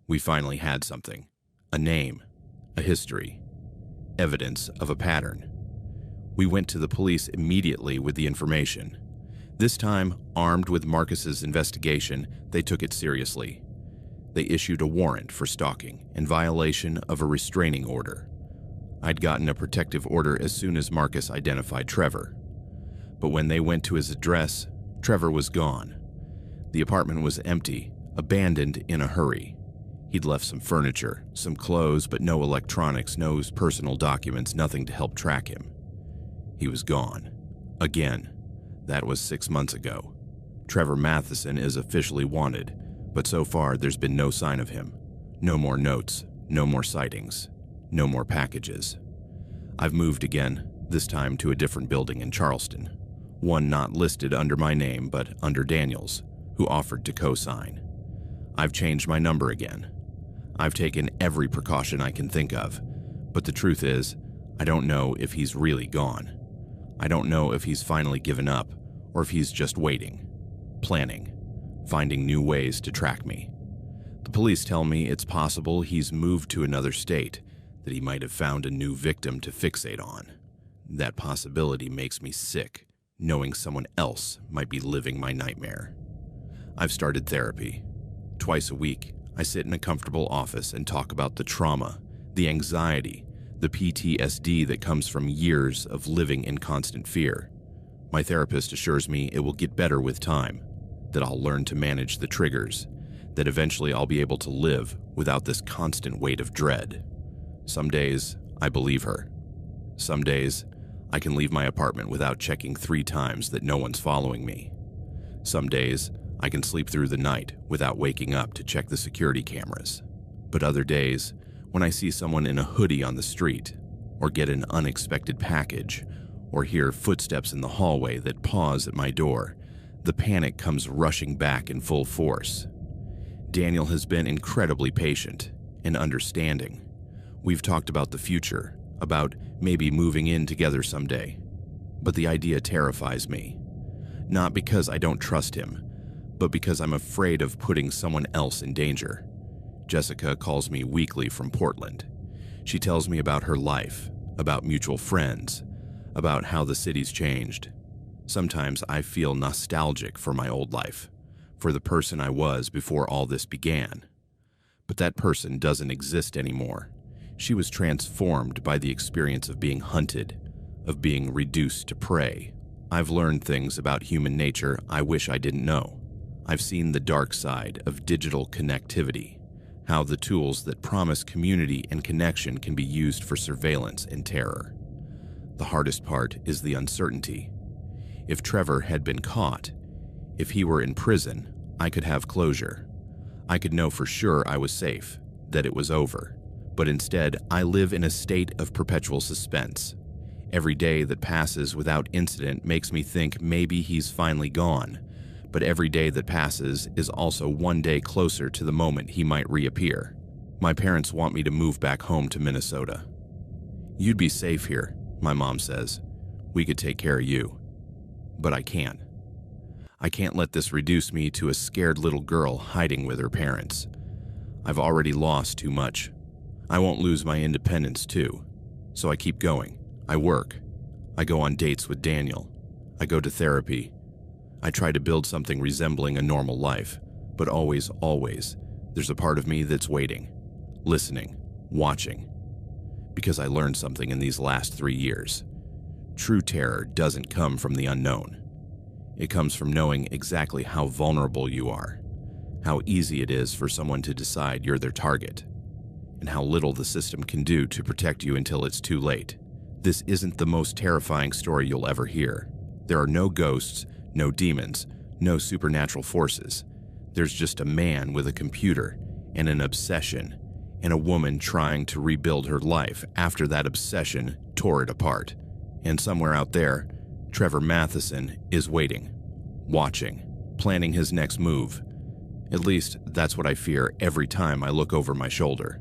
We finally had something. A name, a history, evidence of a pattern. We went to the police immediately with the information. This time, armed with Marcus's investigation, they took it seriously. They issued a warrant for stalking in violation of a restraining order. I'd gotten a protective order as soon as Marcus identified Trevor. But when they went to his address, Trevor was gone. The apartment was empty, abandoned in a hurry. He'd left some furniture, some clothes, but no electronics, no personal documents, nothing to help track him. He was gone. Again. That was 6 months ago. Trevor Matheson is officially wanted, but so far there's been no sign of him. No more notes, no more sightings, no more packages. I've moved again, this time to a different building in Charleston. One not listed under my name, but under Daniel's, who offered to co-sign. I've changed my number again. I've taken every precaution I can think of, but the truth is, I don't know if he's really gone. I don't know if he's finally given up, or if he's just waiting, planning, finding new ways to track me. The police tell me it's possible he's moved to another state, that he might have found a new victim to fixate on. That possibility makes me sick, knowing someone else might be living my nightmare. I've started therapy. Twice a week, I sit in a comfortable office and talk about the trauma, the anxiety, the PTSD that comes from years of living in constant fear. My therapist assures me it will get better with time, that I'll learn to manage the triggers, that eventually I'll be able to live without this constant weight of dread. Some days, I believe her. Some days, I can leave my apartment without checking 3 times that no one's following me. Some days, I can sleep through the night without waking up to check the security cameras. But other days, when I see someone in a hoodie on the street, or get an unexpected package, or hear footsteps in the hallway that pause at my door, the panic comes rushing back in full force. Daniel has been incredibly patient and understanding. We've talked about the future, about maybe moving in together someday. But the idea terrifies me. Not because I don't trust him, but because I'm afraid of putting someone else in danger. Jessica calls me weekly from Portland. She tells me about her life, about mutual friends, about how the city's changed. Sometimes I feel nostalgic for my old life, for the person I was before all this began. But that person doesn't exist anymore. She was transformed by the experience of being hunted, of being reduced to prey. I've learned things about human nature I wish I didn't know. I've seen the dark side of digital connectivity, how the tools that promise community and connection can be used for surveillance and terror. The hardest part is the uncertainty. If Trevor had been caught, if he were in prison, I could have closure. I could know for sure I was safe, that it was over. But instead, I live in a state of perpetual suspense. Every day that passes without incident makes me think maybe he's finally gone. But every day that passes is also one day closer to the moment he might reappear. My parents want me to move back home to Minnesota. "You'd be safe here," my mom says. "We could take care of you." But I can't. I can't let this reduce me to a scared little girl hiding with her parents. I've already lost too much. I won't lose my independence too. So I keep going. I work. I go on dates with Daniel. I go to therapy. I try to build something resembling a normal life, but always, there's a part of me that's waiting, listening, watching. Because I learned something in these last 3 years. True terror doesn't come from the unknown. It comes from knowing exactly how vulnerable you are, how easy it is for someone to decide you're their target, and how little the system can do to protect you until it's too late. This isn't the most terrifying story you'll ever hear. There are no ghosts, no demons, no supernatural forces. There's just a man with a computer and an obsession, and a woman trying to rebuild her life after that obsession tore it apart. And somewhere out there, Trevor Matheson is waiting, watching, planning his next move. At least, that's what I fear every time I look over my shoulder.